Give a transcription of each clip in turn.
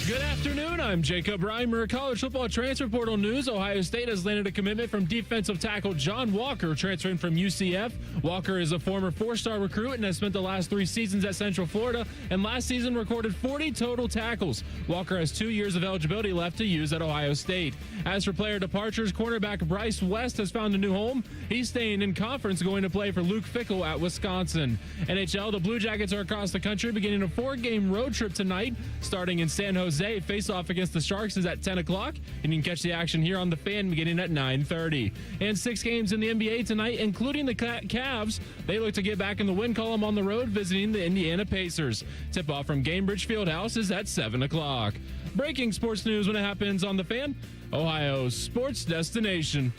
Good afternoon, I'm Jacob Reimer. College football transfer portal news. Ohio State has landed a commitment from defensive tackle John Walker, transferring from UCF. Walker is a former four-star recruit and has spent the last 3 seasons at Central Florida, and last season recorded 40 total tackles. Walker has 2 years of eligibility left to use at Ohio State. As for player departures, cornerback Bryce West has found a new home. He's staying in conference, going to play for Luke Fickell at Wisconsin. NHL, the Blue Jackets are across the country, beginning a 4-game road trip tonight, starting in San Jose. Face-off against the Sharks is at 10 o'clock, and you can catch the action here on The Fan beginning at 9:30. And 6 games in the NBA tonight, including the Cavs. They look to get back in the win column on the road, visiting the Indiana Pacers. Tip-off from Gainbridge Fieldhouse is at 7 o'clock. Breaking sports news when it happens on The Fan, Ohio's sports destination.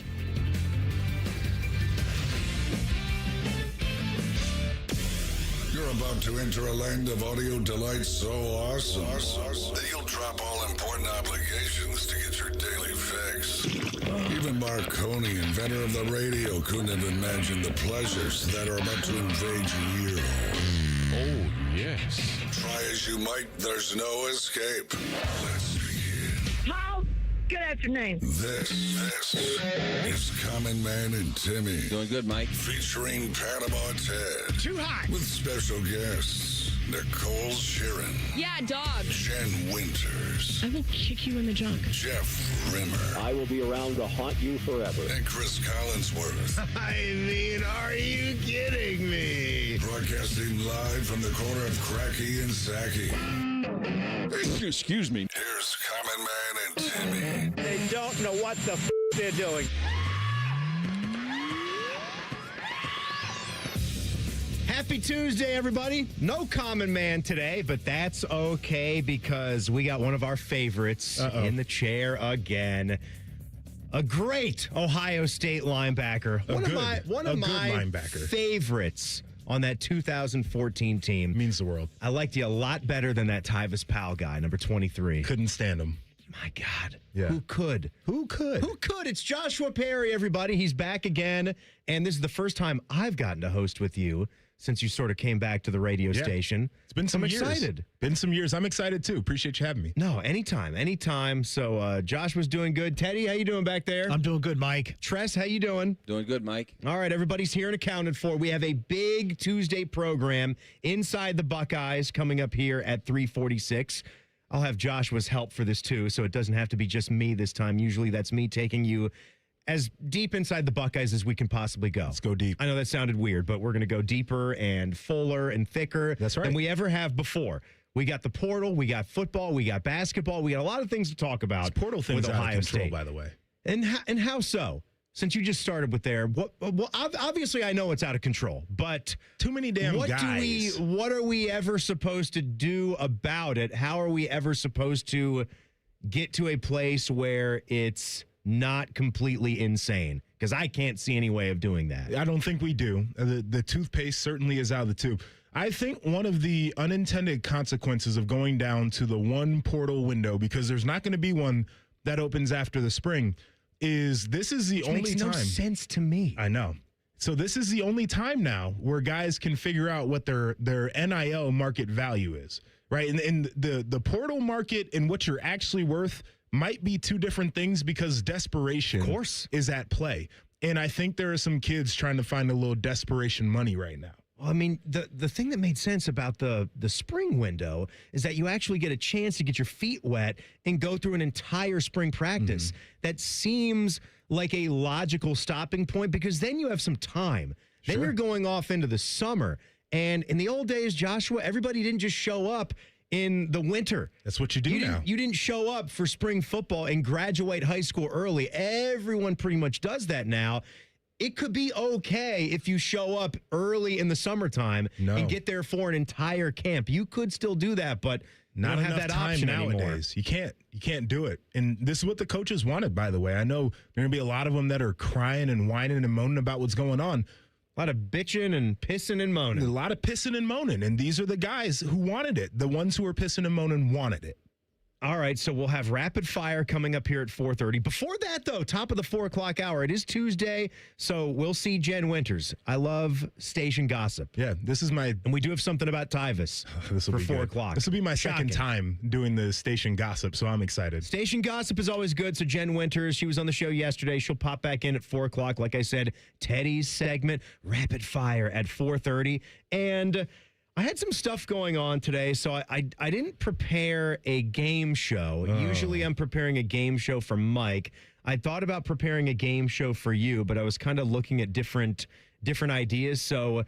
You're about to enter a land of audio delight so awesome that you'll drop all important obligations to get your daily fix. Even Marconi, inventor of the radio, couldn't have imagined the pleasures that are about to invade your ear hole. Oh, yes. Try as you might, there's no escape. Let's begin. How? Good afternoon. This is Common Man and Timmy. Doing good, Mike. Featuring Panama Ted. Too hot. With special guests, Nicole Sheeran. Yeah, dog. Jen Winters. I will kick you in the junk. Jeff Rimmer. I will be around to haunt you forever. And Chris Collinsworth. I mean, are you kidding me? Broadcasting live from the corner of Cracky and Sacky. Excuse me. Here's Common Man and Timmy. They don't know what the they're doing. Happy Tuesday, everybody. No Common Man today, but that's okay because we got one of our favorites in the chair again. A great Ohio State linebacker. One of my favorites on that 2014 team. Means the world. I liked you a lot better than that Tyvis Powell guy, number 23. Couldn't stand him. My God. Yeah. Who could? Who could? It's Joshua Perry, everybody. He's back again. And this is the first time I've gotten to host with you since you sort of came back to the radio station. It's been some years. Excited. Been some years. I'm excited, too. Appreciate you having me. No, anytime. So Josh was doing good. Teddy, how you doing back there? I'm doing good, Mike. Tress, how you doing? Doing good, Mike. All right, everybody's here and accounted for. We have a big Tuesday program, Inside the Buckeyes, coming up here at 3:46. I'll have Joshua's help for this, too, so it doesn't have to be just me this time. Usually that's me taking you as deep inside the Buckeyes as we can possibly go. Let's go deep. I know that sounded weird, but we're going to go deeper and fuller and thicker than we ever have before. We got the portal, we got football, we got basketball, we got a lot of things to talk about. This portal thing's with out Ohio of control, State. by the way. And how so? Since you just started with there, obviously I know it's out of control, but too many damn guys. What are we ever supposed to do about it? How are we ever supposed to get to a place where it's not completely insane? Because I can't see any way of doing that. I don't think we do. The toothpaste certainly is out of the tube. I think one of the unintended consequences of going down to the one portal window, because there's not going to be one that opens after the spring, is this is the only time. Makes no sense to me. I know. So this is the only time now where guys can figure out what their NIL market value is, right? And the portal market and what you're actually worth might be two different things because desperation, of course, is at play. And I think there are some kids trying to find a little desperation money right now. Well, I mean, the thing that made sense about the spring window is that you actually get a chance to get your feet wet and go through an entire spring practice. That seems like a logical stopping point because then you have some time. Sure. Then you're going off into the summer. And in the old days, Joshua, everybody didn't just show up in the winter. That's what you do now. You didn't show up for spring football and graduate high school early. Everyone pretty much does that now. It could be okay if you show up early in the summertime and get there for an entire camp. You could still do that, but not have enough that time option nowadays. Anymore. You can't do it. And this is what the coaches wanted, by the way. I know there are going to be a lot of them that are crying and whining and moaning about what's going on. A lot of bitching and pissing and moaning. A lot of pissing and moaning. And these are the guys who wanted it. The ones who were pissing and moaning wanted it. All right, so we'll have rapid fire coming up here at 4:30. Before that, though, top of the 4 o'clock hour, it is Tuesday, so we'll see Jen Winters. I love station gossip. Yeah, this is my... And we do have something about Tyvus This will for be 4 good. o'clock. This will be my Shocking. second time doing the station gossip, so I'm excited. Station gossip is always good. So Jen Winters, she was on the show yesterday. She'll pop back in at 4 o'clock. Like I said, Teddy's segment, rapid fire at 4:30. And I had some stuff going on today, so I didn't prepare a game show. Usually I'm preparing a game show for Mike. I thought about preparing a game show for you, but I was kind of looking at different ideas. So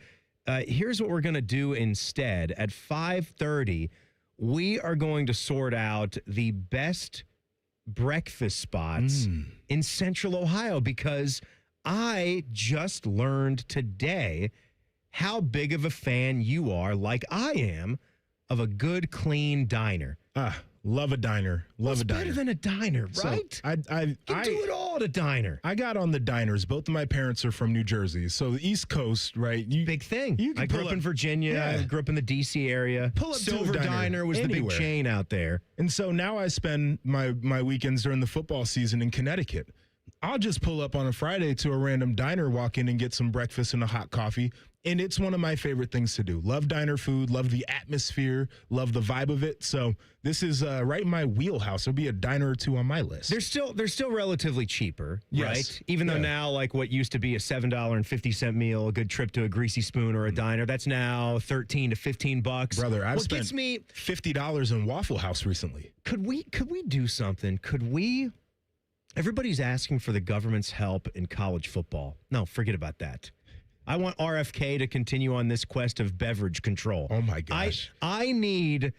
here's what we're going to do instead. At 5:30, we are going to sort out the best breakfast spots in Central Ohio, because I just learned today how big of a fan you are, like I am, of a good, clean diner. Love a diner. Love a diner. Better than a diner, right? So I you can do it all at a diner. I got on the diners. Both of my parents are from New Jersey, so the East Coast, right? Big thing. You I grew up in Virginia. Yeah. I grew up in the D.C. area. Pull up to a Silver diner Diner was the anywhere. big chain out there. And so now I spend my weekends during the football season in Connecticut. I'll just pull up on a Friday to a random diner, walk in and get some breakfast and a hot coffee. And it's one of my favorite things to do. Love diner food, love the atmosphere, love the vibe of it. So this is right in my wheelhouse. There'll be a diner or two on my list. They're still relatively cheaper, Yes. right? Even though now, like what used to be a $7.50 meal, a good trip to a Greasy Spoon or a diner, that's now $13 to $15. Brother, I've what spent gets me, $50 in Waffle House recently. could we do something? Everybody's asking for the government's help in college football. No, forget about that. I want RFK to continue on this quest of beverage control. Oh my gosh. I need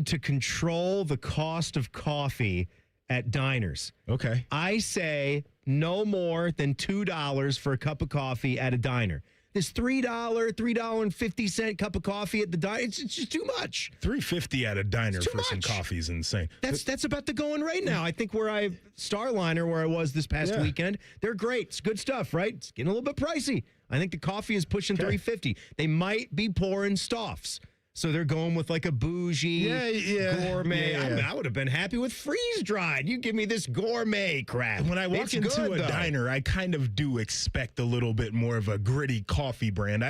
to control the cost of coffee at diners. Okay. I say no more than $2 for a cup of coffee at a diner. This $3.50 cup of coffee at the diner, it's just too much. $3.50 at a diner It's too for some much. coffee is insane. That's about the going right now. I think Starliner, where I was this past weekend, they're great. It's good stuff, right? It's getting a little bit pricey. I think the coffee is pushing $3.50. They might be pouring Stoffs. So they're going with like a bougie gourmet. Yeah. I would have been happy with freeze dried. You give me this gourmet crap. When I walk It's into good, a though. diner, I kind of do expect a little bit more of a gritty coffee brand. I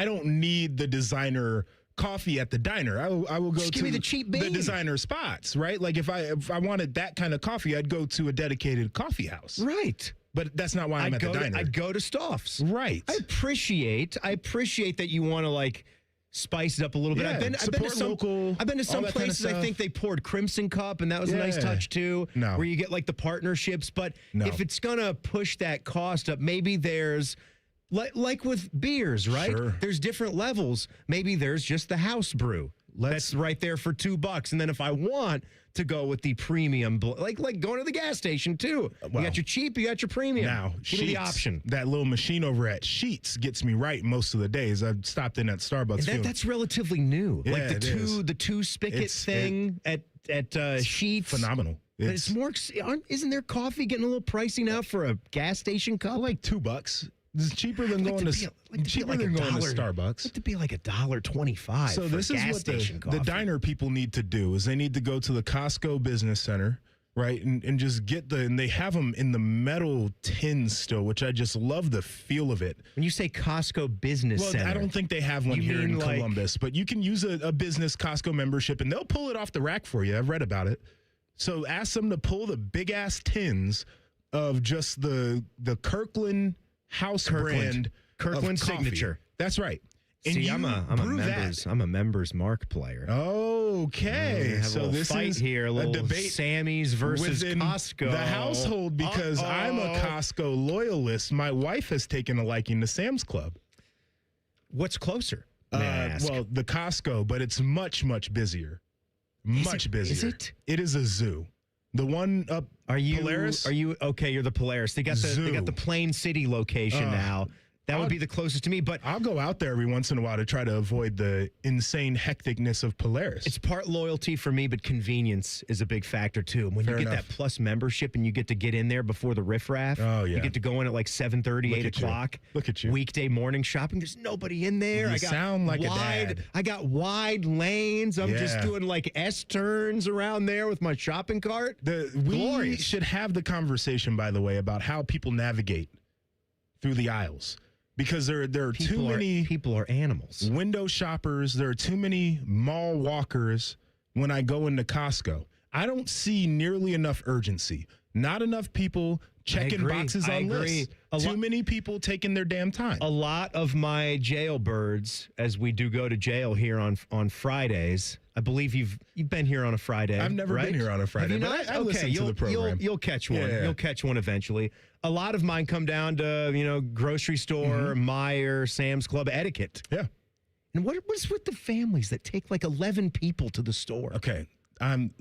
don't need the designer coffee at the diner. I will go Just give to me the cheap bean. the designer spots, right? Like if I wanted that kind of coffee, I'd go to a dedicated coffee house. Right. But that's not why I'm at the diner. I'd go to Stoffs. Right. I appreciate that you want to like spice it up a little bit. Yeah, I've been to support some local, I've been to all some that kind of places. I stuff. think they poured Crimson Cup, and that was a nice Yeah. touch too. No. Where you get like the partnerships. But No. if it's gonna push that cost up, maybe there's like with beers, right? Sure. There's different levels. Maybe there's just the house brew. That's right there for $2. And then if I want to go with the premium, like going to the gas station too. You Well, got your cheap, you got your premium. Now, give me the Sheetz, option. That little machine over at Sheetz gets me right most of the days. I've stopped in at Starbucks. feeling- That's relatively new. Yeah, like it is. the two spigot It's- thing at Sheetz. phenomenal. But it's more. Isn't their coffee getting a little pricey now for a gas station cup? like $2. It's cheaper than going to Starbucks. Like to be like $1.25. So for this a is gas what station the coffee. diner people need to do is they need to go to the Costco Business Center, right, and just get and they have them in the metal tins still, which I just love the feel of it. When you say Costco Business Well, Center, I don't think they have one you here in mean like- Columbus, but you can use a business Costco membership, and they'll pull it off the rack for you. I've read about it. So ask them to pull the big-ass tins of just the Kirkland house brand Kirkland of coffee. Signature. That's right. And See, you I'm a brew that. members mark player. Okay, Have a so little this fight is here, a little debate Sammy's versus within Costco. the household because I'm a Costco loyalist. My wife has taken a liking to Sam's Club. What's closer? May I ask? Well, the Costco, but it's much busier. Much busier. Is it? It is a zoo. The one up Are you Polaris? okay? You're the Polaris. They got the Zoo. Plain City location now. That would be the closest to me, but I'll go out there every once in a while to try to avoid the insane hecticness of Polaris. it's part loyalty for me, but convenience is a big factor too. When Fair you get enough. that plus membership and you get to get in there before the riffraff, Oh, yeah. you get to go in at like 7:30, Look 8 at you. o'clock. Look at you. Weekday morning shopping. There's nobody in there. You sound like a dad. I got wide lanes. I'm just Yeah. doing like S turns around there with my shopping cart. We Glorious. should have the conversation, by the way, about how people navigate through the aisles. Because there are too many people are animals. window shoppers. There are too many mall walkers when I go into Costco. I don't see nearly enough urgency. Not enough people checking agree. boxes I on agree. lists. Too many people taking their damn time. A lot of my jailbirds, as we do go to jail here on Fridays. I believe you've been here on a Friday. I've never right? been here on a Friday, Have you but not? I listen to the program. You'll catch one. Yeah. You'll catch one eventually. A lot of mine come down to grocery store, Meijer, Sam's Club etiquette. Yeah. And what's with the families that take like 11 people to the store? Okay.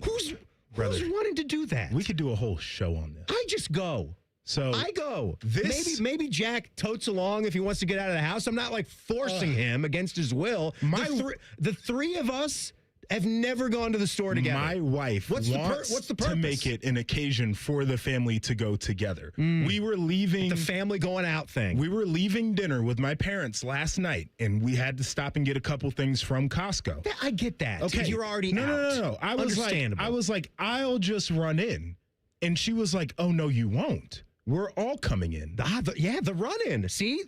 Who's Brother. wanting to do that? We could do a whole show on this. I just go. So I go. This- Maybe Jack totes along if he wants to get out of the house. I'm not like forcing him against his will. The three of us have never gone to the store together. My wife What's wants the to purpose? make it an occasion for the family to go together. We were leaving the family going out thing. We were leaving dinner with my parents last night, and we had to stop and get a couple things from Costco. I get that. Okay, You're already out. No. I was like, I'll just run in, and she was like, oh no, you won't. We're all coming in. The run-in. See?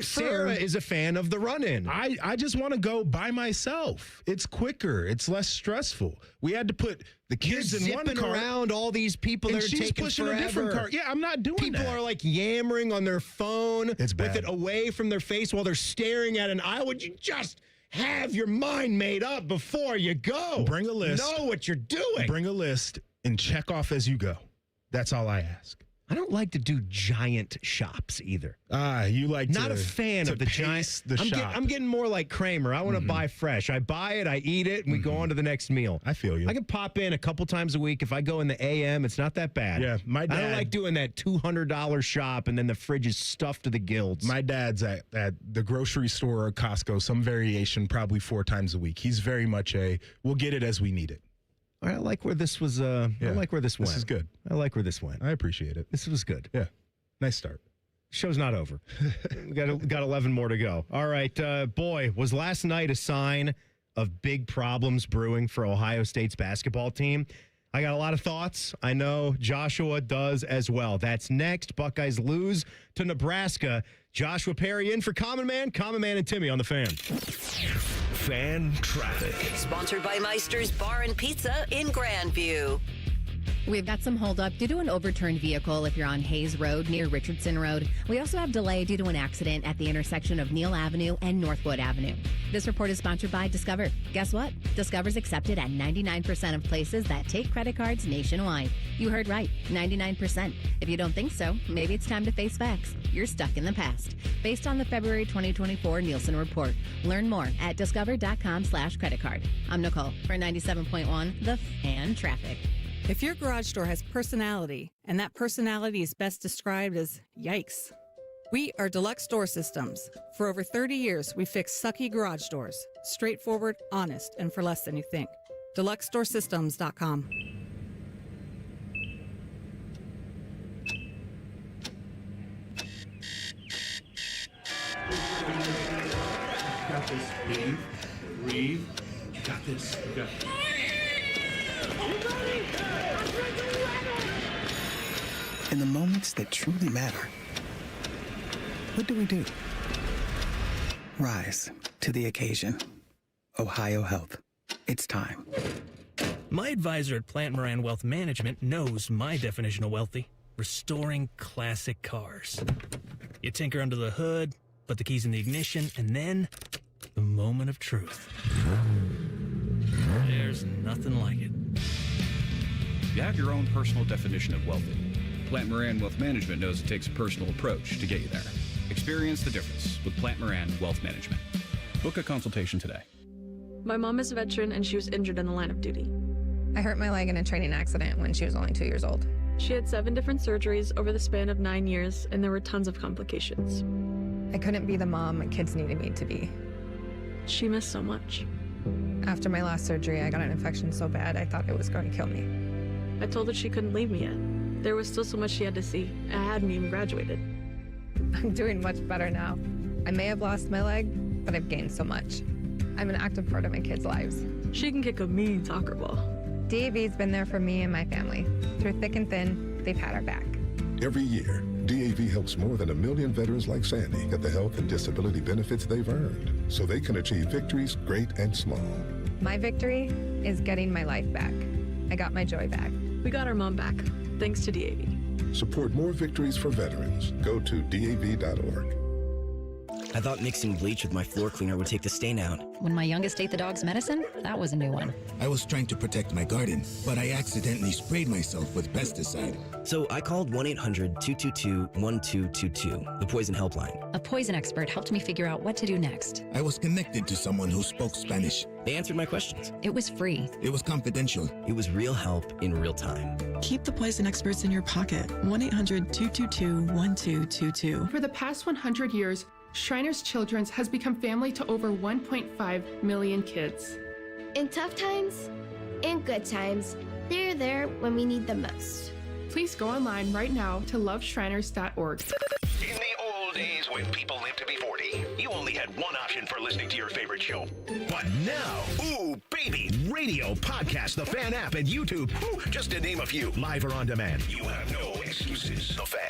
Sarah is a fan of the run-in. I just want to go by myself. It's quicker. It's less stressful. We had to put the kids in one zipping car. around all these people And that are she's taking pushing forever. a different car. Yeah, I'm not doing People that. are like yammering on their phone It's with bad. it away from their face while they're staring at an aisle. Would you just have your mind made up before you go? Bring a list. Know what you're doing. Bring a list and check off as you go. That's all I ask. I don't like to do giant shops either. You like Not to, a fan to of the pace giant. the shop. I'm getting more like Kramer. I want to buy fresh. I buy it, I eat it, and we go on to the next meal. I feel you. I can pop in a couple times a week. If I go in the AM, it's not that bad. Yeah, my I don't dad- like doing that $200 shop and then the fridge is stuffed to the gills. My dad's at the grocery store or Costco, some variation, probably 4 times a week. He's very much we'll get it as we need it. All right, I like where this was. I like where this went. This is good. I like where this went. I appreciate it. This was good. Yeah. Nice start. Show's not over. We got 11 more to go. All right, boy, was last night a sign of big problems brewing for Ohio State's basketball team? I got a lot of thoughts. I know Joshua does as well. That's next. Buckeyes lose to Nebraska. Joshua Perry in for Common Man and Timmy on the Fan. Fan traffic. Sponsored by Meister's Bar and Pizza in Grandview. We've got some holdup due to an overturned vehicle if you're on Hayes Road near Richardson Road. We also have delay due to an accident at the intersection of Neal Avenue and Northwood Avenue. This report is sponsored by Discover. Guess what? Discover's accepted at 99% of places that take credit cards nationwide. You heard right, 99%. If you don't think so, maybe it's time to face facts. You're stuck in the past. Based on the February 2024 Nielsen report. Learn more at discover.com/credit card. I'm Nicole for 97.1 The Fan Traffic. If your garage door has personality, and that personality is best described as yikes. We are Deluxe Door Systems. For over 30 years, we fix sucky garage doors. Straightforward, honest, and for less than you think. DeluxeDoorSystems.com. Got this. Breathe. You got this. You got this. In the moments that truly matter, what do? Rise to the occasion. Ohio Health. It's time. My advisor at Plant Moran Wealth Management knows my definition of wealthy. Restoring classic cars. You tinker under the hood, put the keys in the ignition, and then the moment of truth. There's nothing like it. You have your own personal definition of wealthy. Plant Moran Wealth Management knows it takes a personal approach to get you there. Experience the difference with Plant Moran Wealth Management. Book a consultation today. My mom is a veteran and she was injured in the line of duty. I hurt my leg in a training accident when she was only 2 years old. She had 7 different surgeries over the span of 9 years and there were tons of complications. I couldn't be the mom my kids needed me to be. She missed so much. After my last surgery, I got an infection so bad I thought it was going to kill me. I told her she couldn't leave me yet. There was still so much she had to see. I hadn't even graduated. I'm doing much better now. I may have lost my leg, but I've gained so much. I'm an active part of my kids' lives. She can kick a mean soccer ball. DAV's been there for me and my family. Through thick and thin, they've had our back. Every year, DAV helps more than 1 million veterans like Sandy get the health and disability benefits they've earned so they can achieve victories great and small. My victory is getting my life back. I got my joy back. We got our mom back, thanks to DAV. Support more victories for veterans. Go to DAV.org. I thought mixing bleach with my floor cleaner would take the stain out. When my youngest ate the dog's medicine, that was a new one. I was trying to protect my garden, but I accidentally sprayed myself with pesticide. So I called 1-800-222-1222, the poison helpline. A poison expert helped me figure out what to do next. I was connected to someone who spoke Spanish. They answered my questions. It was free. It was confidential. It was real help in real time. Keep the poison experts in your pocket. 1-800-222-1222. For the past 100 years, Shriners Children's has become family to over 1.5 million kids. In tough times and good times, they're there when we need them most. Please go online right now to loveshriners.org. In the old days when people lived to be 40, you only had one option for listening to your favorite show. But now, ooh, baby, radio, podcast, the Fan app, and YouTube, just to name a few, live or on demand. You have no excuses. The Fan.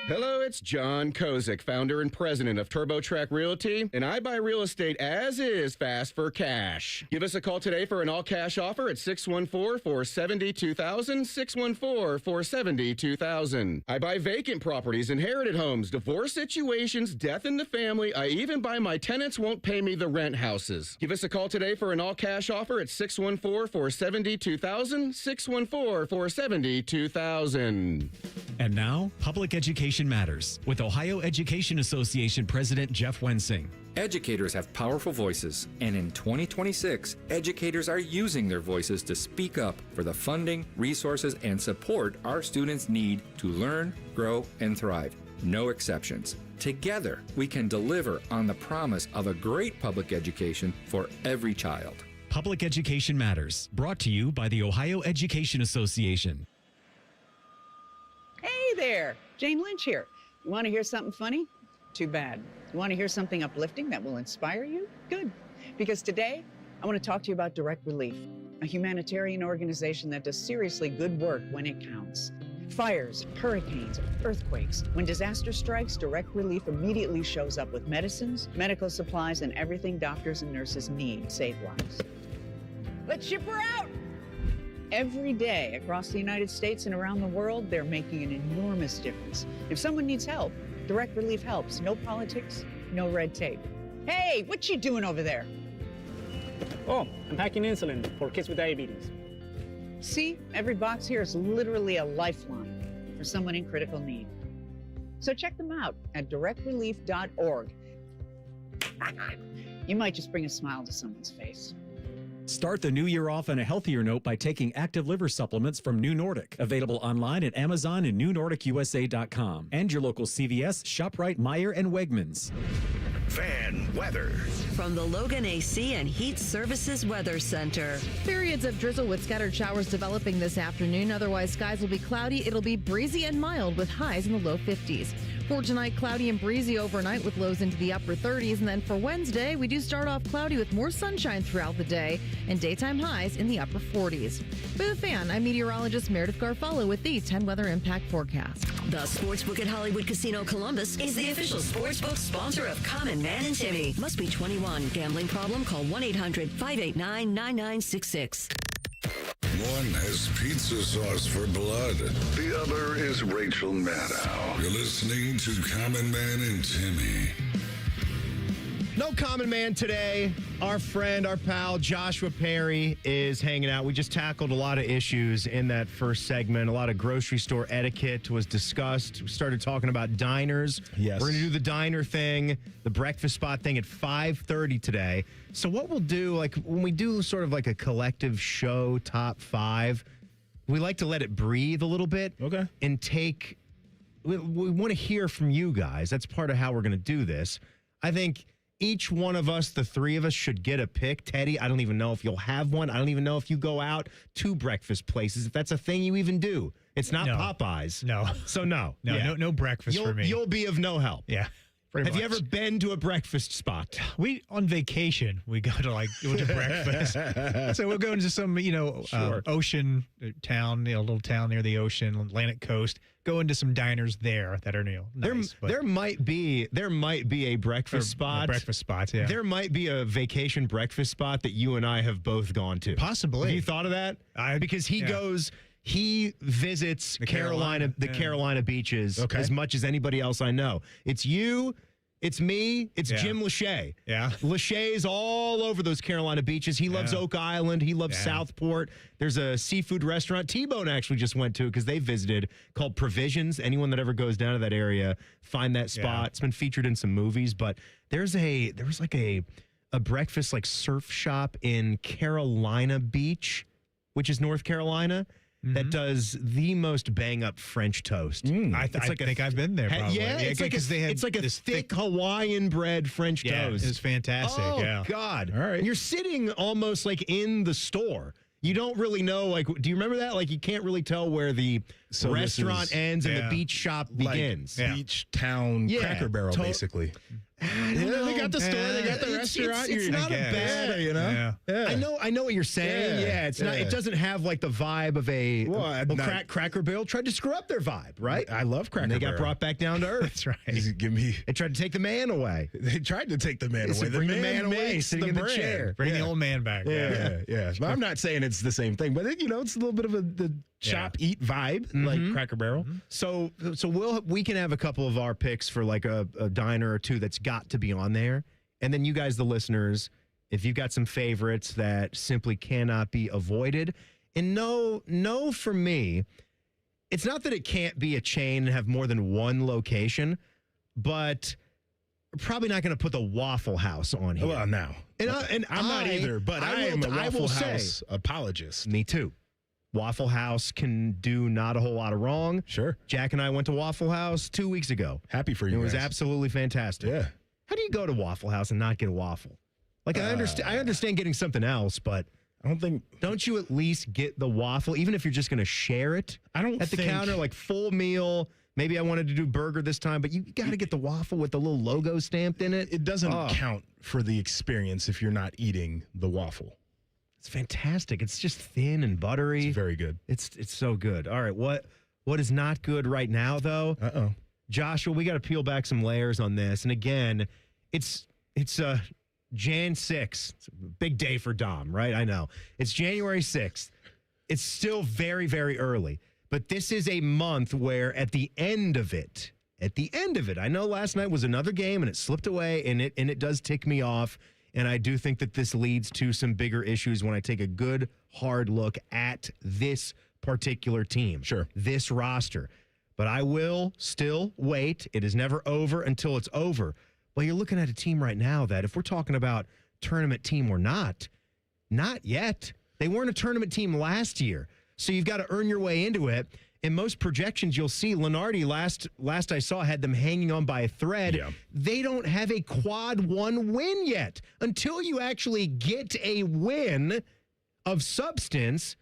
Hello, it's John Kozik, founder and president of TurboTrack Realty, and I buy real estate as is fast for cash. Give us a call today for an all-cash offer at 614-470-2000, 614-470-2000. I buy vacant properties, inherited homes, divorce situations, death in the family. I even buy my tenants won't pay me the rent houses. Give us a call today for an all-cash offer at 614-470-2000, 614-470-2000. And now, Public Education Matters with Ohio Education Association President Jeff Wensing. Educators have powerful voices, and in 2026, educators are using their voices to speak up for the funding, resources, and support our students need to learn, grow, and thrive. No exceptions. Together, we can deliver on the promise of a great public education for every child. Public Education Matters, brought to you by the Ohio Education Association. Hey there, Jane Lynch here. You want to hear something funny? Too bad. You want to hear something uplifting that will inspire you? Good. Because today, I want to talk to you about Direct Relief, a humanitarian organization that does seriously good work when it counts. Fires, hurricanes, earthquakes. When disaster strikes, Direct Relief immediately shows up with medicines, medical supplies, and everything doctors and nurses need to save lives. Let's ship her out! Every day across the United States and around the world, they're making an enormous difference. If someone needs help, Direct Relief helps. No politics, no red tape. Hey, what you doing over there? Oh, I'm packing insulin for kids with diabetes. See, every box here is literally a lifeline for someone in critical need. So check them out at directrelief.org. You might just bring a smile to someone's face. Start the new year off on a healthier note by taking active liver supplements from New Nordic. Available online at Amazon and newnordicusa.com. And your local CVS, ShopRite, Meijer, and Wegmans. Fan weather. From the Logan AC and Heat Services Weather Center. Periods of drizzle with scattered showers developing this afternoon. Otherwise, skies will be cloudy. It'll be breezy and mild with highs in the low 50s. For tonight, cloudy and breezy overnight with lows into the upper 30s. And then for Wednesday, we do start off cloudy with more sunshine throughout the day and daytime highs in the upper 40s. For the Fan, I'm meteorologist Meredith Garfalo with the 10 Weather Impact Forecast. The Sportsbook at Hollywood Casino Columbus is the official sportsbook sponsor of Common Man and Timmy. Must be 21. Gambling problem? Call 1-800-589-9966. One has pizza sauce for blood. The other is Rachel Maddow. You're listening to Common Man and Timmy. No common man today. Our friend, our pal, Joshua Perry is hanging out. We just tackled a lot of issues in that first segment. A lot of grocery store etiquette was discussed. We started talking about diners. Yes. We're going to do the diner thing, the breakfast spot thing at 5:30 today. So what we'll do, like when we do sort of like a collective show top 5, we like to let it breathe a little bit. Okay. And take we want to hear from you guys. That's part of how we're going to do this. I think each one of us, the three of us, should get a pick. Teddy, I don't even know if you'll have one. I don't even know if you go out to breakfast places, if that's a thing you even do. It's not Popeyes. No. So no. No breakfast for me. You'll be of no help. Yeah. Have you ever been to a breakfast spot? We on vacation. We go to breakfast. So we'll go into some ocean town, little town near the ocean, Atlantic coast. Go into some diners there that are nice. There might be a breakfast spot. Breakfast spots. Yeah. There might be a vacation breakfast spot that you and I have both gone to. Possibly. Have you thought of that? Because he visits the Carolina beaches as much as anybody else I know. It's you, it's me, it's Jim Lachey. Yeah. Lachey's all over those Carolina beaches. He loves Oak Island. He loves Southport. There's a seafood restaurant T-Bone actually just went to because they visited called Provisions. Anyone that ever goes down to that area, find that spot. Yeah. It's been featured in some movies, but there was like a breakfast like surf shop in Carolina Beach, which is North Carolina. That does the most bang up French toast. I think I've been there. Probably. It's like a thick Hawaiian bread French toast. It's fantastic. Oh God! All right, and you're sitting almost like in the store. You don't really know. Like, do you remember that? Like, you can't really tell where the restaurant ends and the beach shop begins. Beach town Cracker Barrel, basically. They got the store, they got the restaurant. It's not a bad, I know what you're saying. Yeah, it's not. It doesn't have like the vibe of a Cracker Barrel tried to screw up their vibe, right? I love Cracker Barrel. They got brought back down to earth. That's right. They tried to take the man away. They tried to take the man away. Bring the man away, sitting in the chair. Bring the old man back. Yeah. But I'm not saying it's the same thing, but it's a little bit of the shop eat vibe, like Cracker Barrel. So we can have a couple of our picks for like a diner or two that's got to be on there, and then you guys, the listeners, if you've got some favorites that simply cannot be avoided. And no, for me, it's not that it can't be a chain and have more than one location, but we're probably not going to put the Waffle House on here. Well, no, and I'm not either. But I am a Waffle House apologist. Me too. Waffle House can do not a whole lot of wrong. Sure. Jack and I went to Waffle House 2 weeks ago. Happy for you. It was absolutely fantastic. Yeah. How do you go to Waffle House and not get a waffle? Like, I understand getting something else, but don't you at least get the waffle, even if you're just going to share it at the counter, like full meal? Maybe I wanted to do burger this time, but you got to get the waffle with the little logo stamped in it. It doesn't count for the experience if you're not eating the waffle. It's fantastic. It's just thin and buttery. It's very good. It's so good. All right, what is not good right now, though? Joshua, we got to peel back some layers on this. And again, it's Jan 6th. It's a big day for Dom, right? I know. It's January 6th. It's still very, very early. But this is a month where at the end of it, I know last night was another game and it slipped away and it does tick me off. And I do think that this leads to some bigger issues when I take a good, hard look at this particular team. Sure. This roster. But I will still wait. It is never over until it's over. Well, you're looking at a team right now that if we're talking about tournament team or not yet. They weren't a tournament team last year. So you've got to earn your way into it. In most projections, you'll see Lenardi, last I saw, had them hanging on by a thread. Yeah. They don't have a quad one win yet. Until you actually get a win of substance,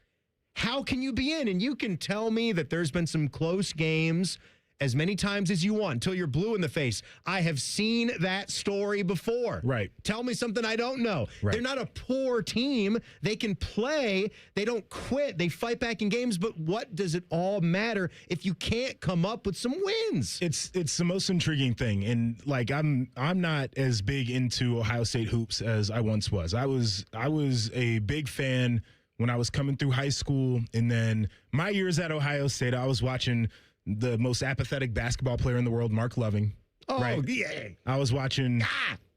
how can you be in? And you can tell me that there's been some close games as many times as you want until you're blue in the face. I have seen that story before. Right. Tell me something I don't know. Right. They're not a poor team. They can play. They don't quit. They fight back in games. But what does it all matter if you can't come up with some wins? It's the most intriguing thing. And like I'm not as big into Ohio State hoops as I once was. I was a big fan when I was coming through high school, and then my years at Ohio State, I was watching the most apathetic basketball player in the world, Mark Loving. Oh, right? Yeah. I was watching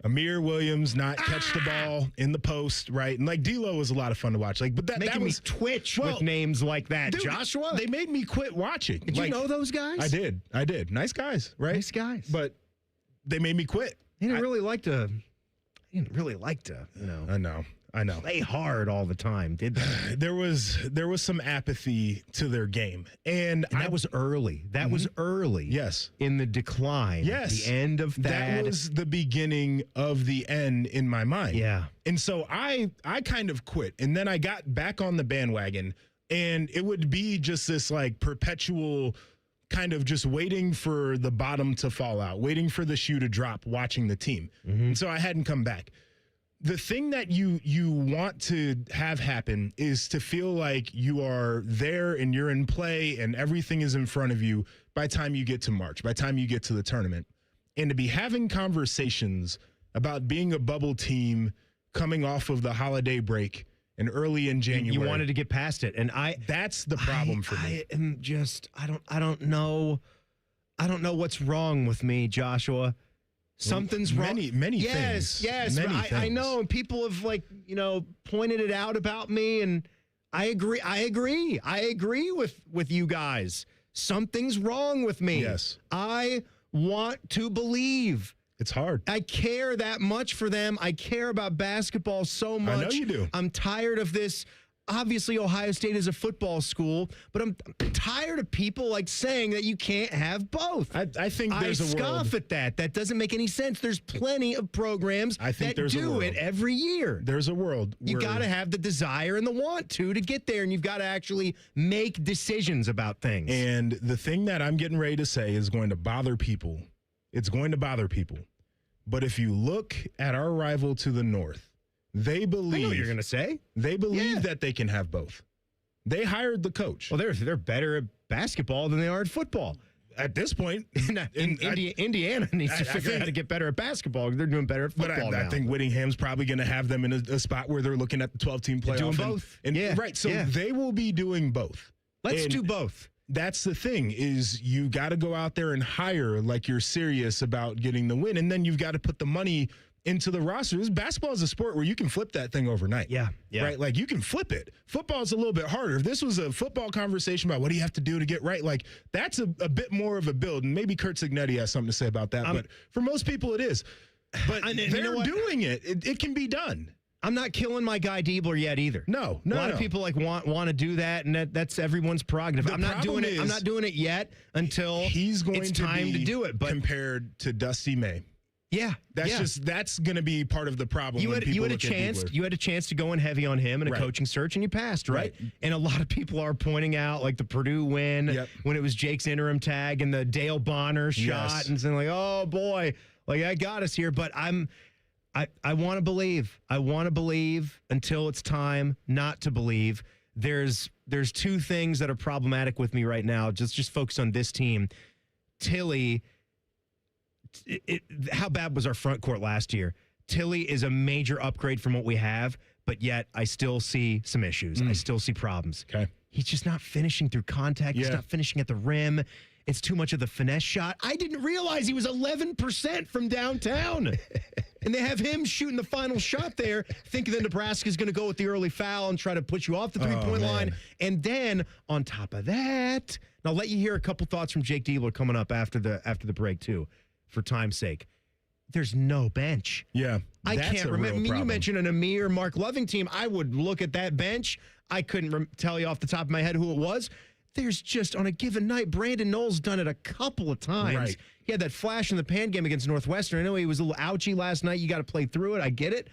Amir Williams not catch the ball in the post, right? And like D'Lo was a lot of fun to watch. Like, but that Making was me twitch with names like that, dude, Joshua. They made me quit watching. Did you know those guys? I did. Nice guys, right? Nice guys. But they made me quit. They didn't really like to. You know. I know. I know. play hard all the time, did they? There was some apathy to their game. And that was early. That was early. Yes. In the decline. Yes. The end of that was the beginning of the end in my mind. Yeah. And so I kind of quit. And then I got back on the bandwagon. And it would be just this like perpetual kind of just waiting for the bottom to fall out, waiting for the shoe to drop, watching the team. And so I hadn't come back. The thing that you want to have happen is to feel like you are there and you're in play and everything is in front of you by the time you get to March, by the time you get to the tournament. And to be having conversations about being a bubble team coming off of the holiday break and early in January. You wanted to get past it. And that's the problem for me. I am just, I don't know what's wrong with me, Joshua. Something's wrong. Many things. Yes. I know. And people have pointed it out about me. And I agree with you guys. Something's wrong with me. Yes. I want to believe. It's hard. I care that much for them. I care about basketball so much. I know you do. I'm tired of this. Obviously, Ohio State is a football school, but I'm tired of people like saying that you can't have both. I think there's a world. I scoff at that. That doesn't make any sense. There's plenty of programs that do it every year. There's a world. You got to have the desire and the want to get there, and you've got to actually make decisions about things. And the thing that I'm getting ready to say is going to bother people. It's going to bother people. But if you look at our rival to the north, they believe. I know what you're going to say. They believe that they can have both. They hired the coach. Well, they're better at basketball than they are at football. At this point, Indiana needs to figure out how to get better at basketball. They're doing better at football now. I think Whittingham's probably going to have them in a spot where they're looking at the 12-team playoff. Doing both. Right. So they will be doing both. Let's do both. That's the thing is you got to go out there and hire like you're serious about getting the win. And then you've got to put the money into the roster. Basketball is a sport where you can flip that thing overnight. Yeah. Right? Like you can flip it. Football is a little bit harder. If this was a football conversation about what do you have to do to get right, like that's a bit more of a build. And maybe Kurt Cignetti has something to say about that. But for most people it is. But they're doing it. It can be done. I'm not killing my guy Diebler yet either. No. A lot of people want to do that, and that's everyone's prerogative. I'm not doing it. I'm not doing it yet until it's time to do it. But compared to Dusty May, that's going to be part of the problem. You had a chance to go in heavy on him in a coaching search, and you passed, right? And a lot of people are pointing out like the Purdue win when it was Jake's interim tag and the Dale Bonner shot, and saying like, oh boy, like that got us here. But I want to believe. I want to believe until it's time not to believe. There's two things that are problematic with me right now. Just focus on this team. Tilly, how bad was our front court last year? Tilly is a major upgrade from what we have, but yet I still see some issues. I still see problems. Okay. He's just not finishing through contact. He's not finishing at the rim. It's too much of the finesse shot. I didn't realize he was 11% from downtown. And they have him shooting the final shot there, thinking that Nebraska's going to go with the early foul and try to put you off the three-point line. And then on top of that, and I'll let you hear a couple thoughts from Jake Diebler coming up after the break too, for time's sake. There's no bench. Yeah, I can't remember. I mean, you mentioned an Amir, Mark Loving team. I would look at that bench. I couldn't tell you off the top of my head who it was. There's just, on a given night, Brandon Knowles done it a couple of times. Right. He had that flash in the pan game against Northwestern. I know he was a little ouchy last night. You got to play through it. I get it.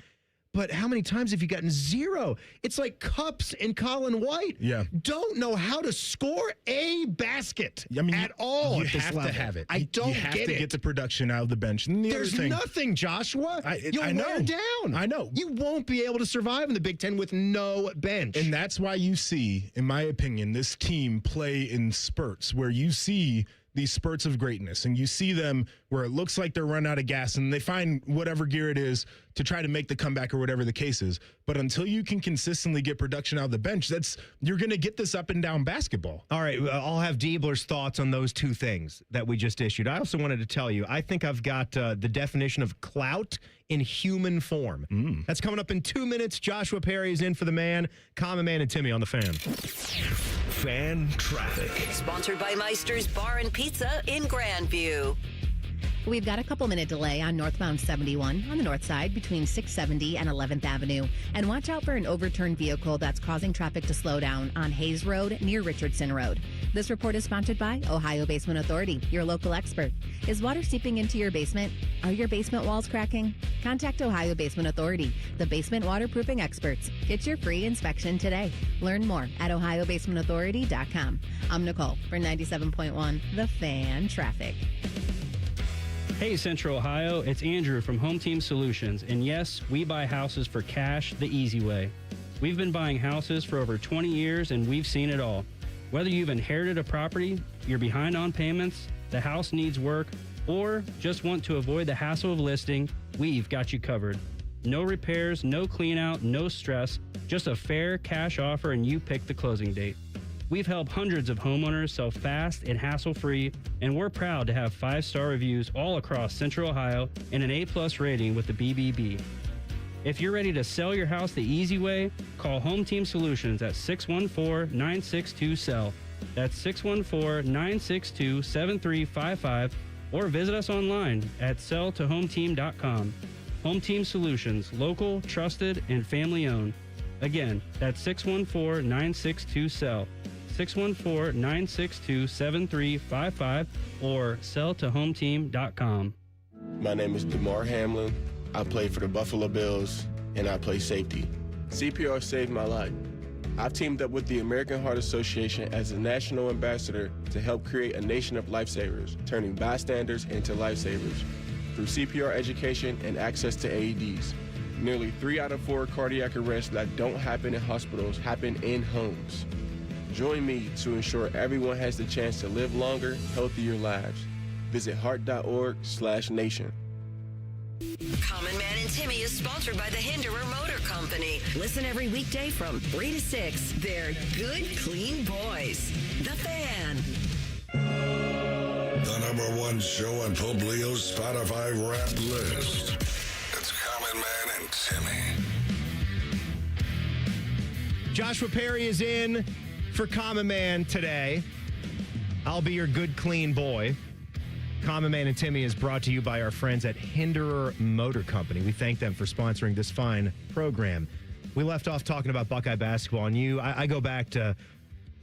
But how many times have you gotten zero? It's like Cups and Colin White. Yeah. Don't know how to score a basket at all. You at this have level. to have it. I don't You have get to it. get the production out of the bench. And the There's other thing, nothing, Joshua. You'll I know. wear down. I know. You won't be able to survive in the Big Ten with no bench. And that's why you see, in my opinion, this team play in spurts where you see these spurts of greatness and you see them where it looks like they're run out of gas and they find whatever gear it is to try to make the comeback or whatever the case is. But until you can consistently get production out of the bench, you're going to get this up and down basketball. All right. I'll have Diebler's thoughts on those two things that we just issued. I also wanted to tell you, I think I've got the definition of clout in human form. That's coming up in 2 minutes. Joshua Perry is in for the man, Common Man, and Timmy on the Fan. Fan traffic. Sponsored by Meister's Bar and Pizza in Grandview. We've got a couple-minute delay on northbound 71 on the north side between 670 and 11th Avenue. And watch out for an overturned vehicle that's causing traffic to slow down on Hayes Road near Richardson Road. This report is sponsored by Ohio Basement Authority, your local expert. Is water seeping into your basement? Are your basement walls cracking? Contact Ohio Basement Authority, the basement waterproofing experts. Get your free inspection today. Learn more at ohiobasementauthority.com. I'm Nicole for 97.1 The Fan Traffic. Hey Central Ohio, it's Andrew from Home Team Solutions, and yes, we buy houses for cash the easy way. We've been buying houses for over 20 years and we've seen it all. Whether you've inherited a property, you're behind on payments, the house needs work, or just want to avoid the hassle of listing, we've got you covered. No repairs, no clean out, no stress, just a fair cash offer and you pick the closing date. We've helped hundreds of homeowners sell fast and hassle-free, and we're proud to have 5-star reviews all across Central Ohio and an A+ rating with the BBB. If you're ready to sell your house the easy way, call Home Team Solutions at 614-962-SELL. That's 614-962-7355, or visit us online at selltohometeam.com. Home Team Solutions, local, trusted, and family-owned. Again, that's 614-962-SELL. 614-962-7355 or selltohometeam.com. My name is DeMar Hamlin. I play for the Buffalo Bills, and I play safety. CPR saved my life. I've teamed up with the American Heart Association as a national ambassador to help create a nation of lifesavers, turning bystanders into lifesavers through CPR education and access to AEDs. Nearly 3 out of 4 cardiac arrests that don't happen in hospitals happen in homes. Join me to ensure everyone has the chance to live longer, healthier lives. Visit heart.org/nation. Common Man and Timmy is sponsored by the Hinderer Motor Company. Listen every weekday from 3 to 6. They're good, clean boys. The Fan. The #1 show on Publio's Spotify rap list. It's Common Man and Timmy. Joshua Perry is in for Common Man today. I'll be your good, clean boy. Common Man and Timmy is brought to you by our friends at Hinderer Motor Company. We thank them for sponsoring this fine program. We left off talking about Buckeye basketball, and I go back to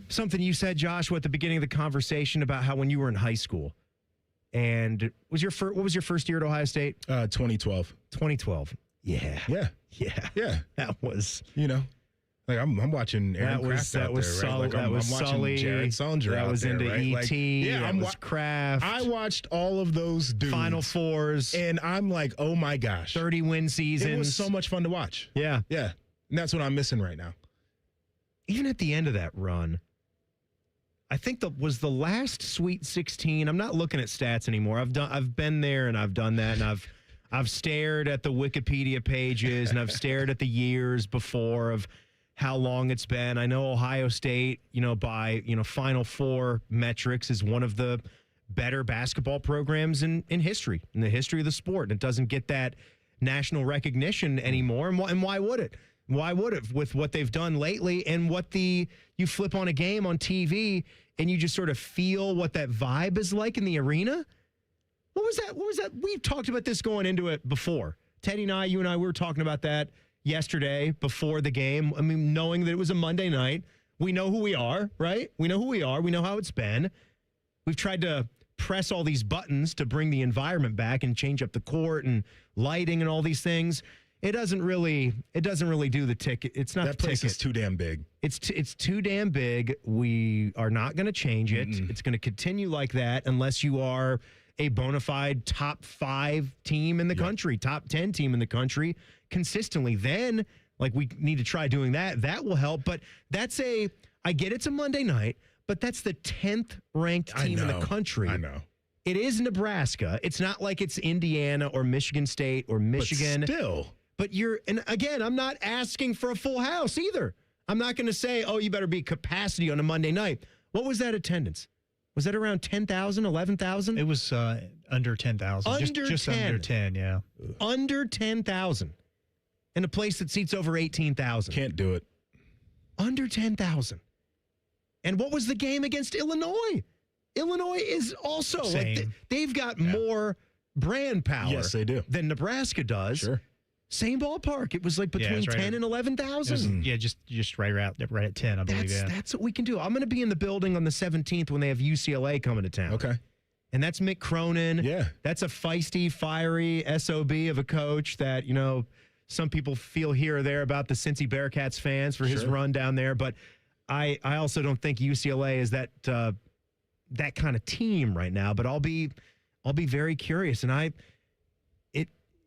something you said, Joshua, at the beginning of the conversation about how when you were in high school, and what was your first year at Ohio State? 2012. 2012. Yeah. Yeah. Yeah. Yeah. That was, like I'm watching Aaron Kraft out there, right? Like I'm watching Sully, Jared Sullinger that out was there, into right? E.T., that was Kraft. I watched all of those dudes. Final Fours. And I'm like, oh my gosh. 30 win seasons. It was so much fun to watch. Yeah. Yeah. And that's what I'm missing right now. Even at the end of that run, I think was the last Sweet 16. I'm not looking at stats anymore. I've been there and I've done that, and I've stared at the Wikipedia pages and I've stared at the years before of how long it's been. I know Ohio State, by Final Four metrics, is one of the better basketball programs in history, in the history of the sport. And it doesn't get that national recognition anymore. And why would it? Why would it, with what they've done lately and you flip on a game on TV and you just sort of feel what that vibe is like in the arena? What was that? We've talked about this going into it before. Teddy and I, you and I, we were talking about that yesterday before the game. I mean, knowing that it was a Monday night, we know who we are, right? We know who we are. We know how it's been. We've tried to press all these buttons to bring the environment back and change up the court and lighting and all these things. It doesn't really do the ticket. It's not that the place ticket. is too damn big. It's too damn big. We are not going to change it. Mm-mm. It's going to continue like that unless you are a bona fide top 5 team in the country, top 10 team in the country consistently. Then, we need to try doing that. That will help. But I get it's a Monday night, but that's the 10th ranked team in the country. I know. It is Nebraska. It's not like it's Indiana or Michigan State or Michigan. But still. But and again, I'm not asking for a full house either. I'm not going to say, you better be capacity on a Monday night. What was that attendance? Was that around 10,000, 11,000? It was under 10,000. Just under 10, yeah. Under 10,000. In a place that seats over 18,000. Can't do it. Under 10,000. And what was the game against Illinois? Illinois is also, they've got more brand power. Yes, they do. Than Nebraska does. Sure. Same ballpark. It was like between 10 and 11,000. Yeah, just right at 10, I believe. That's what we can do. I'm going to be in the building on the 17th when they have UCLA coming to town. Okay. And that's Mick Cronin. Yeah. That's a feisty, fiery SOB of a coach that, some people feel here or there about the Cincy Bearcats fans for his run down there. But I also don't think UCLA is that kind of team right now. But I'll be very curious. And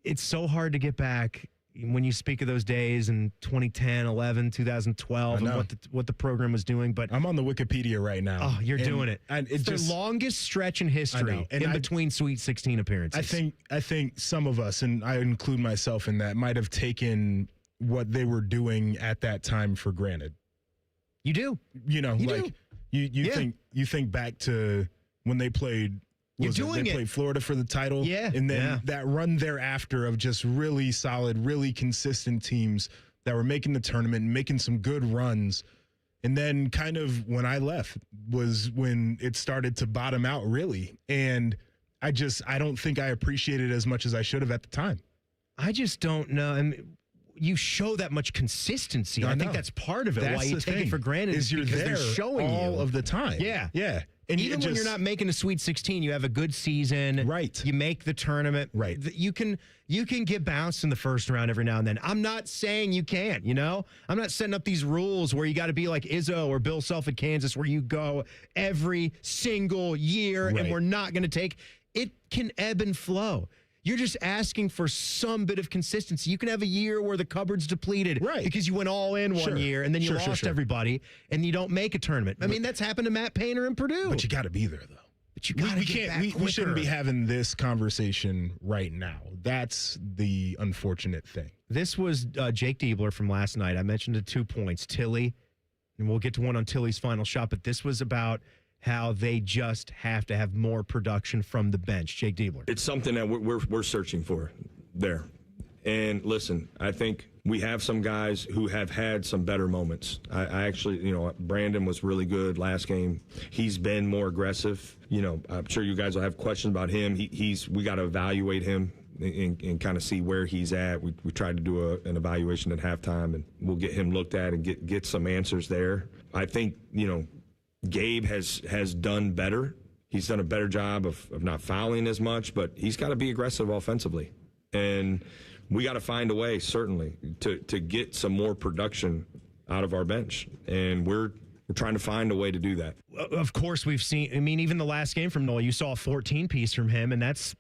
it's so hard to get back when you speak of those days in 2010, 11, 2012, and what the program was doing. But I'm on the Wikipedia right now. Oh, you're doing it. And it's the longest stretch in history in between Sweet 16 appearances. I think some of us, and I include myself in that, might have taken what they were doing at that time for granted. You do. You think back to when they played. They played Florida for the title. Yeah. And then that run thereafter of just really solid, really consistent teams that were making the tournament and making some good runs. And then kind of when I left was when it started to bottom out, really. And I don't think I appreciated it as much as I should have at the time. I just don't know. I mean, you show that much consistency. I think that's part of it. That's why you take it for granted is you're because there they're showing all of the time. Yeah. Yeah. And even when you're not making a Sweet 16, you have a good season. Right. You make the tournament. Right. You can get bounced in the first round every now and then. I'm not saying you can't, I'm not setting up these rules where you got to be like Izzo or Bill Self at Kansas where you go every single year and we're not going to take. It can ebb and flow. You're just asking for some bit of consistency. You can have a year where the cupboard's depleted because you went all in one year and then you lost everybody and you don't make a tournament. I mean, that's happened to Matt Painter in Purdue. But you got to be there, though. But you got to get back quicker. We shouldn't be having this conversation right now. That's the unfortunate thing. This was Jake Diebler from last night. I mentioned the 2 points. Tilly, and we'll get to one on Tilly's final shot, but this was about how they just have to have more production from the bench. Jake Diebler. It's something that we're searching for there. And listen, I think we have some guys who have had some better moments. I actually, Brandon was really good last game. He's been more aggressive. I'm sure you guys will have questions about him. We got to evaluate him and kind of see where he's at. We tried to do an evaluation at halftime, and we'll get him looked at and get some answers there. I think, Gabe has done better. He's done a better job of not fouling as much, but he's got to be aggressive offensively. And we got to find a way, certainly, to get some more production out of our bench. And we're trying to find a way to do that. Of course, we've seen, even the last game from Noel, you saw a 14-piece from him, and that's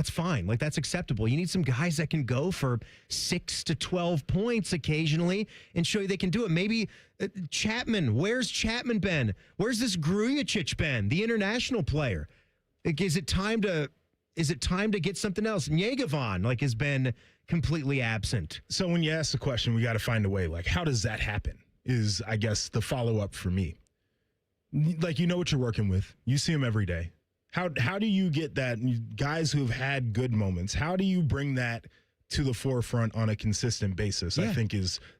fine. Like, that's acceptable. You need some guys that can go for 6 to 12 points occasionally and show you they can do it. Maybe Chapman. Where's Chapman been? Where's this Grujic been, the international player? Is it time to get something else? Njegovan, has been completely absent. So when you ask the question, we got to find a way. How does that happen? Is, I guess, the follow-up for me. What you're working with. You see them every day. How do you get that? Guys who have had good moments, how do you bring that to the forefront on a consistent basis? Yeah. I think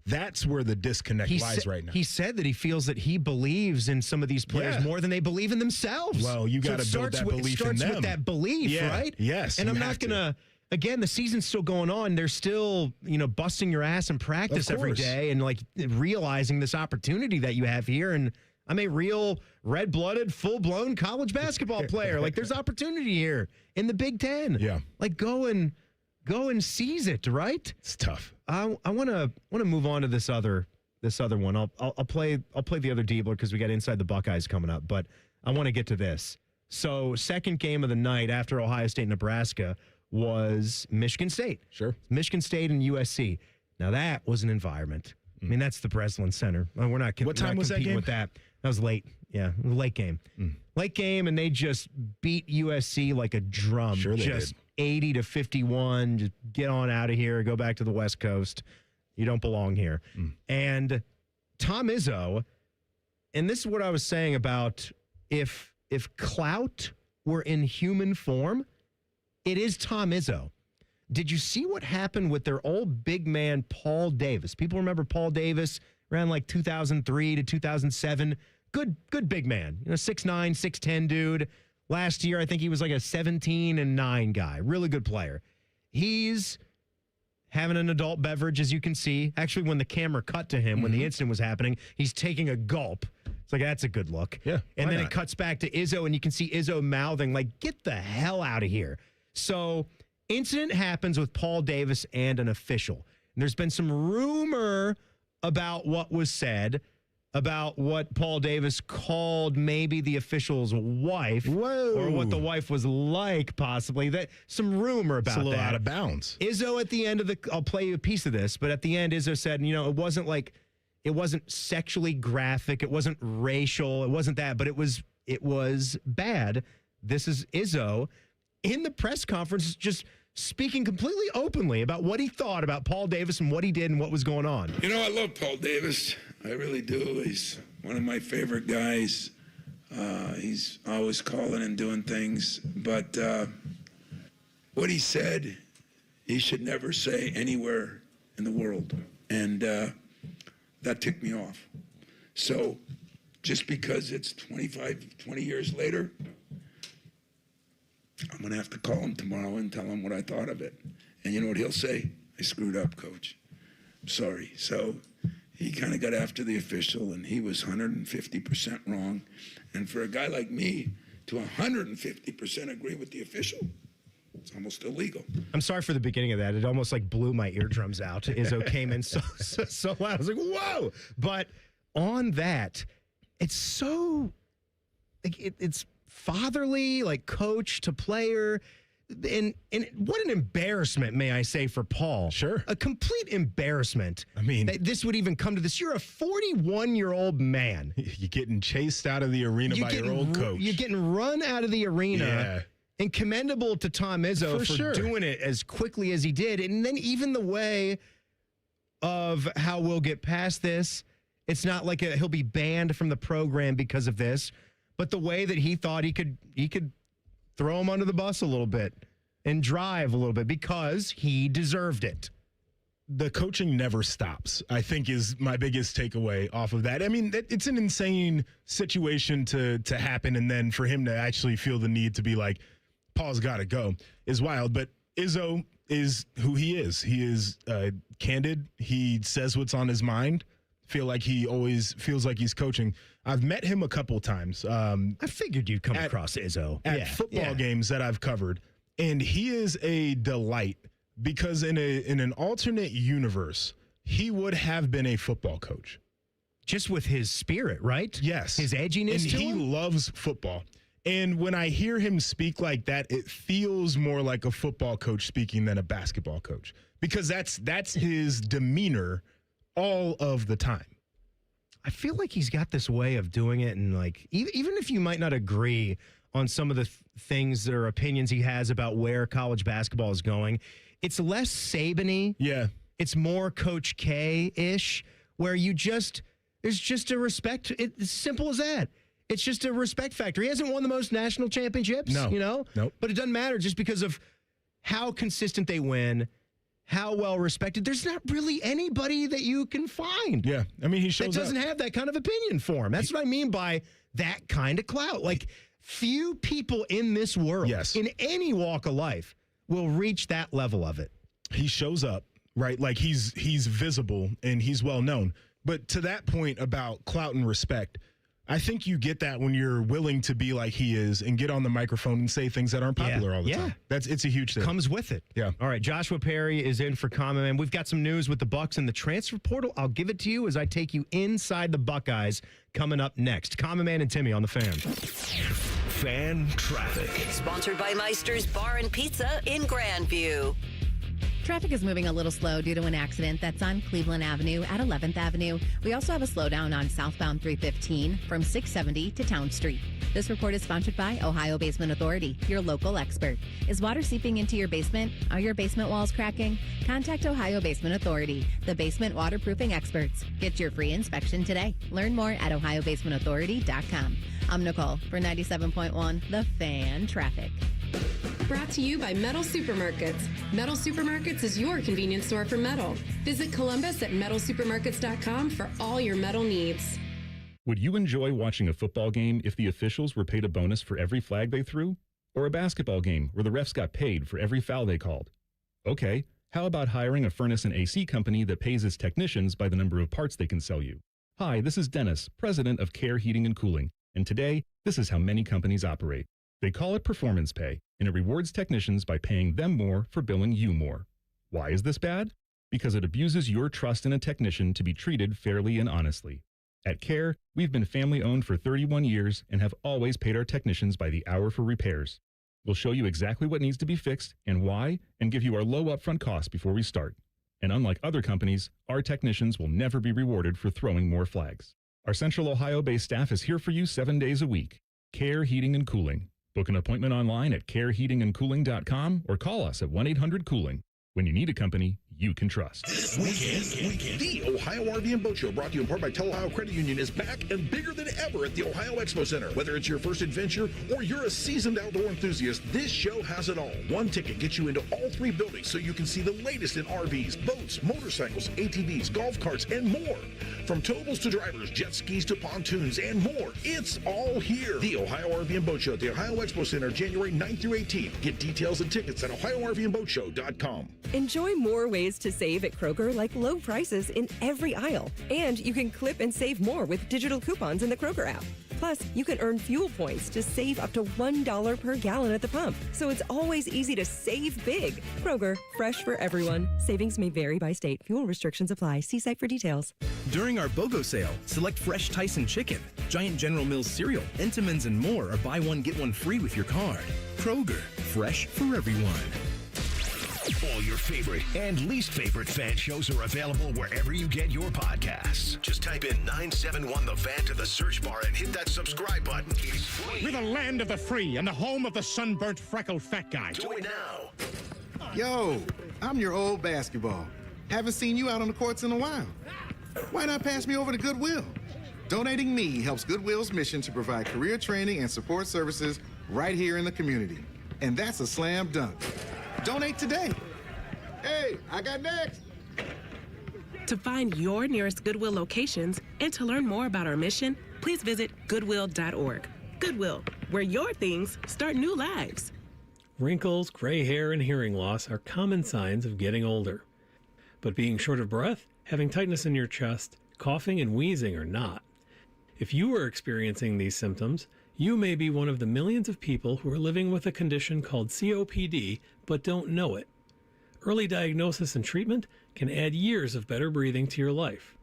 that's where the disconnect lies right now. He said that he feels that he believes in some of these players more than they believe in themselves. Well, you got to build that belief in them. It starts with that belief, right? Yes. And I'm not going to... Again, the season's still going on. They're still, busting your ass in practice every day and realizing this opportunity that you have here. And I'm a real red-blooded, full-blown college basketball player. There's opportunity here in the Big Ten. Yeah. Go and seize it, right? It's tough. I want to move on to this other one. I'll play the other Diebler because we got Inside the Buckeyes coming up, but I want to get to this. So, second game of the night after Ohio State, Nebraska was Michigan State. Sure. Michigan State and USC. Now, that was an environment. I mean, that's the Breslin Center. We're not What time was that game? With that. That was late. Yeah, late game. Late game, and they just beat USC like a drum. Sure they just did. 80-51. Just get on out of here. Go back to the West Coast. You don't belong here. And Tom Izzo, and this is what I was saying about if clout were in human form, it is Tom Izzo. Did you see what happened with their old big man, Paul Davis? People remember Paul Davis around 2003 to 2007. Good big man. 6'9", 6'10" dude. last year. I think he was like a 17-9 guy. Really good player. He's having an adult beverage, as you can see. Actually, when the camera cut to him, when the incident was happening, he's taking a gulp. It's like, that's a good look. Yeah. And then it cuts back to Izzo, and you can see Izzo mouthing, like, get the hell out of here. So, incident happens with Paul Davis and an official. And there's been some rumor about what was said, about what Paul Davis called maybe the official's wife. Whoa. Or what the wife was like, possibly. Some rumor about that. It's a little out of bounds. Izzo at the end of I'll play you a piece of this, but at the end, Izzo said, it wasn't sexually graphic, it wasn't racial, it wasn't that, but it was bad. This is Izzo in the press conference just speaking completely openly about what he thought about Paul Davis and what he did and what was going on. You know, I love Paul Davis. I really do. He's one of my favorite guys. He's always calling and doing things. But what he said, he should never say anywhere in the world. And that ticked me off. So just because it's 20 years later, I'm going to have to call him tomorrow and tell him what I thought of it. And you know what he'll say? I screwed up, Coach. I'm sorry. So he kind of got after the official, and he was 150% wrong. And for a guy like me to 150% agree with the official, it's almost illegal. I'm sorry for the beginning of that. It almost like blew my eardrums out. Izzo came in so loud. I was like, whoa. But on that, it's so, like, it's fatherly, like coach to player. And what an embarrassment, may I say, for Paul. Sure. A complete embarrassment. I mean, that this would even come to this. You're a 41-year-old man. You're getting chased out of the arena by your old coach. You're getting run out of the arena. Yeah. And commendable to Tom Izzo for doing it as quickly as he did. And then even the way of how we'll get past this, it's not like he'll be banned from the program because of this, but the way that he thought he could throw him under the bus a little bit and drive a little bit because he deserved it. The coaching never stops, I think, is my biggest takeaway off of that. I mean, it's an insane situation to happen, and then for him to actually feel the need to be like, Paul's got to go, is wild. But Izzo is who he is. He is candid. He says what's on his mind. Feel like he always feels like he's coaching. I've met him a couple times. I figured you'd come across Izzo. At football games that I've covered. And he is a delight because in an alternate universe, he would have been a football coach. Just with his spirit, right? Yes. His edginess and to he him? loves football. And when I hear him speak like that, it feels more like a football coach speaking than a basketball coach. Because that's his demeanor all of the time. I feel like he's got this way of doing it, and like even if you might not agree on some of the things or opinions he has about where college basketball is going, it's less Saban-y. Yeah. It's more Coach K-ish, where there's just a respect. It's simple as that. It's just a respect factor. He hasn't won the most national championships, Nope. But it doesn't matter just because of how consistent they win, how well respected. There's not really anybody that you can find. Yeah. I mean, he shows that doesn't have that kind of opinion for him. That's what I mean by that kind of clout. Like, few people in this world, in any walk of life, will reach that level of it. He shows up, right? Like he's visible and he's well known. But to that point about clout and respect, I think you get that when you're willing to be like he is and get on the microphone and say things that aren't popular all the time. It's a huge thing. Comes with it. Yeah. All right, Joshua Perry is in for Common Man. We've got some news with the Bucks and the transfer portal. I'll give it to you as I take you inside the Buckeyes coming up next. Common Man and Timmy on the Fan. Fan Traffic. Sponsored by Meister's Bar and Pizza in Grandview. Traffic is moving a little slow due to an accident that's on Cleveland Avenue at 11th Avenue. We also have a slowdown on southbound 315 from 670 to Town Street. This report is sponsored by Ohio Basement Authority, your local expert. Is water seeping into your basement? Are your basement walls cracking? Contact Ohio Basement Authority, the basement waterproofing experts. Get your free inspection today. Learn more at ohiobasementauthority.com. I'm Nicole for 97.1 The Fan Traffic. Brought to you by Metal Supermarkets. Metal Supermarkets is your convenience store for metal. Visit Columbus at metalsupermarkets.com for all your metal needs. Would you enjoy watching a football game if the officials were paid a bonus for every flag they threw? Or a basketball game where the refs got paid for every foul they called? Okay, how about hiring a furnace and AC company that pays its technicians by the number of parts they can sell you? Hi, this is Dennis, president of Care Heating and Cooling, and today, this is how many companies operate. They call it performance pay, and it rewards technicians by paying them more for billing you more. Why is this bad? Because it abuses your trust in a technician to be treated fairly and honestly. At Care, we've been family-owned for 31 years and have always paid our technicians by the hour for repairs. We'll show you exactly what needs to be fixed and why, and give you our low upfront costs before we start. And unlike other companies, our technicians will never be rewarded for throwing more flags. Our Central Ohio-based staff is here for you 7 days a week. Care Heating and Cooling. Book an appointment online at careheatingandcooling.com or call us at 1-800-COOLING. When you need a company you can trust. This weekend, the Ohio RV and Boat Show, brought to you in part by Ohio Credit Union, is back and bigger than ever at the Ohio Expo Center. Whether it's your first adventure or you're a seasoned outdoor enthusiast, this show has it all. One ticket gets you into all three buildings so you can see the latest in RVs, boats, motorcycles, ATVs, golf carts, and more. From towables to drivers, jet skis to pontoons, and more. It's all here. The Ohio RV and Boat Show at the Ohio Expo Center, January 9th through 18th. Get details and tickets at OhioRVandBoatShow.com. Enjoy more ways to save at Kroger, like low prices in every aisle. And you can clip and save more with digital coupons in the Kroger app. Plus, you can earn fuel points to save up to $1 per gallon at the pump. So it's always easy to save big. Kroger, fresh for everyone. Savings may vary by state. Fuel restrictions apply. See site for details. During our BOGO sale, select fresh Tyson chicken, Giant General Mills cereal, Entenmann's, and more are buy one, get one free with your card. Kroger, fresh for everyone. All your favorite and least favorite fan shows are available wherever you get your podcasts. Just type in 971 The Fan to the search bar and hit that subscribe button. It's free. We're the land of the free and the home of the sunburnt, freckled fat guy. Join now. Yo, I'm your old basketball. Haven't seen you out on the courts in a while. Why not pass me over to Goodwill? Donating me helps Goodwill's mission to provide career training and support services right here in the community. And that's a slam dunk. Donate today. Hey, I got next. To find your nearest Goodwill locations and to learn more about our mission, please visit goodwill.org. Goodwill, where your things start new lives. Wrinkles, gray hair, and hearing loss are common signs of getting older. But being short of breath, having tightness in your chest, coughing, and wheezing are not. If you are experiencing these symptoms, you may be one of the millions of people who are living with a condition called COPD but don't know it. Early diagnosis and treatment can add years of better breathing to your life.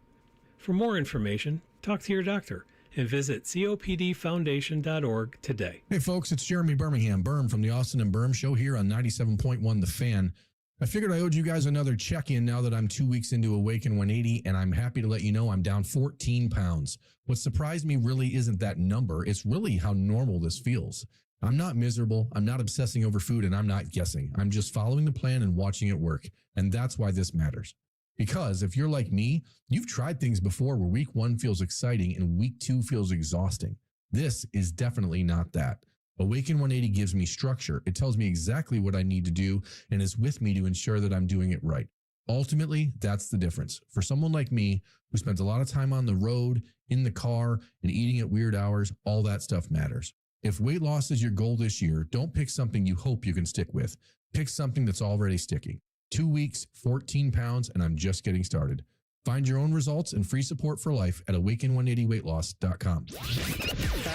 For more information, talk to your doctor and visit copdfoundation.org today. Hey folks, it's Jeremy Birmingham, Berm from the Austin and Berm Show here on 97.1 The Fan. I figured I owed you guys another check-in now that I'm 2 weeks into Awaken 180, and I'm happy to let you know I'm down 14 pounds. What surprised me really isn't that number, it's really how normal this feels. I'm not miserable, I'm not obsessing over food, and I'm not guessing. I'm just following the plan and watching it work, and that's why this matters. Because if you're like me, you've tried things before where week 1 feels exciting and week 2 feels exhausting. This is definitely not that. Awaken 180 gives me structure. It tells me exactly what I need to do and is with me to ensure that I'm doing it right. Ultimately, that's the difference. For someone like me, who spends a lot of time on the road, in the car, and eating at weird hours, all that stuff matters. If weight loss is your goal this year, don't pick something you hope you can stick with. Pick something that's already sticking. 2 weeks, 14 pounds, and I'm just getting started. Find your own results and free support for life at awaken180weightloss.com. The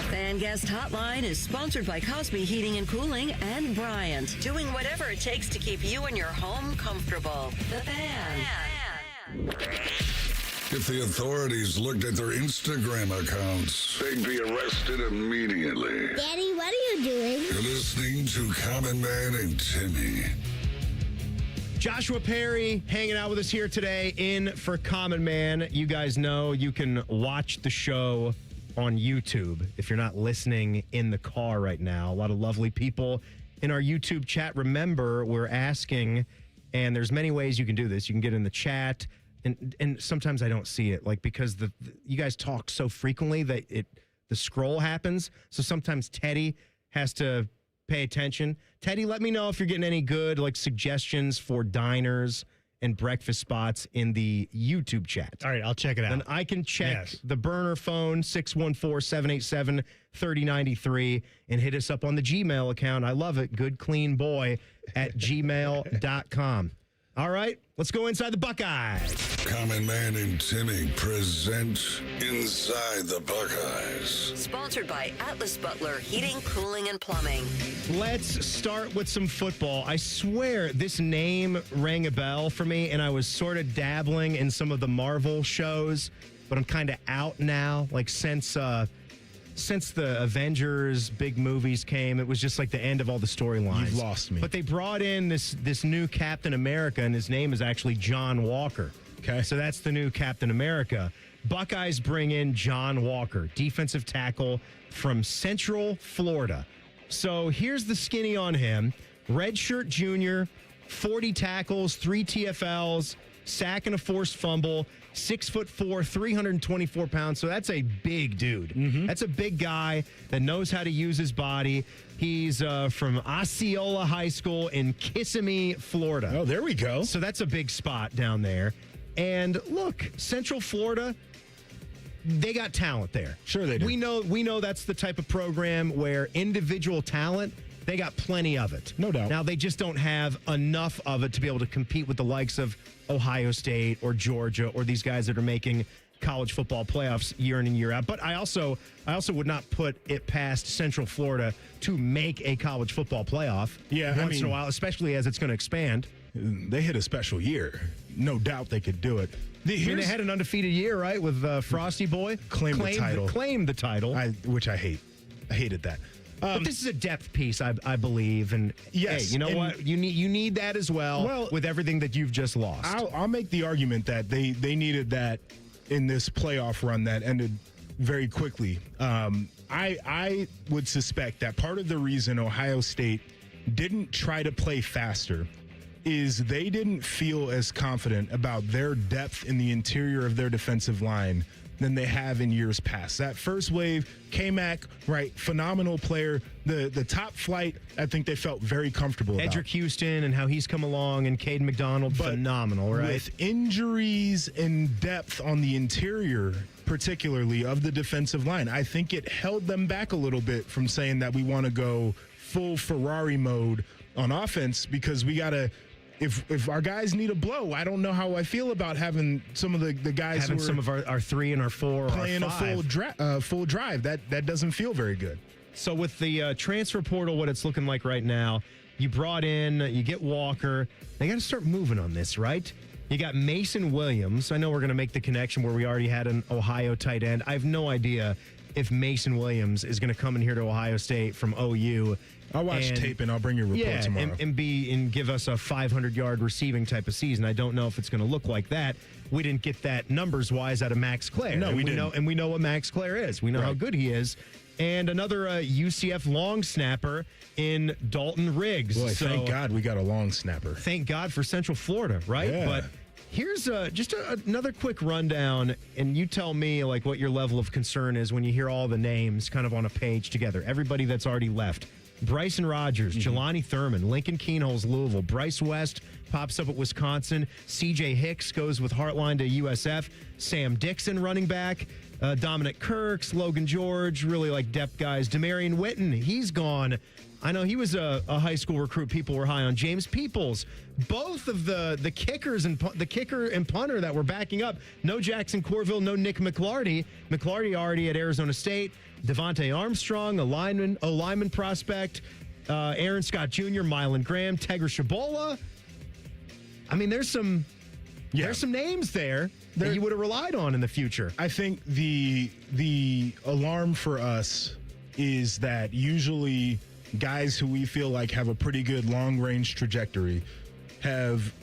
Fan Guest Hotline is sponsored by Cosby Heating and Cooling and Bryant, doing whatever it takes to keep you and your home comfortable. The Fan. If the authorities looked at their Instagram accounts, they'd be arrested immediately. Daddy, what are you doing? You're listening to Common Man and Timmy. Joshua Perry hanging out with us here today in for Common Man. You guys know you can watch the show on YouTube if you're not listening in the car right now. A lot of lovely people in our YouTube chat. Remember, we're asking, and there's many ways you can do this. You can get in the chat, and sometimes I don't see it, like because you guys talk so frequently that the scroll happens. So sometimes Teddy has to pay attention. Teddy, let me know if you're getting any good like suggestions for diners and breakfast spots in the YouTube chat. All right, I'll check it out. Then I can check Yes. the burner phone, 614-787-3093, and hit us up on the Gmail account. I love it, goodcleanboy@gmail.com. All right, let's go inside the Buckeyes. Common Man and Timmy present Inside the Buckeyes. Sponsored by Atlas Butler Heating, Cooling, and Plumbing. Let's start with some football. I swear this name rang a bell for me, and I was sort of dabbling in some of the Marvel shows, but I'm kind of out now. Like since the Avengers big movies came, it was just like the end of all the storylines. You've lost me. But they brought in this new Captain America, and his name is actually John Walker. Okay. So that's the new Captain America. Buckeyes bring in John Walker, defensive tackle from Central Florida. So here's the skinny on him. Redshirt junior, 40 tackles, 3 TFLs, sack and a forced fumble, 6'4", 324 pounds. So that's a big dude. Mm-hmm. That's a big guy that knows how to use his body. He's from Osceola High School in Kissimmee, Florida. Oh, there we go. So that's a big spot down there. And look, Central Florida, they got talent there. Sure they do. We know that's the type of program where individual talent, they got plenty of it. No doubt. Now, they just don't have enough of it to be able to compete with the likes of Ohio State or Georgia or these guys that are making college football playoffs year in and year out. But I also would not put it past Central Florida to make a college football playoff once in a while, especially as it's going to expand. They hit a special year. No doubt they could do it. They had an undefeated year, right, with Frosty Boy. Claimed the title. Claimed the title. Which I hate. I hated that. But this is a depth piece, I believe. And yes, hey, you know what? You need that as well with everything that you've just lost. I'll make the argument that they needed that in this playoff run that ended very quickly. I would suspect that part of the reason Ohio State didn't try to play faster is they didn't feel as confident about their depth in the interior of their defensive line than they have in years past. That first wave, K-Mac, right, phenomenal player. The top flight, I think they felt very comfortable about. Edric Houston and how he's come along, and Caden McDonald, phenomenal, right? With injuries and depth on the interior, particularly of the defensive line, I think it held them back a little bit from saying that we want to go full Ferrari mode on offense because we got to. If our guys need a blow, I don't know how I feel about having some of the guys having who are some of our 3 and our 4 playing or our 5. a full drive. That doesn't feel very good. So with the transfer portal, what it's looking like right now, you brought in, you get Walker. They got to start moving on this, right? You got Mason Williams. I know we're going to make the connection where we already had an Ohio tight end. I have no idea if Mason Williams is going to come in here to Ohio State from OU. I'll watch tape and I'll bring you a report tomorrow. And give us a 500-yard receiving type of season. I don't know if it's going to look like that. We didn't get that numbers-wise out of Max Clare. No, we didn't. We know what Max Clare is. We know how good he is. And another UCF long snapper in Dalton Riggs. Boy, thank God we got a long snapper. Thank God for Central Florida, right? Yeah. But here's just another quick rundown, and you tell me like what your level of concern is when you hear all the names kind of on a page together. Everybody that's already left. Bryson Rogers, Jelani Thurman, Lincoln Keenholz, Louisville. Bryce West pops up at Wisconsin. C.J. Hicks goes with Heartline to USF. Sam Dixon, running back. Dominic Kirks, Logan George, really like depth guys. Demarion Witten, he's gone. I know he was a high school recruit. People were high on. James Peoples, both of the kickers and the kicker and punter that were backing up. No Jackson Corville, no Nick McLarty. McLarty already at Arizona State. Devontae Armstrong, a lineman prospect. Aaron Scott Jr., Mylan Graham, Tegra Shabola. I mean, there's some names there that you would have relied on in the future. I think the alarm for us is that usually guys who we feel like have a pretty good long-range trajectory have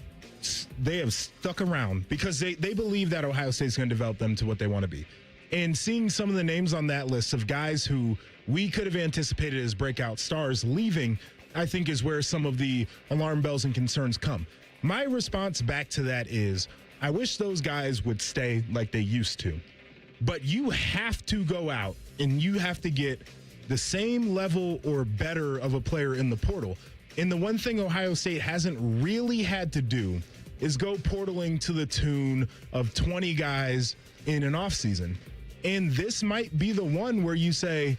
stuck around because they believe that Ohio State's going to develop them to what they want to be. And seeing some of the names on that list of guys who we could have anticipated as breakout stars leaving, I think is where some of the alarm bells and concerns come. My response back to that is, I wish those guys would stay like they used to. But you have to go out and you have to get the same level or better of a player in the portal. And the one thing Ohio State hasn't really had to do is go portaling to the tune of 20 guys in an offseason. And this might be the one where you say,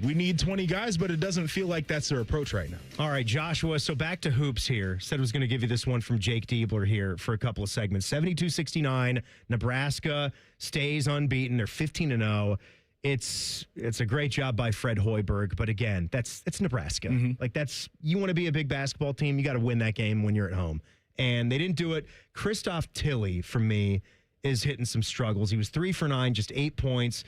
we need 20 guys, but it doesn't feel like that's their approach right now. All right, Joshua, so back to hoops here. Said I was going to give you this one from Jake Diebler here for a couple of segments. 72-69, Nebraska stays unbeaten. They're 15-0. It's a great job by Fred Hoiberg, but again, that's Nebraska. Like you want to be a big basketball team, you got to win that game when you're at home. And they didn't do it. Christoph Tilley, for me, is hitting some struggles. He was 3 for 9, just 8 points.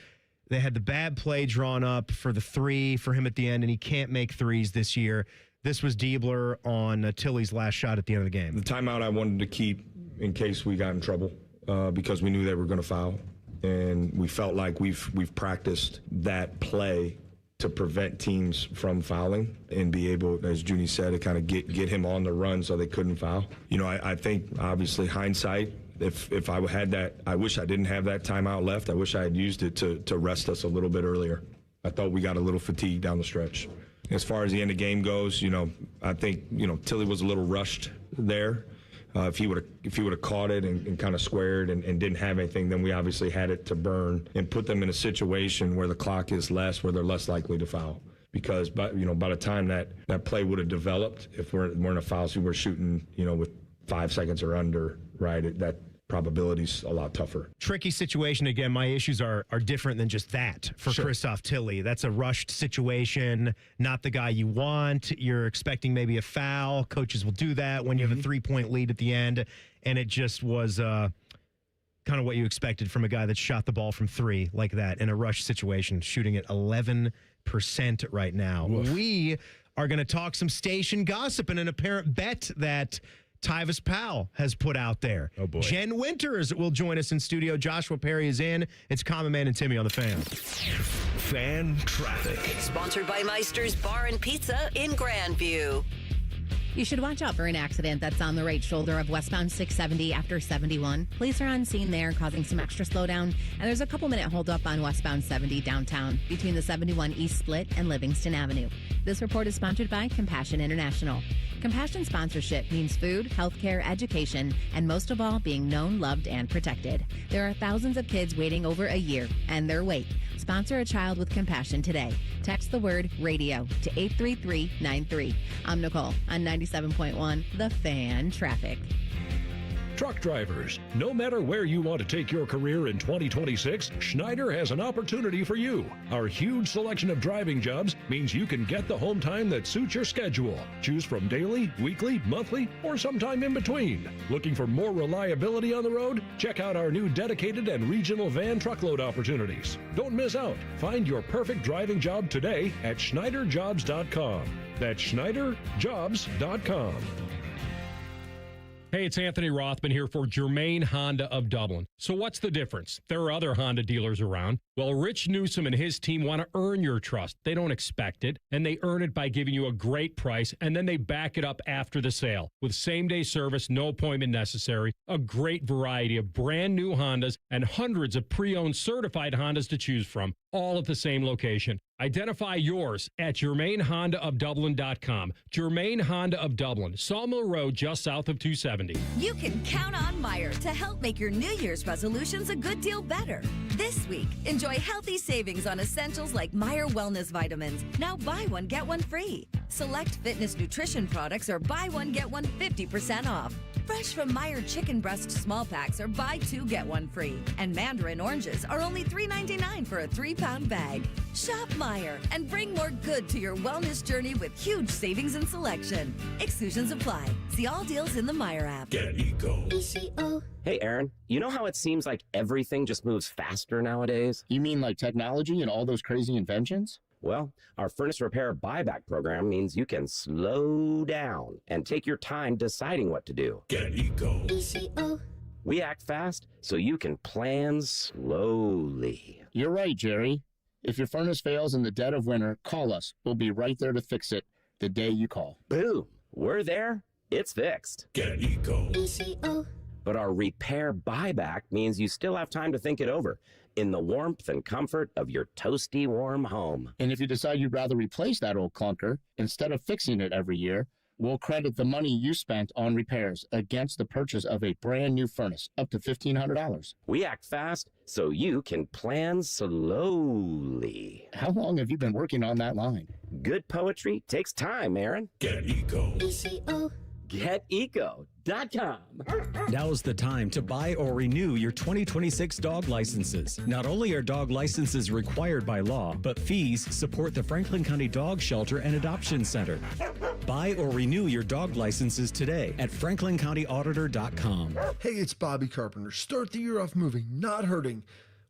They had the bad play drawn up for the 3 for him at the end, and he can't make threes this year. This was Diebler on Tilley's last shot at the end of the game. The timeout I wanted to keep in case we got in trouble because we knew they were going to foul. And we felt like we've practiced that play to prevent teams from fouling and be able, as Junie said, to kind of get him on the run so they couldn't foul. You know, I think, obviously, hindsight, if I had that, I wish I didn't have that timeout left. I wish I had used it to rest us a little bit earlier. I thought we got a little fatigued down the stretch. As far as the end of the game goes, you know, I think, you know, Tilley was a little rushed there. If he would have caught it and kind of squared and didn't have anything, then we obviously had it to burn and put them in a situation where the clock is less, where they're less likely to foul. Because by the time that play would have developed, if we're in a foul, so we're shooting, you know, with 5 seconds or under, right? That probability's a lot tougher. Tricky situation. Again, my issues are different than just that for Christoph Tilley. That's a rushed situation, not the guy you want. You're expecting maybe a foul. Coaches will do that when you have a 3-point lead at the end, and it just was kind of what you expected from a guy that shot the ball from 3 like that in a rush situation, shooting at 11% right now. Oof. We are going to talk some station gossip and an apparent bet that Tyvis Powell has put out there. Oh, boy. Jen Winters will join us in studio. Joshua Perry is in. It's Common Man and Timmy on the Fan. Fan Traffic. Sponsored by Meister's Bar and Pizza in Grandview. You should watch out for an accident that's on the right shoulder of westbound 670 after 71. Police are on scene there, causing some extra slowdown. And there's a couple-minute holdup on westbound 70 downtown between the 71 East Split and Livingston Avenue. This report is sponsored by Compassion International. Compassion sponsorship means food, healthcare, education, and most of all, being known, loved, and protected. There are thousands of kids waiting over a year, and their wait. Sponsor a child with compassion today. Text the word radio to 83393. I'm Nicole on 97.1 The Fan Traffic. Truck drivers, no matter where you want to take your career in 2026, Schneider has an opportunity for you. Our huge selection of driving jobs means you can get the home time that suits your schedule. Choose from daily, weekly, monthly, or sometime in between. Looking for more reliability on the road? Check out our new dedicated and regional van truckload opportunities. Don't miss out. Find your perfect driving job today at SchneiderJobs.com. That's SchneiderJobs.com. Hey, it's Anthony Rothman here for Germain Honda of Dublin. So what's the difference? There are other Honda dealers around. Well, Rich Newsom and his team want to earn your trust. They don't expect it, and they earn it by giving you a great price, and then they back it up after the sale with same-day service, no appointment necessary, a great variety of brand new Hondas, and hundreds of pre-owned certified Hondas to choose from, all at the same location. Identify yours at GermainHondaofDublin.com. Germain Honda of Dublin, Sawmill Road, just south of 270. You can count on Meijer to help make your New Year's resolutions a good deal better. This week, enjoy healthy savings on essentials like Meijer Wellness Vitamins. Now buy one, get one free. Select fitness nutrition products are buy one, get one 50% off. Fresh from Meijer chicken breast small packs are buy two, get one free. And mandarin oranges are only $3.99 for a 3-pound bag. Shop Meijer and bring more good to your wellness journey with huge savings and selection. Exclusions apply. See all deals in the Meijer app. Get Eco. ECO. Hey, Aaron, you know how it seems like everything just moves faster nowadays? You mean like technology and all those crazy inventions? Well, our furnace repair buyback program means you can slow down and take your time deciding what to do. Get Eco. ECO. We act fast so you can plan slowly. You're right, Jerry. If your furnace fails in the dead of winter, call us. We'll be right there to fix it the day you call. Boom. We're there. It's fixed. Get Eco. ECO. But our repair buyback means you still have time to think it over in the warmth and comfort of your toasty warm home. And if you decide you'd rather replace that old clunker instead of fixing it every year, We'll credit the money you spent on repairs against the purchase of a brand new furnace, up to $1,500. We act fast so you can plan slowly. How long have you been working on that line? Good poetry takes time, Aaron. Get Eco. GetEco.com. Now's the time to buy or renew your 2026 dog licenses. Not only are dog licenses required by law, but fees support the Franklin County Dog Shelter and Adoption Center. Buy or renew your dog licenses today at franklincountyauditor.com. Hey, it's Bobby Carpenter. Start the year off moving, not hurting.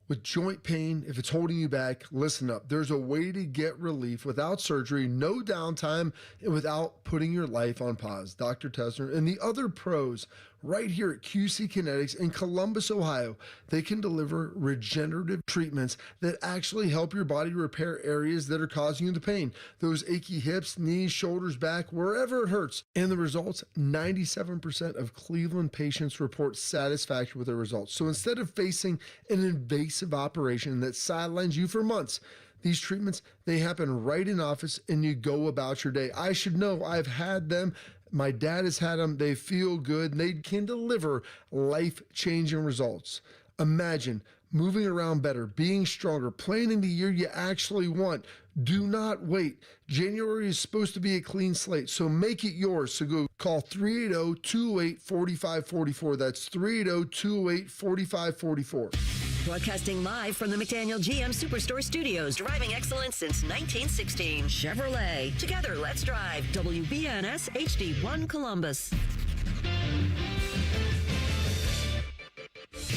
With joint pain, if it's holding you back, listen up. There's a way to get relief without surgery, no downtime, and without putting your life on pause. Dr. Tesner and the other pros right here at QC Kinetics in Columbus, Ohio, they can deliver regenerative treatments that actually help your body repair areas that are causing you the pain. Those achy hips, knees, shoulders, back, wherever it hurts. And the results, 97% of Cleveland patients report satisfaction with their results. So instead of facing an invasive operation that sidelines you for months, these treatments, they happen right in office and you go about your day. I should know, I've had them. My dad has had them. They feel good. They can deliver life-changing results. Imagine moving around better, being stronger, planning the year you actually want. Do not wait. January is supposed to be a clean slate, so make it yours. So go call 380-208-4544. That's 380-208-4544. Broadcasting live from the McDaniel GM Superstore Studios, driving excellence since 1916. Chevrolet. Together, let's drive. WBNS HD1 Columbus.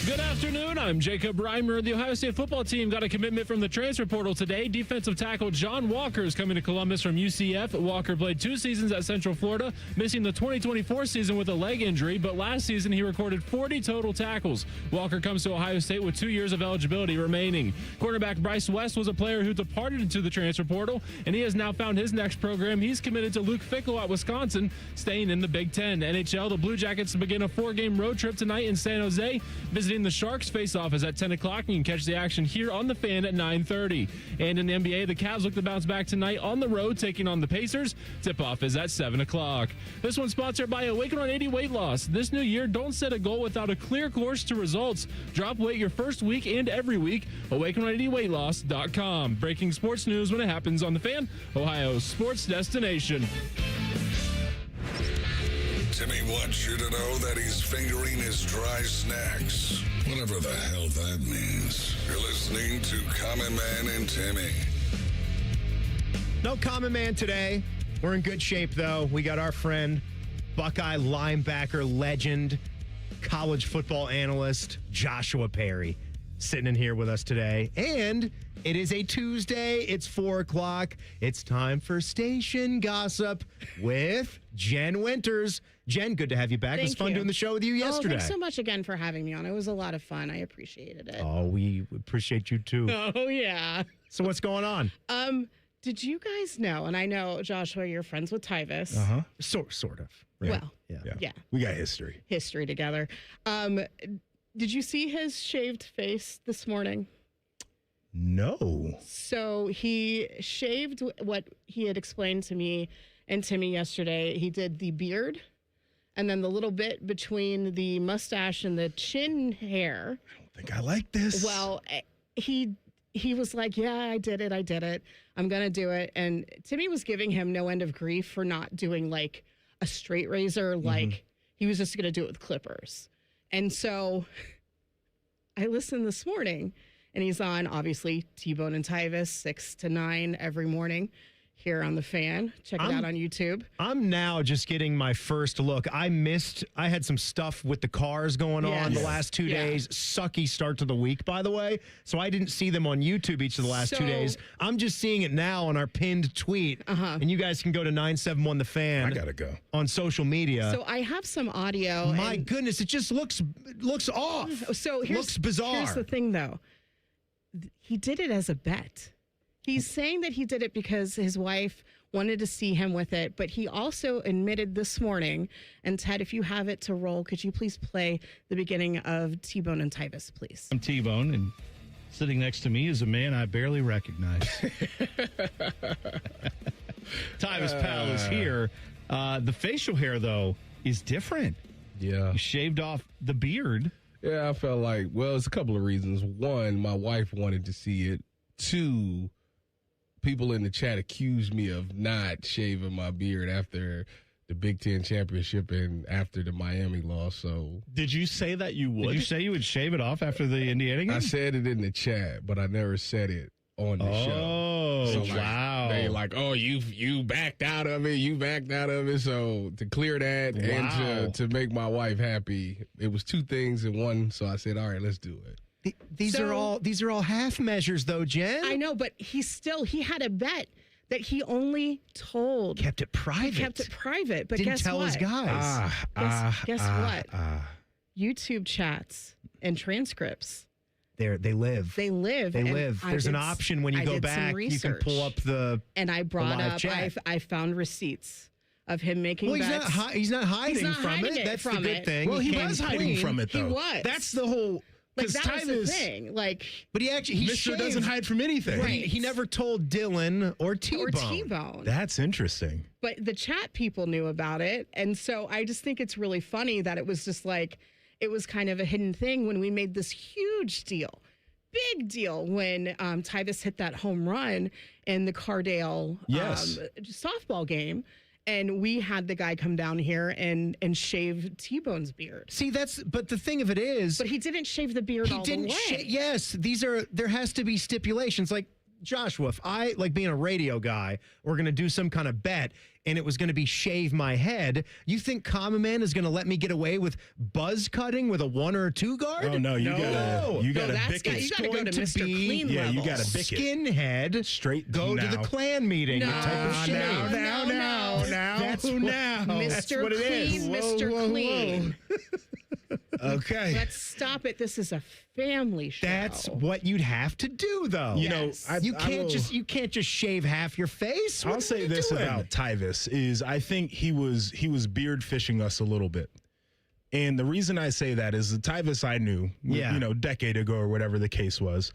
Good afternoon. I'm Jacob Reimer. The Ohio State football team got a commitment from the transfer portal today. Defensive tackle John Walker is coming to Columbus from UCF. Walker played 2 seasons at Central Florida, missing the 2024 season with a leg injury, but last season he recorded 40 total tackles. Walker comes to Ohio State with 2 years of eligibility remaining. Cornerback Bryce West was a player who departed into the transfer portal, and he has now found his next program. He's committed to Luke Fickell at Wisconsin, staying in the Big Ten. NHL, the Blue Jackets begin a 4-game road trip tonight in San Jose, visiting the Sharks. Face-off is at 10 o'clock. You can catch the action here on The Fan at 9:30. And in the NBA, the Cavs look to bounce back tonight on the road, taking on the Pacers. Tip-off is at 7 o'clock. This one's sponsored by Awaken 180 Weight Loss. This new year, don't set a goal without a clear course to results. Drop weight your first week and every week. Awaken180weightloss.com. Breaking sports news when it happens on The Fan, Ohio's sports destination. Timmy wants you to know that he's fingering his dry snacks. Whatever the hell that means. You're listening to Common Man and Timmy. No Common Man today. We're in good shape, though. We got our friend, Buckeye linebacker legend, college football analyst, Joshua Perry, sitting in here with us today. And it is a Tuesday. It's 4 o'clock. It's time for Station Gossip with Jen Winters. Jen, good to have you back. It was fun doing the show with you yesterday. Oh, thanks so much again for having me on. It was a lot of fun. I appreciated it. Oh, we appreciate you too. Oh, yeah. So what's going on? Did you guys know, and I know, Joshua, you're friends with Tyvis. Uh-huh. Sort of. Right? Well, yeah. We got history. History together. Did you see his shaved face this morning? No. So he shaved what he had explained to me and Timmy yesterday. He did the beard and then the little bit between the mustache and the chin hair. I don't think I like this. Well, he was like, yeah, I did it. I'm going to do it. And Timmy was giving him no end of grief for not doing like a straight razor. Like he was just going to do it with clippers. And so I listened this morning, and he's on, obviously, T-Bone and Tyvis, 6 to 9 every morning here on The Fan. Check it out on YouTube. I'm now just getting my first look. I had some stuff with the cars going on the last 2 days. Sucky start to the week, by the way. So I didn't see them on YouTube each of the last 2 days. I'm just seeing it now on our pinned tweet. And you guys can go to 971 The Fan. I gotta go. On social media. So I have some audio. My goodness, it just looks off. So looks bizarre. Here's the thing, though. He did it as a bet. He's saying that he did it because his wife wanted to see him with it, but he also admitted this morning, and Ted, if you have it to roll, could you please play the beginning of T-Bone and Tyvis, please? I'm T-Bone, and sitting next to me is a man I barely recognize. Tyvis Powell is here. The facial hair, though, is different. Yeah. You shaved off the beard. Yeah, I felt like, well, it's a couple of reasons. One, my wife wanted to see it. Two, people in the chat accused me of not shaving my beard after the Big Ten championship and after the Miami loss. So, did you say that you would? Did you say you would shave it off after the Indiana game? I said it in the chat, but I never said it on the show. Oh, so wow. They like, oh, you backed out of it. You backed out of it. So to clear that and to make my wife happy, it was two things in one. So I said, all right, let's do it. These are all half measures, though, Jen. I know, but he had a bet that he only kept it private. He kept it private, but didn't guess tell what? his guys. Guess what? YouTube chats and transcripts. They live. They live. They live. There's an option when you go back, you can pull up the. And I brought live up. chat. I found receipts of him making. Well, bets. he's not hiding He's not from hiding it. That's the from good it. thing. Well, he was hiding from it, though. He was. That's the whole. Like that was the Tyvus, thing. Like, but he Mr. doesn't hide from anything. Right. He never told Dylan or T-Bone. That's interesting. But the chat people knew about it, and so I just think it's really funny that it was just like it was kind of a hidden thing when we made this huge deal. Big deal when Tyvus hit that home run in the Cardale softball game. And we had the guy come down here and shave T-Bone's beard. See, but the thing of it is, but he didn't shave the beard all the way. Yes, there has to be stipulations. Like Joshua, if I like being a radio guy, we're going to do some kind of bet, and it was going to be shave my head. You think Common Man is going to let me get away with buzz cutting with a 1 or 2 guard? Oh no, you gotta bick it. You gotta go to Mr. Clean level. You gotta bick it. Skinhead, straight. Go to the Klan meeting. No, type of shit. no. That's Mr. what it is. Clean, Mr. Clean. Okay. Let's stop it. This is a family show. That's what you'd have to do, though. You know, you can't just shave half your face. I'll say this about Tyvus is I think he was beard fishing us a little bit. And the reason I say that is the Tyvus I knew, decade ago or whatever the case was,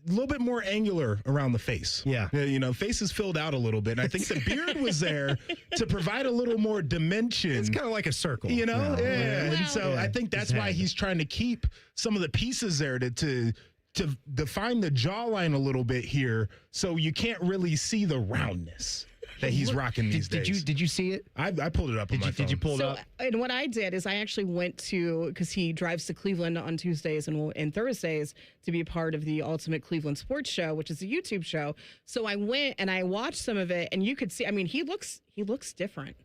a little bit more angular around the face. Yeah. Face is filled out a little bit. And I think the beard was there to provide a little more dimension. It's kind of like a circle. Yeah. Well, And so I think that's why he's trying to keep some of the pieces there to define the jawline a little bit here so you can't really see the roundness that he's rocking these days. Did you see it? I pulled it up on my phone. Did you pull it up? And what I did is I actually went to, because he drives to Cleveland on Tuesdays and Thursdays to be a part of the Ultimate Cleveland Sports Show, which is a YouTube show. So I went and I watched some of it, and you could see, I mean, he looks different.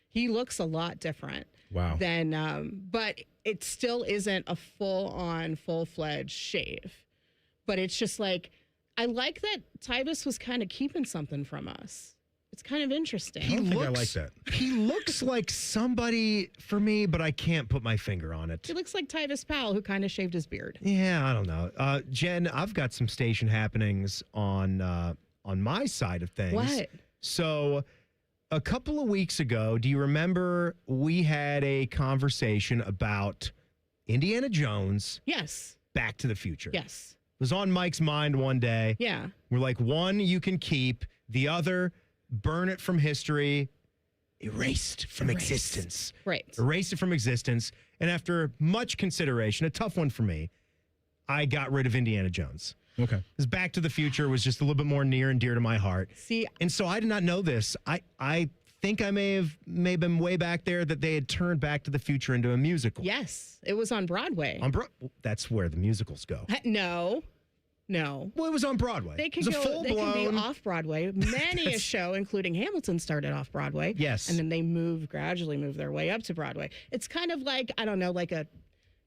He looks a lot different. Wow. But it still isn't a full-fledged shave. But it's just like, I like that Tyvus was kind of keeping something from us. It's kind of interesting. I like that. He looks like somebody for me, but I can't put my finger on it. He looks like Tyvus Powell, who kind of shaved his beard. Yeah, I don't know. Jen, I've got some station happenings on my side of things. What? So a couple of weeks ago, do you remember we had a conversation about Indiana Jones? Yes. Back to the Future. Yes. It was on Mike's mind one day. Yeah. We're like, one you can keep, the other burn it from history, erased from existence. Right. Erased it from existence. And after much consideration, a tough one for me, I got rid of Indiana Jones. Okay. Because Back to the Future was just a little bit more near and dear to my heart. See, and so I did not know this. I think I may have been way back there that they had turned Back to the Future into a musical. Yes. It was on Broadway. That's where the musicals go. No. Well, it was on Broadway. They can be off Broadway. Many a show, including Hamilton, started off Broadway. Yes. And then they gradually move their way up to Broadway. It's kind of like, I don't know, like a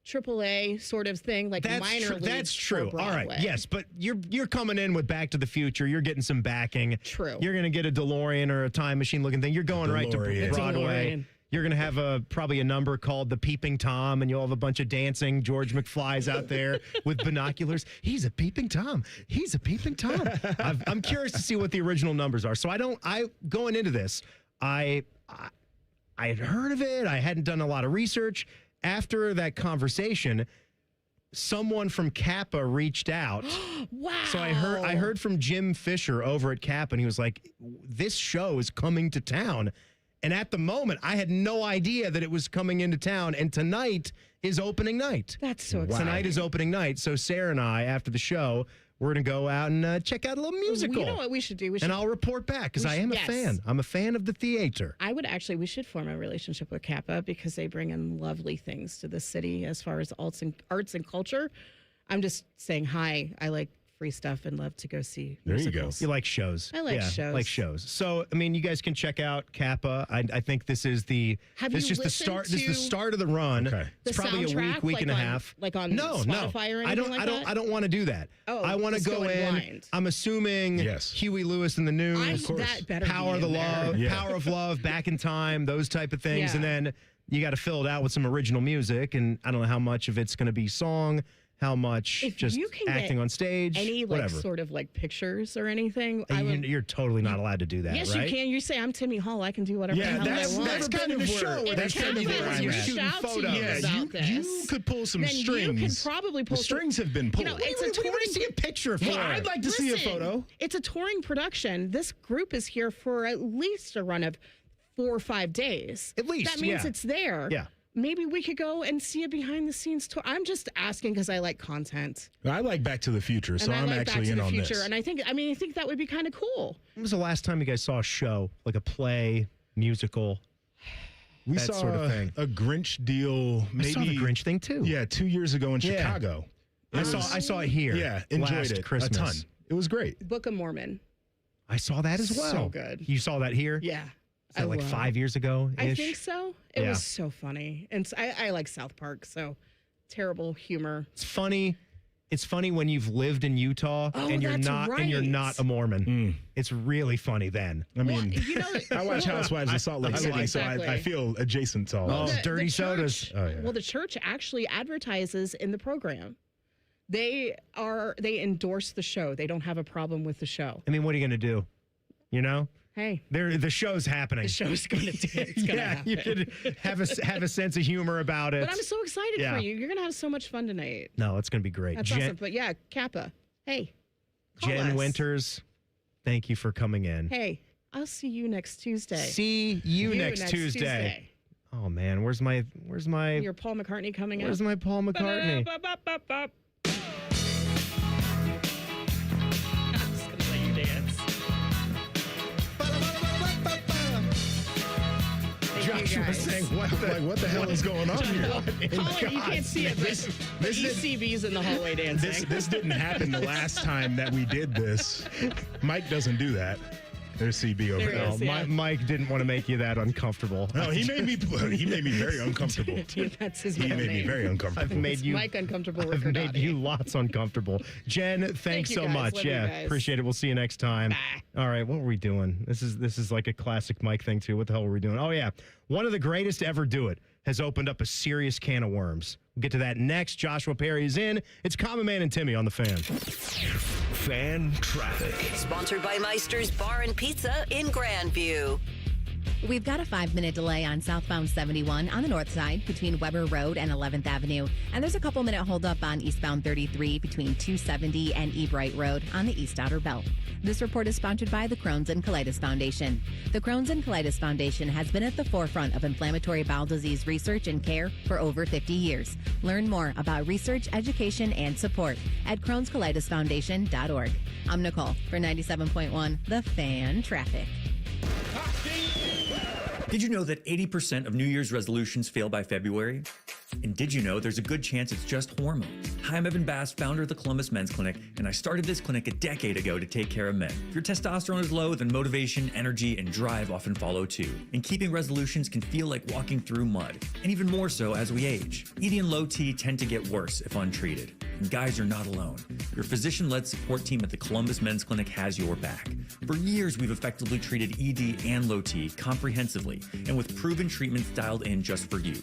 AAA sort of thing, like minor league. That's true. For All Broadway. right. Yes, but you're coming in with Back to the Future. You're getting some backing. True. You're going to get a DeLorean or a time machine looking thing. You're going right to Broadway. DeLorean. You're going to have probably a number called the Peeping Tom, and you'll have a bunch of dancing George McFlys out there with binoculars. He's a Peeping Tom. He's a Peeping Tom. I'm curious to see what the original numbers are. So going into this, I had heard of it. I hadn't done a lot of research. After that conversation, someone from Kappa reached out. Wow. So I heard from Jim Fisher over at Kappa, and he was like, this show is coming to town. And at the moment, I had no idea that it was coming into town. And tonight is opening night. That's so exciting. Tonight is opening night. So Sarah and I, after the show, we're going to go out and check out a little musical. You know what we should do? And I'll report back because I am a fan. I'm a fan of the theater. We should form a relationship with Kappa because they bring in lovely things to the city as far as arts and culture. I'm just saying hi. I like free stuff and love to go see musicals. You like shows. I like shows. Like shows. So, I mean, you guys can check out Kappa. I think this is the this is the start. This is the start of the run. Okay. It's probably a week and a half. Like on Spotify or anything like that? I don't want to do that. Oh, I want to go in. Blind. I'm assuming Huey Lewis and the News. Of course. That better Power of the Love, Power of Love, Back in Time, those type of things. Yeah. And then you got to fill it out with some original music. And I don't know how much of it's going to be song. How much if just you can acting get on stage, any whatever. sort of pictures or anything. You're totally not allowed to do that, yes, right? you can. You say I'm Timmy Hall. I can do whatever. Yeah, the hell I want. that's kind of the show. That's kind of where you're shooting photos. You could pull some strings. You could probably pull the strings have been pulled. It's a touring. See a picture for. Yeah, I'd like to see a photo. It's a touring production. This group is here for at least a run of 4 or 5 days. At least that means it's there. Yeah. Maybe we could go and see a behind the scenes tour. I'm just asking because I like content. I like Back to the Future, so I'm actually in on this. And I think that would be kind of cool. When was the last time you guys saw a show, like a play, musical? We that saw sort of thing. a Grinch deal. Maybe I saw the Grinch thing too. Yeah, 2 years ago in Chicago. I saw it here. Yeah, enjoyed last it Christmas. a ton. It was great. Book of Mormon. I saw that as well. So good. You saw that here? Yeah. Is that like 5 years ago? I think so. It was so funny. And I like South Park, so terrible humor. It's funny. It's funny when you've lived in Utah and you're not a Mormon. It's really funny then. I mean, I watch Housewives of Salt Lake City, so I feel adjacent to all those dirty sodas. Oh, yeah. Well, the church actually advertises in the program. They endorse the show. They don't have a problem with the show. I mean, what are you going to do? You know? Hey, the show's happening. The show's going to happen. You could have a sense of humor about it. But I'm so excited for you. You're going to have so much fun tonight. No, it's going to be great. That's awesome. But yeah, Kappa. Hey, Jen Winters, thank you for coming in. Hey, I'll see you next Tuesday. See you next Tuesday. Oh man, where's my your Paul McCartney coming in? Where's my Paul McCartney? Josh was saying, what the hell is going on here? Colin, you can't see it, but the ECB's in the hallway dancing. This didn't happen the last time that we did this. Mike doesn't do that. There's CB over there. Mike didn't want to make you that uncomfortable. No, he made me very uncomfortable. That's his He made me very uncomfortable. I've made Mike uncomfortable. I've made you lots uncomfortable. Jen, thanks so much. Love appreciate it. We'll see you next time. Bye. All right, what were we doing? This is like a classic Mike thing too. What the hell were we doing? Oh yeah, one of the greatest to ever do it has opened up a serious can of worms. We'll get to that next. Joshua Perry is in. It's Common Man and Timmy on the Fan. Fan Traffic. Sponsored by Meister's Bar and Pizza in Grandview. We've got a 5-minute delay on southbound 71 on the north side between Weber Road and 11th Avenue. And there's a couple-minute holdup on eastbound 33 between 270 and Ebright Road on the East Outer Belt. This report is sponsored by the Crohn's and Colitis Foundation. The Crohn's and Colitis Foundation has been at the forefront of inflammatory bowel disease research and care for over 50 years. Learn more about research, education, and support at Crohn'sColitisFoundation.org. I'm Nicole for 97.1 The Fan Traffic. Did you know that 80% of New Year's resolutions fail by February? And did you know there's a good chance it's just hormones? Hi, I'm Evan Bass, founder of the Columbus Men's Clinic, and I started this clinic a decade ago to take care of men. If your testosterone is low, then motivation, energy, and drive often follow too. And keeping resolutions can feel like walking through mud, and even more so as we age. ED and low T tend to get worse if untreated. And guys, you're not alone. Your physician-led support team at the Columbus Men's Clinic has your back. For years, we've effectively treated ED and low T comprehensively, and with proven treatments dialed in just for you.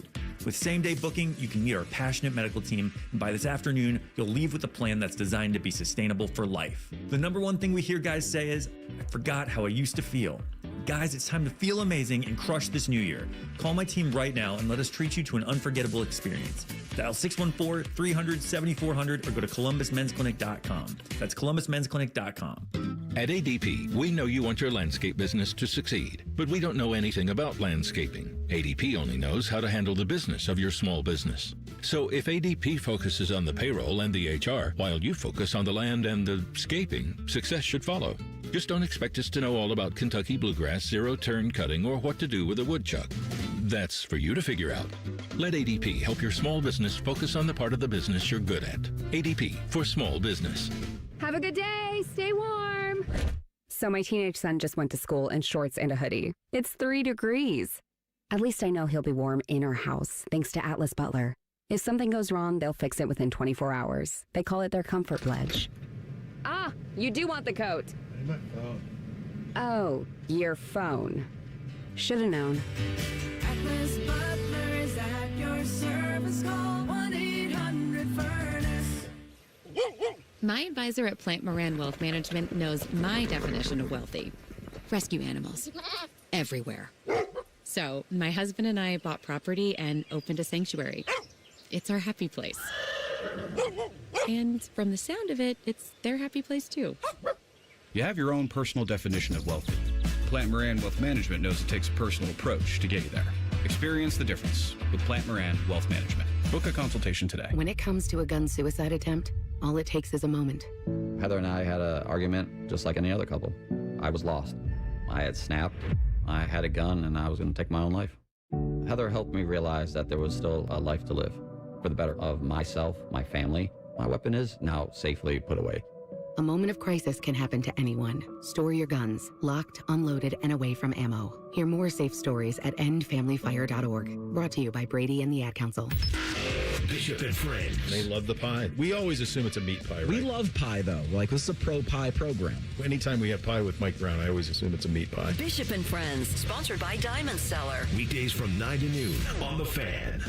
With same-day booking, you can meet our passionate medical team, and by this afternoon, you'll leave with a plan that's designed to be sustainable for life. The number one thing we hear guys say is, I forgot how I used to feel. Guys, it's time to feel amazing and crush this new year. Call my team right now and let us treat you to an unforgettable experience. Dial 614-300-7400 or go to ColumbusMen'sClinic.com. That's ColumbusMen'sClinic.com. At ADP, we know you want your landscape business to succeed, but we don't know anything about landscaping. ADP only knows how to handle the business of your small business. So if ADP focuses on the payroll and the HR, while you focus on the land and the scaping, success should follow. Just don't expect us to know all about Kentucky bluegrass, zero-turn cutting, or what to do with a woodchuck. That's for you to figure out. Let ADP help your small business focus on the part of the business you're good at. ADP for small business. Have a good day. Stay warm. So my teenage son just went to school in shorts and a hoodie. It's 3 degrees. At least I know he'll be warm in our house, thanks to Atlas Butler. If something goes wrong, they'll fix it within 24 hours. They call it their comfort pledge. Ah, you do want the coat. My phone. Oh, your phone. Should have known. Atlas Butler is at your service. Call 1-800-FURNACE. My advisor at Plant Moran Wealth Management knows my definition of wealthy. Rescue animals. Everywhere. So, my husband and I bought property and opened a sanctuary. It's our happy place. And from the sound of it, it's their happy place too. You have your own personal definition of wealthy. Plant Moran Wealth Management knows it takes a personal approach to get you there. Experience the difference with Plant Moran Wealth Management. Book a consultation today. When it comes to a gun suicide attempt, all it takes is a moment. Heather and I had an argument just like any other couple. I was lost. I had snapped. I had a gun and I was going to take my own life. Heather helped me realize that there was still a life to live for the better of myself, my family. My weapon is now safely put away. A moment of crisis can happen to anyone. Store your guns, locked, unloaded, and away from ammo. Hear more safe stories at endfamilyfire.org. Brought to you by Brady and the Ad Council. Bishop and Friends. They love the pie. We always assume it's a meat pie, right? We love pie, though. Like, this is a pro-pie program. Anytime we have pie with Mike Brown, I always assume it's a meat pie. Bishop and Friends, sponsored by Diamond Cellar. Weekdays from 9 to noon on The Fan.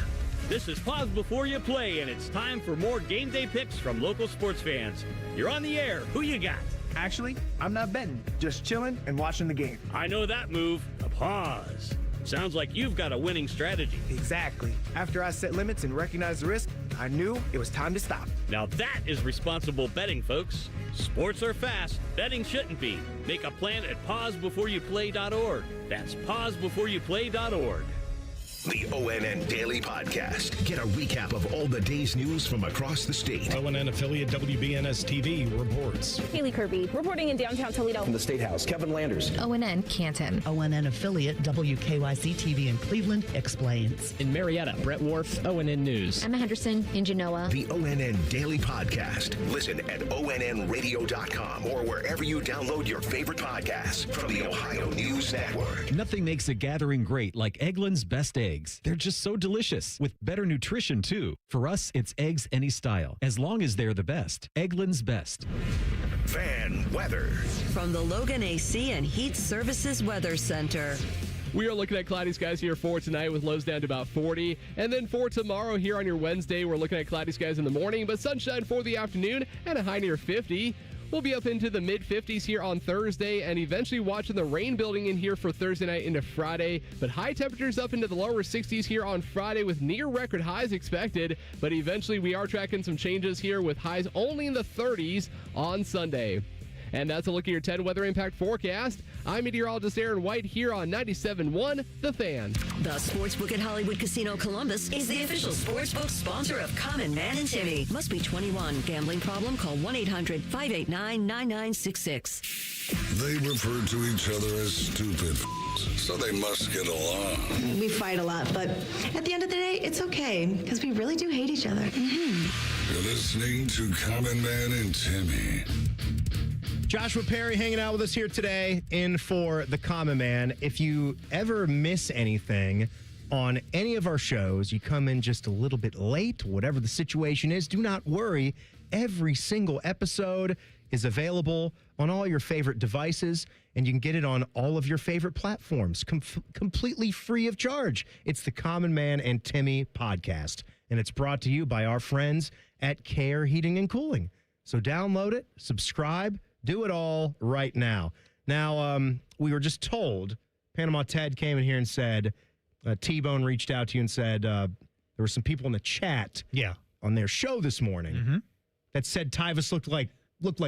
This is Pause Before You Play, and it's time for more game day picks from local sports fans. You're on the air. Who you got? Actually, I'm not betting, just chilling and watching the game. I know that move. A pause. Sounds like you've got a winning strategy. Exactly. After I set limits and recognized the risk, I knew it was time to stop. Now that is responsible betting, folks. Sports are fast. Betting shouldn't be. Make a plan at pausebeforeyouplay.org. That's pausebeforeyouplay.org. The ONN Daily Podcast. Get a recap of all the day's news from across the state. ONN affiliate WBNS TV reports. Haley Kirby, reporting in downtown Toledo. From the State House, Kevin Landers. ONN Canton. ONN affiliate WKYC TV in Cleveland explains. In Marietta, Brett Wharf, ONN News. Emma Henderson in Genoa. The ONN Daily Podcast. Listen at ONNradio.com or wherever you download your favorite podcasts from the Ohio News Network. Nothing makes a gathering great like Eggland's Best Eggs. They're just so delicious, with better nutrition, too. For us, it's eggs any style, as long as they're the best. Eggland's Best. Fan weather. From the Logan AC and Heat Services Weather Center. We are looking at cloudy skies here for tonight with lows down to about 40. And then for tomorrow here on your Wednesday, we're looking at cloudy skies in the morning, but sunshine for the afternoon and a high near 50. We'll be up into the mid-50s here on Thursday and eventually watching the rain building in here for Thursday night into Friday. But high temperatures up into the lower 60s here on Friday with near record highs expected. But eventually we are tracking some changes here with highs only in the 30s on Sunday. And that's a look at your 10 weather impact forecast. I'm meteorologist Aaron White here on 97.1 The Fan. The Sportsbook at Hollywood Casino Columbus is the official sportsbook sponsor of Common Man and Timmy. Must be 21. Gambling problem? Call 1-800-589-9966. They refer to each other as stupid, so they must get along. We fight a lot, but at the end of the day, it's okay, because we really do hate each other. You're listening to Common Man and Timmy. Joshua Perry hanging out with us here today in for The Common Man. If you ever miss anything on any of our shows, you come in just a little bit late, whatever the situation is, do not worry. Every single episode is available on all your favorite devices, and you can get it on all of your favorite platforms, completely free of charge. It's the Common Man and Timmy podcast, and it's brought to you by our friends at Care Heating and Cooling. So download it, subscribe, do it all right now. Now, we were just told, Panama Ted came in here and said, T-Bone reached out to you and said there were some people in the chat on their show this morning that said Tyvus looked like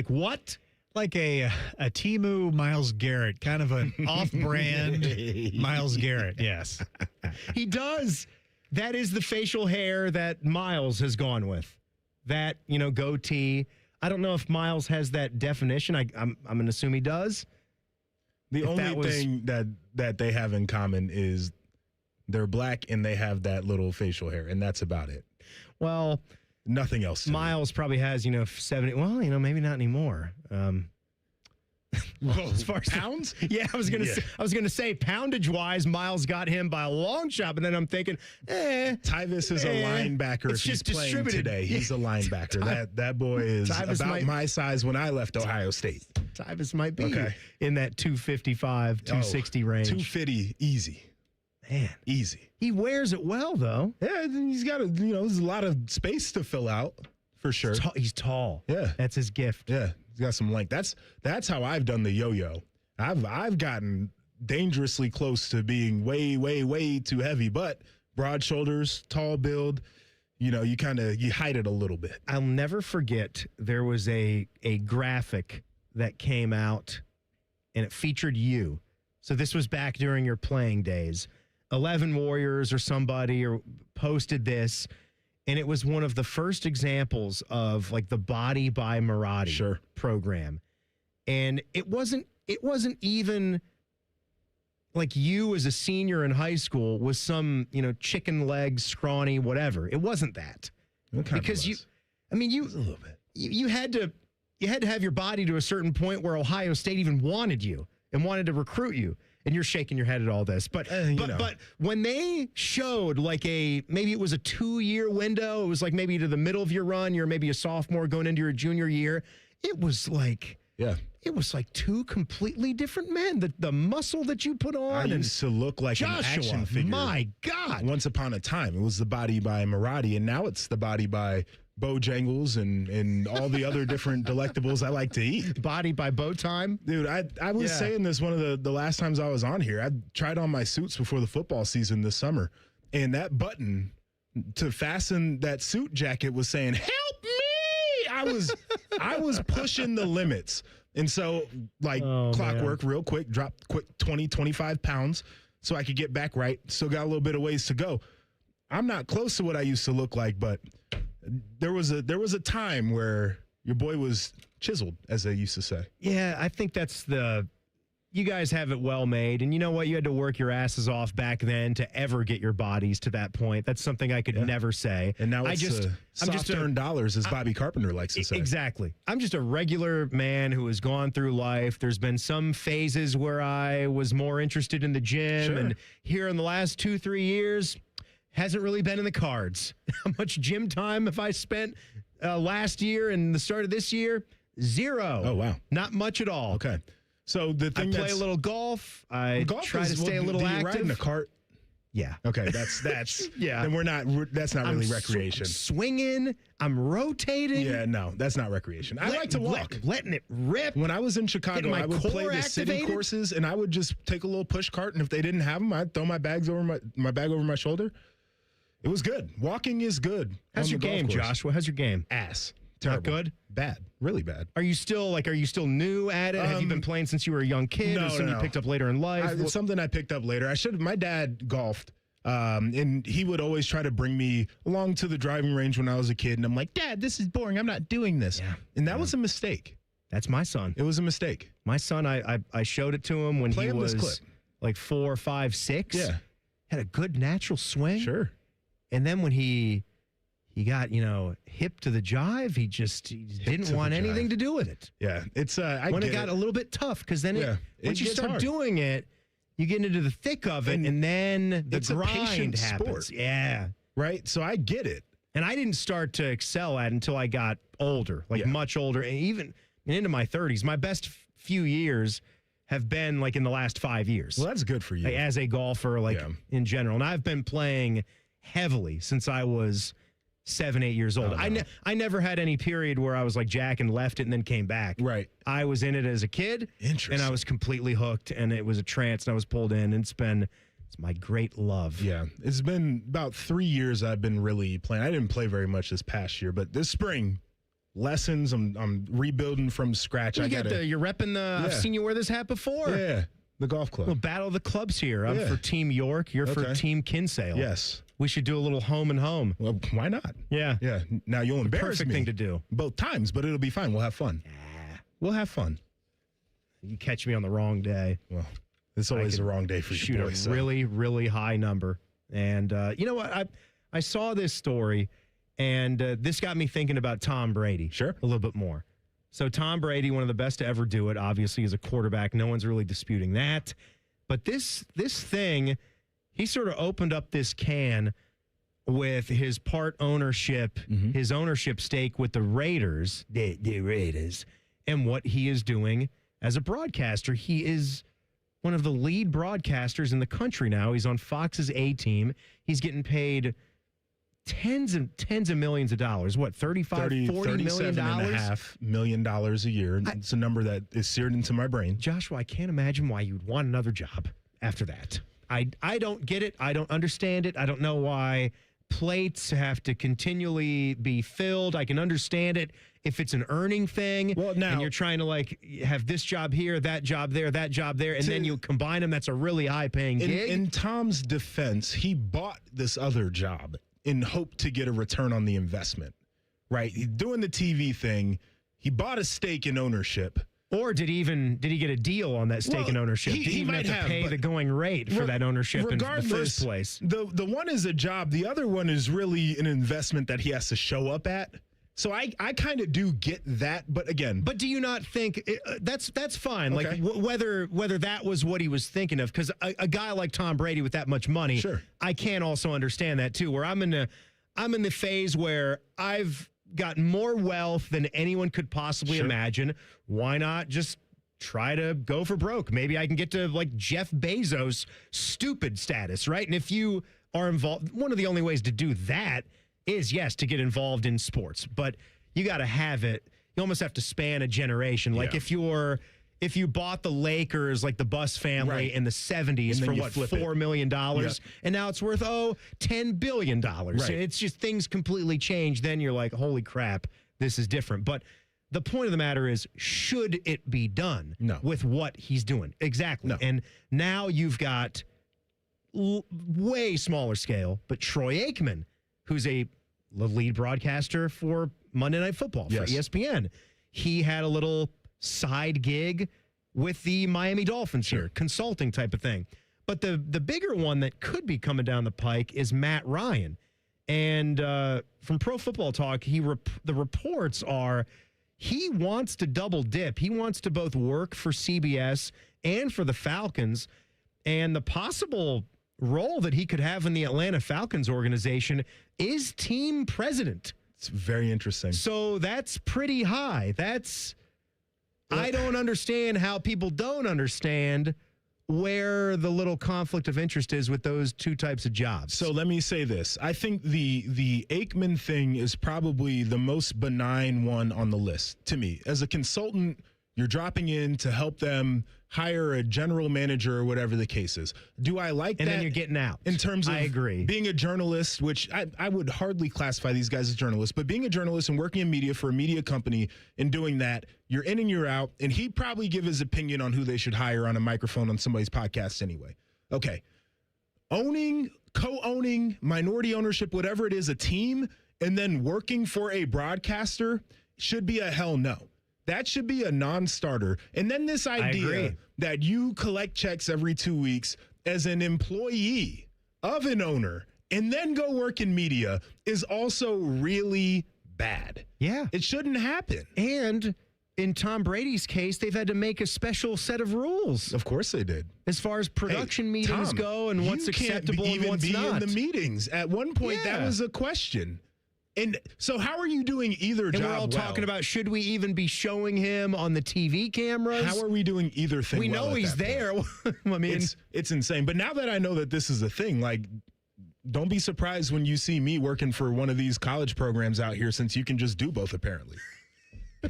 what? like a Timu Miles Garrett, kind of an off-brand Miles Garrett. Yes, he does. That is the facial hair that Miles has gone with. That, goatee. I don't know if Miles has that definition. I'm going to assume he does. The only thing that they have in common is they're black and they have that little facial hair, and that's about it. Well, nothing else. Miles probably has, 70. Well, maybe not anymore. Well, as far as pounds? Yeah, I was gonna say poundage wise, Miles got him by a long shot, but then I'm thinking, Tyvis is a linebacker. If he's playing today, he's a linebacker. That boy is about my size when I left Ohio State. Tyvis might be in that 255, 260 range. 250, easy. Man, easy. He wears it well, though. Yeah, he's got there's a lot of space to fill out for sure. He's tall. Yeah, that's his gift. Yeah. He's got some length. That's how I've done the yo-yo. I've gotten dangerously close to being way, way, way too heavy, but broad shoulders, tall build, you hide it a little bit. I'll never forget there was a graphic that came out and it featured you. So this was back during your playing days. 11 Warriors or somebody posted this. And it was one of the first examples of like the Body by Marathi program. And it wasn't even like you as a senior in high school was some, chicken legs, scrawny, whatever. It wasn't that. Because you a little bit. You had to have your body to a certain point where Ohio State even wanted you and wanted to recruit you. And you're shaking your head at all this. But when they showed maybe it was a 2-year window, it was like maybe to the middle of your run, you're maybe a sophomore going into your junior year. It was like, it was like two completely different men. The muscle that you put on. I used to look like an action figure. My God. Once upon a time, it was the Body by Marathi, and now it's the Body by Bojangles and all the other different delectables I like to eat. Body by Bowtime? Dude, I was saying this one of the last times I was on here. I tried on my suits before the football season this summer, and that button to fasten that suit jacket was saying, "Help me!" I was pushing the limits. And so, clockwork, real quick, dropped 20, 25 pounds so I could get back right. Still got a little bit of ways to go. I'm not close to what I used to look like, but there was a time where your boy was chiseled, as they used to say. Yeah, I think you guys have it well made. And you know what? You had to work your asses off back then to ever get your bodies to that point. That's something I could never say. And now I'm just earned dollars, as Bobby Carpenter likes to say. Exactly. I'm just a regular man who has gone through life. There's been some phases where I was more interested in the gym. And here in the last 2-3 years, hasn't really been in the cards. How much gym time have I spent last year and the start of this year? 0. Oh, wow. Not much at all. Okay. So the thing I play a little golf. I try to stay a little active. Ride in a cart? Yeah. Okay, that's yeah. Then that's not really recreation. Swinging, I'm rotating. Yeah, no, that's not recreation. I like to walk. Letting it rip. When I was in Chicago, I would play the city courses, and I would just take a little push cart, and if they didn't have them, I'd throw my bag over my shoulder. It was good. Walking is good. How's your game, Joshua? How's your game? Ass. Terrible. Not good? Bad. Really bad. Are you still new at it? Have you been playing since you were a young kid? No, or something you picked up later in life? It's something I picked up later. My dad golfed, and he would always try to bring me along to the driving range when I was a kid, and I'm like, Dad, this is boring. I'm not doing this. Yeah. And that was a mistake. That's my son. It was a mistake. My son, I showed it to him when he was like 4, 5, 6. Yeah. Had a good natural swing. Sure. And then when he got, hip to the jive, he didn't want anything to do with it. Yeah. It's when it got a little bit tough, because then once you start doing it, you get into the thick of it, and then the grind happens. Sport. Yeah. Right? So I get it. And I didn't start to excel at it until I got older, much older, and even into my 30s. My best few years have been in the last 5 years. Well, that's good for you. As a golfer, in general. And I've been playing heavily since I was 7, 8 years old. Oh, no. I never had any period where I was Jack and left it and then came back. Right. I was in it as a kid. Interesting. And I was completely hooked, and it was a trance, and I was pulled in. And it's my great love. Yeah. It's been about 3 years I've been really playing. I didn't play very much this past year, but this spring, lessons. I'm rebuilding from scratch. You're repping the. Yeah. I've seen you wear this hat before. Yeah, the golf club. We'll battle the clubs here. I'm for Team York. You're for Team Kinsale. Yes. We should do a little home and home. Well, why not? Yeah. Yeah. Now you'll embarrass Perfect me. thing to do. Both times, but it'll be fine. We'll have fun. We'll have fun. You catch me on the wrong day. Well, it's always the wrong day for you shoot boys. A really, really high number. And you know what? I saw this story, and this got me thinking about Tom Brady. Sure. A little bit more. So Tom Brady, one of the best to ever do it, obviously, as a quarterback. No one's really disputing that. But this thing, he sort of opened up this can with his part ownership, his ownership stake with the Raiders, the Raiders, and what he is doing as a broadcaster. He is one of the lead broadcasters in the country now. He's on Fox's A-Team. He's getting paid tens of millions of dollars. What, $40 million? $37.5 million a year. It's a number that is seared into my brain. Joshua, I can't imagine why you'd want another job after that. I don't get it. I don't understand it. I don't know why plates have to continually be filled. I can understand it if it's an earning thing. Well, now, and you're trying to like have this job here, that job there, and then you combine them. That's a really high-paying gig. In Tom's defense, he bought this other job in hope to get a return on the investment, right? Doing the TV thing, he bought a stake in ownership. Or did he get a deal on that stake in ownership? Did he even have to pay the going rate for that ownership in the first place? The one is a job. The other one is really an investment that he has to show up at. So I kind of do get that, but again. But do you not think that's fine? Okay. Like whether that was what he was thinking of, because a guy like Tom Brady with that much money, sure. I can also understand that too. Where I'm in the phase where I've got more wealth than anyone could possibly imagine. Why not just try to go for broke? Maybe I can get to like Jeff Bezos stupid status, right? And if you are involved, one of the only ways to do that is, yes, to get involved in sports. But you got to have it. You almost have to span a generation. Like if you bought the Lakers, like the Buss family in the 70s for what, $4 million, and now it's worth $10 billion. Right. It's just things completely change. Then you're like, holy crap, this is different. But the point of the matter is, should it be done with what he's doing? Exactly. No. And now you've got way smaller scale, but Troy Aikman, who's the lead broadcaster for Monday Night Football for ESPN. He had a little side gig with the Miami Dolphins here, consulting type of thing. But the bigger one that could be coming down the pike is Matt Ryan. And from Pro Football Talk, the reports are he wants to double dip. He wants to both work for CBS and for the Falcons. And the possible role that he could have in the Atlanta Falcons organization is team president. It's very interesting. So that's pretty high. I don't understand how people don't understand where the little conflict of interest is with those two types of jobs. So let me say this. I think the Aikman thing is probably the most benign one on the list to me. As a consultant, you're dropping in to help them hire a general manager or whatever the case is. Do I like that? And then you're getting out. In terms of I agree. Being a journalist, which I would hardly classify these guys as journalists, but being a journalist and working in media for a media company and doing that, you're in and you're out, and he'd probably give his opinion on who they should hire on a microphone on somebody's podcast anyway. Okay. Co-owning, minority ownership, whatever it is, a team, and then working for a broadcaster should be a hell no. That should be a non-starter. And then this idea that you collect checks every 2 weeks as an employee of an owner and then go work in media is also really bad. Yeah. It shouldn't happen. And in Tom Brady's case, they've had to make a special set of rules. Of course they did. As far as production meetings go and what's acceptable and what's not. You can't even be in the meetings. At one point, that was a question. And so how are you doing either job? And we're all talking about, should we even be showing him on the TV cameras? How are we doing either thing? We know he's there. I mean, it's insane. But now that I know that this is a thing, like, don't be surprised when you see me working for one of these college programs out here, since you can just do both, apparently.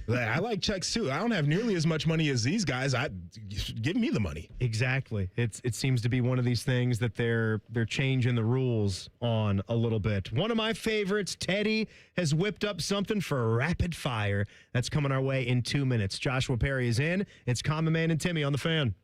I like checks too. I don't have nearly as much money as these guys. Give me the money. Exactly. It seems to be one of these things that they're changing the rules on a little bit. One of my favorites, Teddy, has whipped up something for rapid fire. That's coming our way in 2 minutes. Joshua Perry is in. It's Common Man and Timmy on the Fan.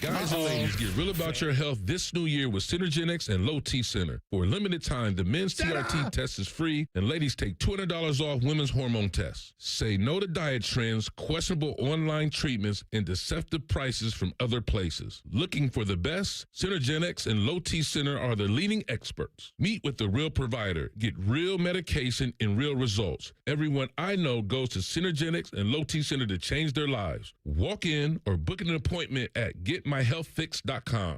Guys and ladies, get real about your health this new year with Synergenics and Low T Center. For a limited time, the men's TRT test is free, and ladies take $200 off women's hormone tests. Say no to diet trends, questionable online treatments, and deceptive prices from other places. Looking for the best? Synergenics and Low T Center are the leading experts. Meet with the real provider. Get real medication and real results. Everyone I know goes to Synergenics and Low T Center to change their lives. Walk in or book an appointment at GetMyHealthFix.com.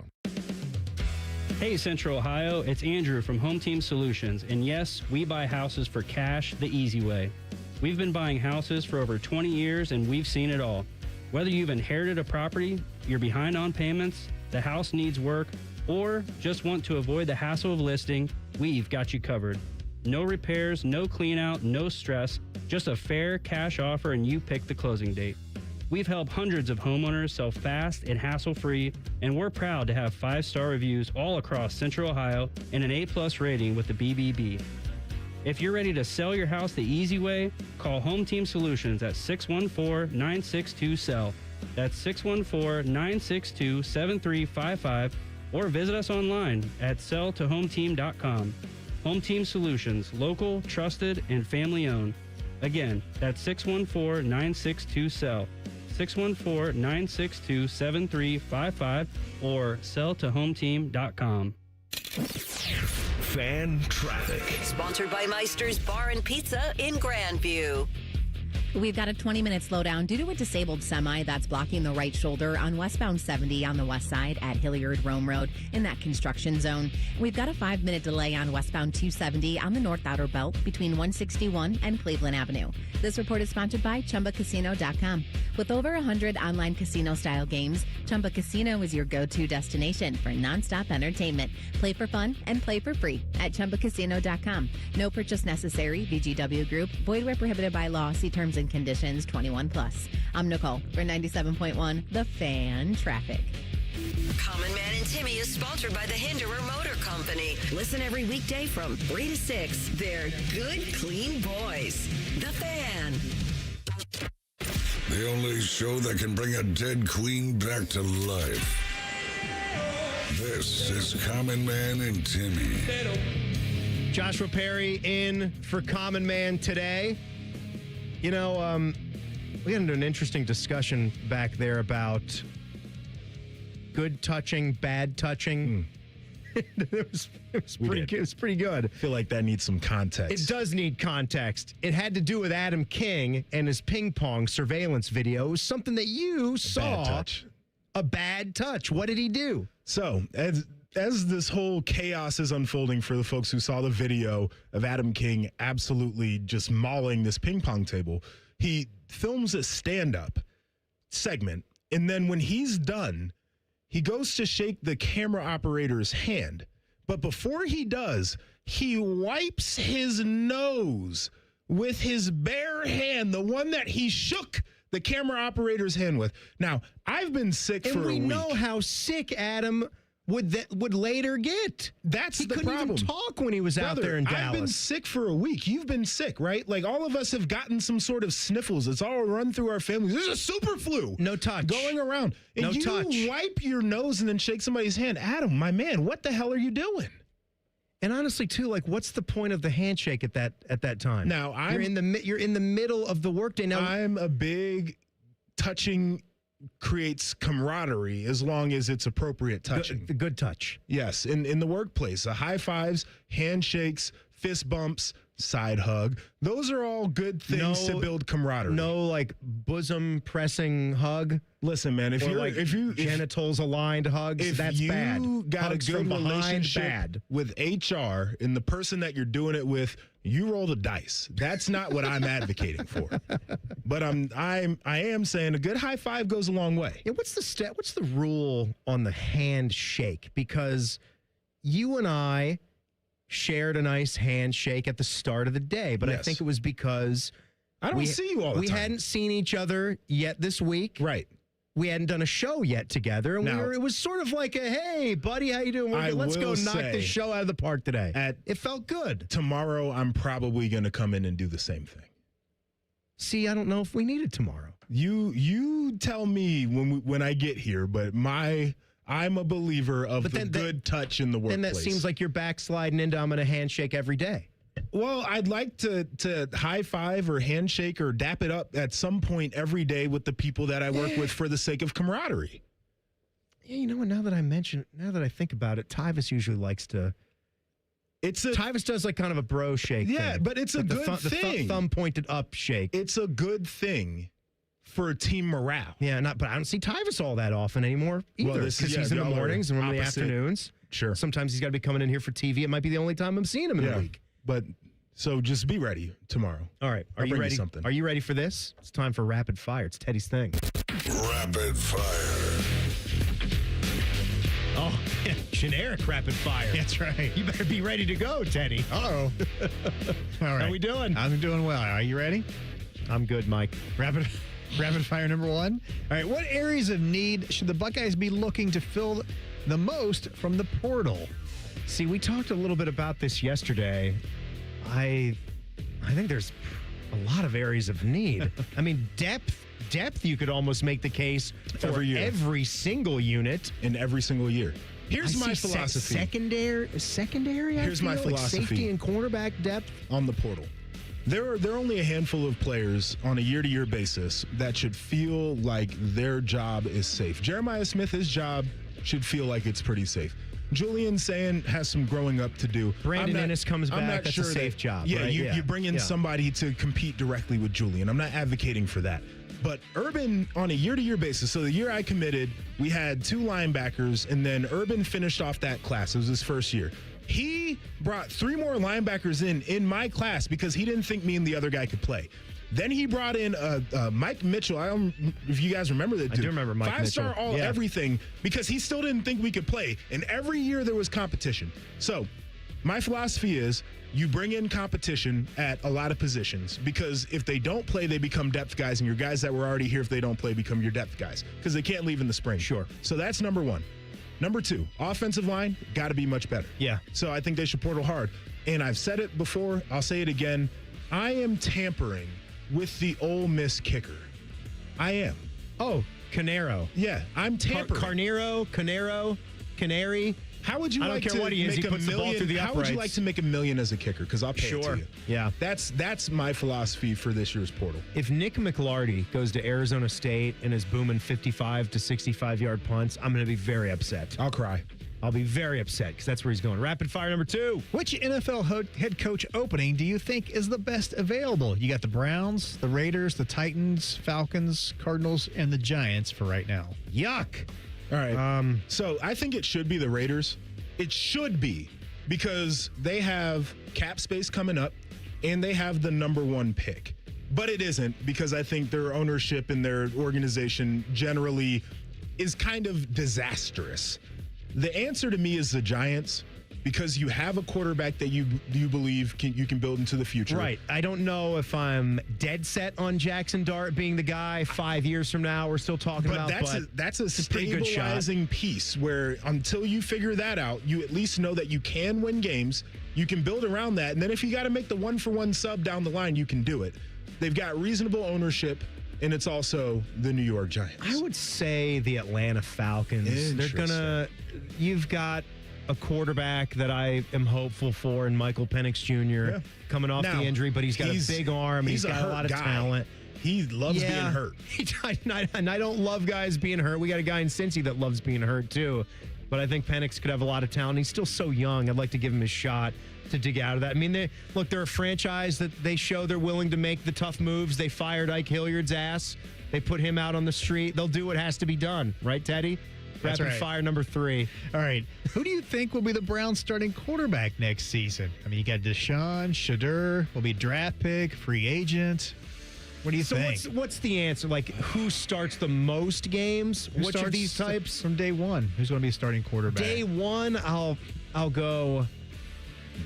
Hey Central Ohio, it's Andrew from Home Team Solutions, and yes, we buy houses for cash the easy way. We've been buying houses for over 20 years and we've seen it all. Whether you've inherited a property, you're behind on payments, the house needs work, or just want to avoid the hassle of listing, we've got you covered. No repairs, no clean out, no stress, just a fair cash offer and you pick the closing date. We've helped hundreds of homeowners sell fast and hassle-free, and we're proud to have 5-star reviews all across Central Ohio and an A+ rating with the BBB. If you're ready to sell your house the easy way, call Home Team Solutions at 614-962-SELL. That's 614-962-7355, or visit us online at selltohometeam.com. Home Team Solutions, local, trusted, and family-owned. Again, that's 614-962-SELL. 614-962-7355 or selltohometeam.com. Fan traffic. Sponsored by Meister's Bar and Pizza in Grandview. We've got a 20-minute slowdown due to a disabled semi that's blocking the right shoulder on westbound 70 on the west side at Hilliard-Rome Road in that construction zone. We've got a 5-minute delay on westbound 270 on the north outer belt between 161 and Cleveland Avenue. This report is sponsored by ChumbaCasino.com. With over 100 online casino-style games, Chumba Casino is your go-to destination for nonstop entertainment. Play for fun and play for free at ChumbaCasino.com. No purchase necessary. VGW Group. Void where prohibited by law. See terms and conditions. 21+. I'm Nicole for 97.1 The Fan Traffic. Common Man and Timmy is sponsored by the Hinderer Motor Company. Listen every weekday from 3 to 6. They're good, clean boys. The Fan. The only show that can bring a dead queen back to life. This is Common Man and Timmy. Joshua Perry in for Common Man today. You know, we got into an interesting discussion back there about good touching, bad touching. It was pretty good. I feel like that needs some context. It does need context. It had to do with Adam King and his ping pong surveillance video. It was something that you saw. Bad touch. A bad touch. What did he do? So, as this whole chaos is unfolding for the folks who saw the video of Adam King absolutely just mauling this ping pong table, he films a stand-up segment, and then when he's done, he goes to shake the camera operator's hand. But before he does, he wipes his nose with his bare hand, the one that he shook the camera operator's hand with. Now, I've been sick for a week. And we know how sick Adam would later get. That's the problem. He couldn't even talk when he was out there in Dallas. I've been sick for a week. You've been sick, right? Like, all of us have gotten some sort of sniffles. It's all run through our families. There's a super flu. No touch. Going around. And you wipe your nose and then shake somebody's hand. Adam, my man, what the hell are you doing? And honestly, too, like, what's the point of the handshake at that time? Now, you're in the middle of the workday. Now, I'm a big touching creates camaraderie as long as it's appropriate touching. The good touch. Yes, in the workplace, high fives, handshakes, fist bumps, side hug. Those are all good things to build camaraderie. No, like, bosom pressing hug. Listen, man, if you genitals aligned hugs, that's bad. If you got hugs a good relationship with HR and the person that you're doing it with, you roll the dice. That's not what I'm advocating for. But I am saying a good high five goes a long way. Yeah, what's the rule on the handshake? Because you and I shared a nice handshake at the start of the day, but I think it was because I don't see you all the We time. hadn't seen each other yet this week. Right. We hadn't done a show yet together. And Now- it was sort of like a, hey, buddy, how you doing? Let's go knock this show out of the park today. It felt good. Tomorrow, I'm probably going to come in and do the same thing. See, I don't know if we need it tomorrow. You tell me when I get here, but I'm a believer of the good touch in the workplace. And that seems like you're backsliding into I'm going to handshake every day. Well, I'd like to high five or handshake or dap it up at some point every day with the people that I work with for the sake of camaraderie. Yeah, you know what? Now that I think about it, Tyvis usually likes to. Tyvis does like kind of a bro shake. Yeah, thing. but it's a Like good thing. The thumb pointed up shake. It's a good thing for team morale. Yeah, but I don't see Tyvis all that often anymore either. Because he's in the mornings and in the afternoons. Sure. Sometimes he's got to be coming in here for TV. It might be the only time I'm seeing him in the week. But so just be ready tomorrow. All right. Are you ready? Are you ready for this? It's time for rapid fire. It's Teddy's thing. Rapid fire. Oh, generic rapid fire. That's right. You better be ready to go, Teddy. Uh-oh. All right. How we doing? I'm doing well. Are you ready? I'm good, Mike. Rapid fire number one. All right. What areas of need should the Buckeyes be looking to fill the most from the portal? See, we talked a little bit about this yesterday. I think there's a lot of areas of need. I mean, depth, you could almost make the case for every single unit. In every single year. Here's my philosophy. Secondary. Here's my philosophy. Like safety and cornerback depth on the portal. There are only a handful of players on a year-to-year basis that should feel like their job is safe. Jeremiah Smith, his job should feel like it's pretty safe. Julian Sayin has some growing up to do. Brandon Ennis comes back. That's a safe job. Yeah, right? you bring in somebody to compete directly with Julian. I'm not advocating for that. But Urban, on a year-to-year basis, so the year I committed, we had 2 linebackers, and then Urban finished off that class. It was his first year. He brought 3 more linebackers in my class because he didn't think me and the other guy could play. Then he brought in Mike Mitchell. I don't know if you guys remember that dude. I do remember Mike Mitchell. 5-star all everything because he still didn't think we could play. And every year there was competition. So my philosophy is you bring in competition at a lot of positions because if they don't play, they become depth guys. And your guys that were already here, if they don't play, become your depth guys because they can't leave in the spring. Sure. So that's number one. Number 2, offensive line, got to be much better. Yeah. So I think they should portal hard. And I've said it before, I'll say it again. I am tampering with the Ole Miss kicker. I am. Oh, Canero. Yeah, I'm tampering. Canary. How would you like to make $1 million? How would you like to make $1 million as a kicker? Because I'll pay it to you. Yeah. That's my philosophy for this year's portal. If Nick McLarty goes to Arizona State and is booming 55 to 65-yard punts, I'm going to be very upset. I'll cry. I'll be very upset because that's where he's going. Rapid fire number 2. Which NFL head coach opening do you think is the best available? You got the Browns, the Raiders, the Titans, Falcons, Cardinals, and the Giants for right now. Yuck. All right. So I think it should be the Raiders. It should be because they have cap space coming up and they have the number 1 pick. But it isn't because I think their ownership and their organization generally is kind of disastrous. The answer to me is the Giants because you have a quarterback that you believe you can build into the future. Right. I don't know if I'm dead set on Jackson Dart being the guy 5 years from now we're still talking about. That's a stabilizing piece where until you figure that out, you at least know that you can win games. You can build around that. And then if you got to make the 1-for-1 sub down the line, you can do it. They've got reasonable ownership. And it's also the New York Giants. I would say the Atlanta Falcons. You've got a quarterback that I am hopeful for in Michael Penix Jr. Coming off the injury, but he's got a big arm. He's got a lot of talent. He loves being hurt. And I don't love guys being hurt. We got a guy in Cincy that loves being hurt too. But I think Penix could have a lot of talent. He's still so young. I'd like to give him his shot to dig out of that. I mean, they're a franchise that they show they're willing to make the tough moves. They fired Ike Hilliard's ass. They put him out on the street. They'll do what has to be done. Right, Teddy? That's Rapid right. fire number 3. All right. Who do you think will be the Browns starting quarterback next season? I mean, you got Deshaun, Shadur, will be draft pick, free agent. What do you think? So what's the answer? Like, who starts the most games? Which of these types? From day one, who's going to be starting quarterback? Day one, I'll go.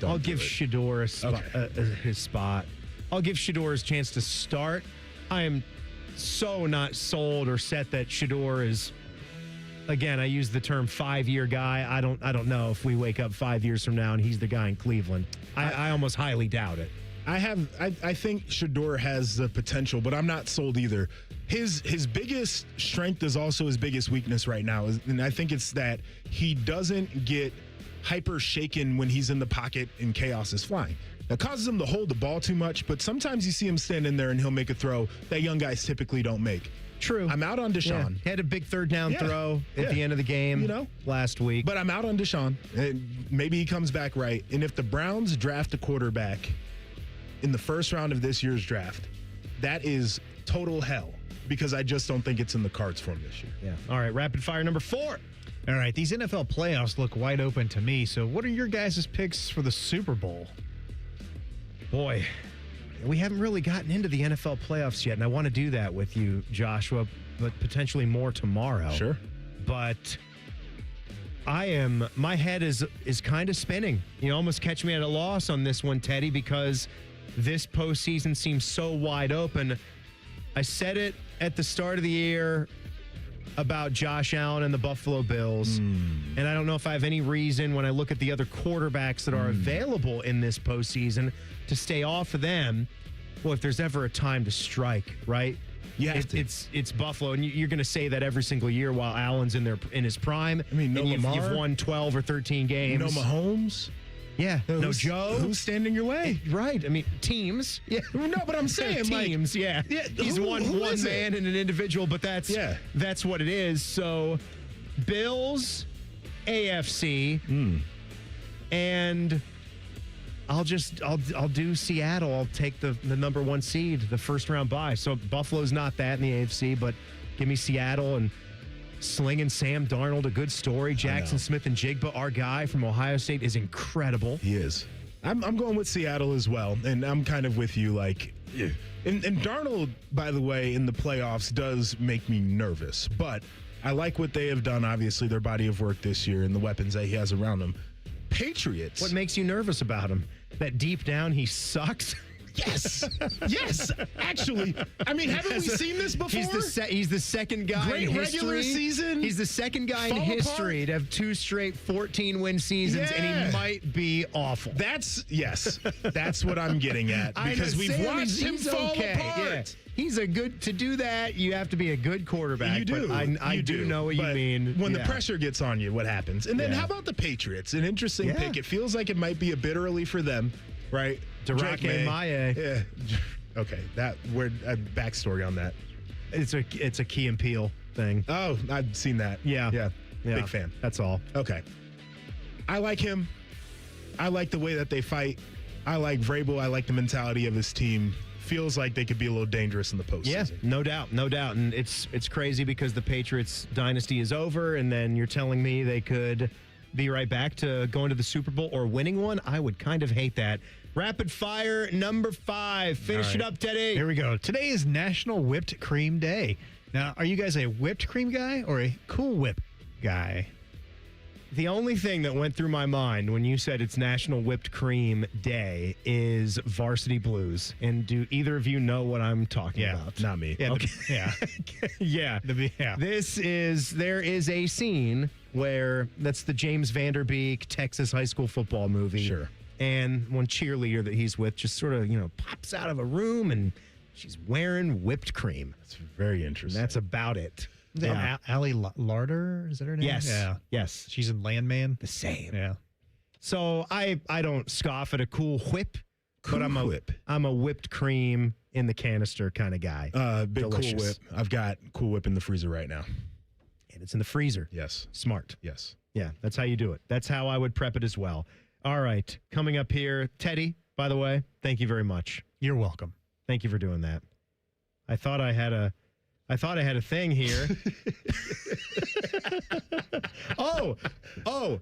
I'll give Shadur his spot. I'll give Shedeur his chance to start. I am so not sold or set that Shedeur is, again, I use the term 5-year guy. I don't know if we wake up 5 years from now and he's the guy in Cleveland. I almost highly doubt it. I think Shedeur has the potential, but I'm not sold either. His biggest strength is also his biggest weakness right now, and I think it's that he doesn't get hyper shaken when he's in the pocket and chaos is flying. That causes him to hold the ball too much, but sometimes you see him standing there and he'll make a throw that young guys typically don't make. True. I'm out on Deshaun. Yeah. He had a big third down throw at the end of the game last week. But I'm out on Deshaun. And maybe he comes back right. And if the Browns draft a quarterback in the first round of this year's draft, that is total hell because I just don't think it's in the cards for him this year. Yeah. All right, rapid fire number 4. All right, these NFL playoffs look wide open to me. So what are your guys' picks for the Super Bowl? Boy, we haven't really gotten into the NFL playoffs yet, and I want to do that with you, Joshua, but potentially more tomorrow. Sure. But my head is kind of spinning. You almost catch me at a loss on this one, Teddy, because this postseason seems so wide open. I said it at the start of the year about Josh Allen and the Buffalo Bills, and I don't know if I have any reason when I look at the other quarterbacks that are available in this postseason to stay off of them. Well, if there's ever a time to strike, right? It's Buffalo, and you're going to say that every single year while Allen's in his prime. I mean, no Lamar. You've won 12 or 13 games. No Mahomes. Yeah, no Joe. Who's standing your way? Right. I mean, teams. Yeah. No, but I'm saying teams. Like, yeah. He's one man and an individual, but that's what it is. So, Bills, AFC, and I'll do Seattle. I'll take the number 1 seed, the first round bye. So Buffalo's not that in the AFC, but give me Seattle and slinging Sam Darnold, a good story. Jackson Smith and Jigba, our guy from Ohio State, is incredible. He is. I'm going with Seattle as well, and I'm kind of with you. Like, and Darnold, by the way, in the playoffs does make me nervous, but I like what they have done. Obviously, their body of work this year and the weapons that he has around him. Patriots. What makes you nervous about him? That deep down he sucks? Yes. Yes. Actually, I mean, haven't we seen this before? He's the second guy in history. Regular season. He's the second guy in history to have 2 straight 14-win seasons, and he might be awful. That's what I'm getting at, because we've watched him fall apart. Yeah. He's to do that, you have to be a good quarterback. You do. But I do know what you mean. When the pressure gets on you, what happens? And then how about the Patriots? An interesting pick. It feels like it might be a bit early for them, right? Durake Maye. Yeah. Okay. Backstory on that. It's a Key and Peele thing. Oh, I've seen that. Yeah. Big fan. That's all. Okay. I like him. I like the way that they fight. I like Vrabel. I like the mentality of his team. Feels like they could be a little dangerous in the postseason. Yeah, no doubt. And it's crazy because the Patriots dynasty is over, and then you're telling me they could be right back to going to the Super Bowl or winning one. I would kind of hate that. Rapid fire number 5. Finish it up, Teddy. Here we go. Today is National Whipped Cream Day. Now, are you guys a whipped cream guy or a Cool Whip guy? The only thing that went through my mind when you said it's National Whipped Cream Day is Varsity Blues. And do either of you know what I'm talking about? Not me. Yeah. Yeah. There is a scene where that's the James Vanderbeek Texas high school football movie. Sure. And one cheerleader that he's with just sort of, pops out of a room and she's wearing whipped cream. That's very interesting. And that's about it. Allie Larder, is that her name? Yes. Yeah. Yes. She's in Landman. The same. Yeah. So I don't scoff at a Cool Whip, but I'm a whipped cream in the canister kind of guy. Big Delicious. Cool Whip. I've got Cool Whip in the freezer right now. And it's in the freezer. Yes. Smart. Yes. Yeah, that's how you do it. That's how I would prep it as well. All right. Coming up here, Teddy, by the way, thank you very much. You're welcome. Thank you for doing that. I thought I had a thing here.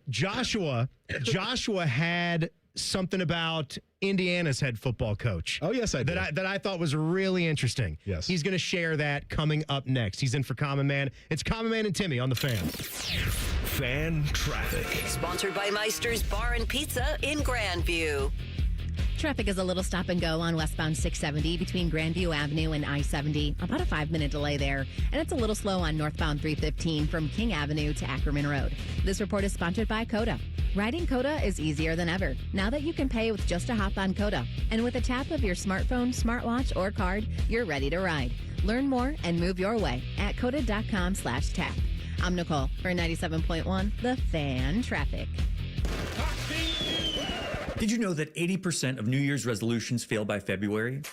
Joshua had something about Indiana's head football coach. Oh, yes, I did. That I thought was really interesting. Yes. He's going to share that coming up next. He's in for Common Man. It's Common Man and Timmy on the Fan. Fan Traffic. Sponsored by Meister's Bar and Pizza in Grandview. Traffic is a little stop and go on westbound 670 between Grandview Avenue and I-70. About a 5-minute delay there. And it's a little slow on northbound 315 from King Avenue to Ackerman Road. This report is sponsored by Coda. Riding Coda is easier than ever. Now that you can pay with just a hop on Coda. And with a tap of your smartphone, smartwatch, or card, you're ready to ride. Learn more and move your way at coda.com/tap. I'm Nicole for 97.1 The Fan Traffic. Did you know that 80% of New Year's resolutions fail by February?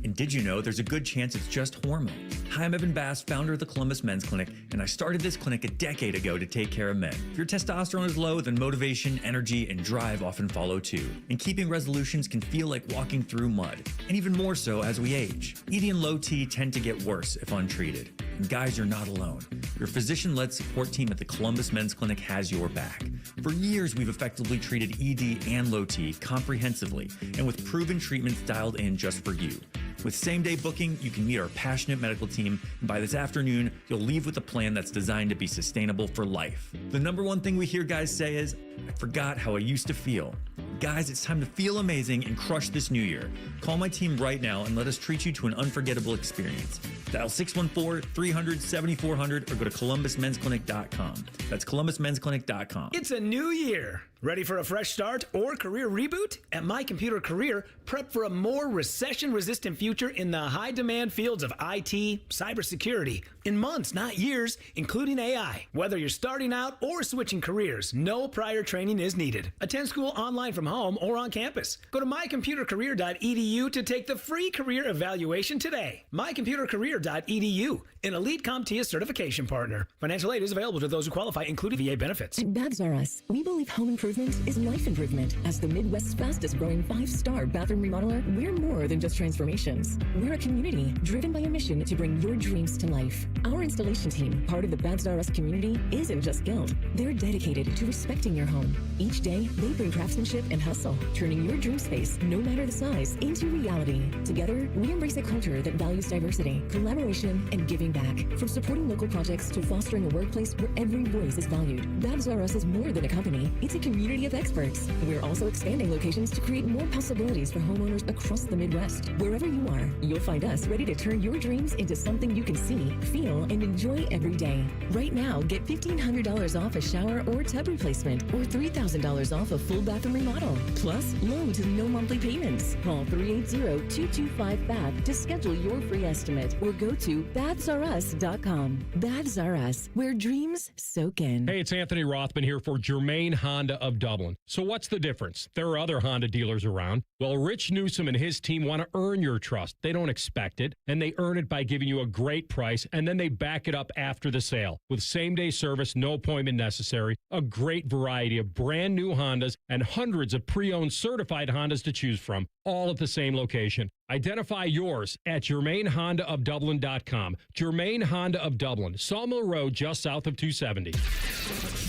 And did you know there's a good chance it's just hormones? Hi, I'm Evan Bass, founder of the Columbus Men's Clinic, and I started this clinic a decade ago to take care of men. If your testosterone is low, then motivation, energy, and drive often follow too. And keeping resolutions can feel like walking through mud, and even more so as we age. ED and low T tend to get worse if untreated. And guys, you're not alone. Your physician-led support team at the Columbus Men's Clinic has your back. For years, we've effectively treated ED and low T comprehensively, and with proven treatments dialed in just for you. With same-day booking, you can meet our passionate medical team, and by this afternoon, you'll leave with a plan that's designed to be sustainable for life. The number one thing we hear guys say is, I forgot how I used to feel. Guys, it's time to feel amazing and crush this new year. Call my team right now and let us treat you to an unforgettable experience. Dial 614-300-7400 or go to columbusmensclinic.com. That's columbusmensclinic.com. It's a new year. Ready for a fresh start or career reboot? At My Computer Career, prep for a more recession-resistant future in the high-demand fields of IT, cybersecurity, in months, not years, including AI. Whether you're starting out or switching careers, no prior training is needed. Attend school online from home or on campus. Go to mycomputercareer.edu to take the free career evaluation today. mycomputercareer.edu, an elite CompTIA certification partner. Financial aid is available to those who qualify, including VA benefits. At Babs R Us, we believe home improvement is life improvement. As the Midwest's fastest growing 5-star bathroom remodeler, we're more than just transformations. We're a community driven by a mission to bring your dreams to life. Our installation team, part of the Babs R Us community, isn't just skilled. They're dedicated to respecting your home. Each day, they bring craftsmanship and hustle, turning your dream space, no matter the size, into reality. Together, we embrace a culture that values diversity, collaboration, and giving back. From supporting local projects to fostering a workplace where every voice is valued. Babs R Us is more than a company. It's a community of experts. We're also expanding locations to create more possibilities for homeowners across the Midwest. Wherever you are, you'll find us ready to turn your dreams into something you can see, feel, and enjoy every day. Right now, get $1,500 off a shower or tub replacement or $3,000 off a full bathroom remodel. Plus, low to no monthly payments. Call 380-225-BAB to schedule your free estimate or go to babsrus.com. Babs R Us, where dreams soak in. Hey, it's Anthony Rothman here for Germain Honda of Dublin. So what's the difference? There are other Honda dealers around. Well, Rich Newsom and his team want to earn your trust. They don't expect it, and they earn it by giving you a great price, and then they back it up after the sale with same-day service, no appointment necessary, a great variety of brand new Hondas, and hundreds of pre-owned certified Hondas to choose from, all at the same location. Identify yours at GermainHondaofDublin.com. Germain Honda of Dublin, Sawmill Road, just south of 270.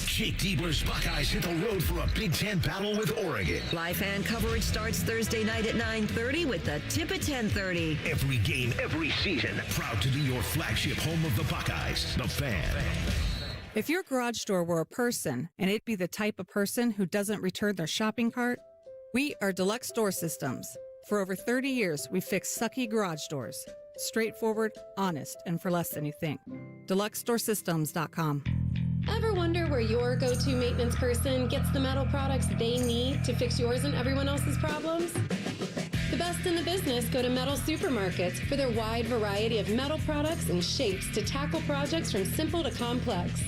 Jake Diebler's Buckeyes hit the road for a Big Ten battle with Oregon. Live fan coverage starts Thursday night at 9:30 with the tip at 10:30. Every game, every season. Proud to be your flagship home of the Buckeyes, The Fan. If your garage door were a person, and it'd be the type of person who doesn't return their shopping cart, we are Deluxe Door Systems. For over 30 years, we've fixed sucky garage doors. Straightforward, honest, and for less than you think. DeluxeDoorSystems.com. Ever wonder where your go-to maintenance person gets the metal products they need to fix yours and everyone else's problems? The best in the business go to Metal Supermarkets for their wide variety of metal products and shapes to tackle projects from simple to complex.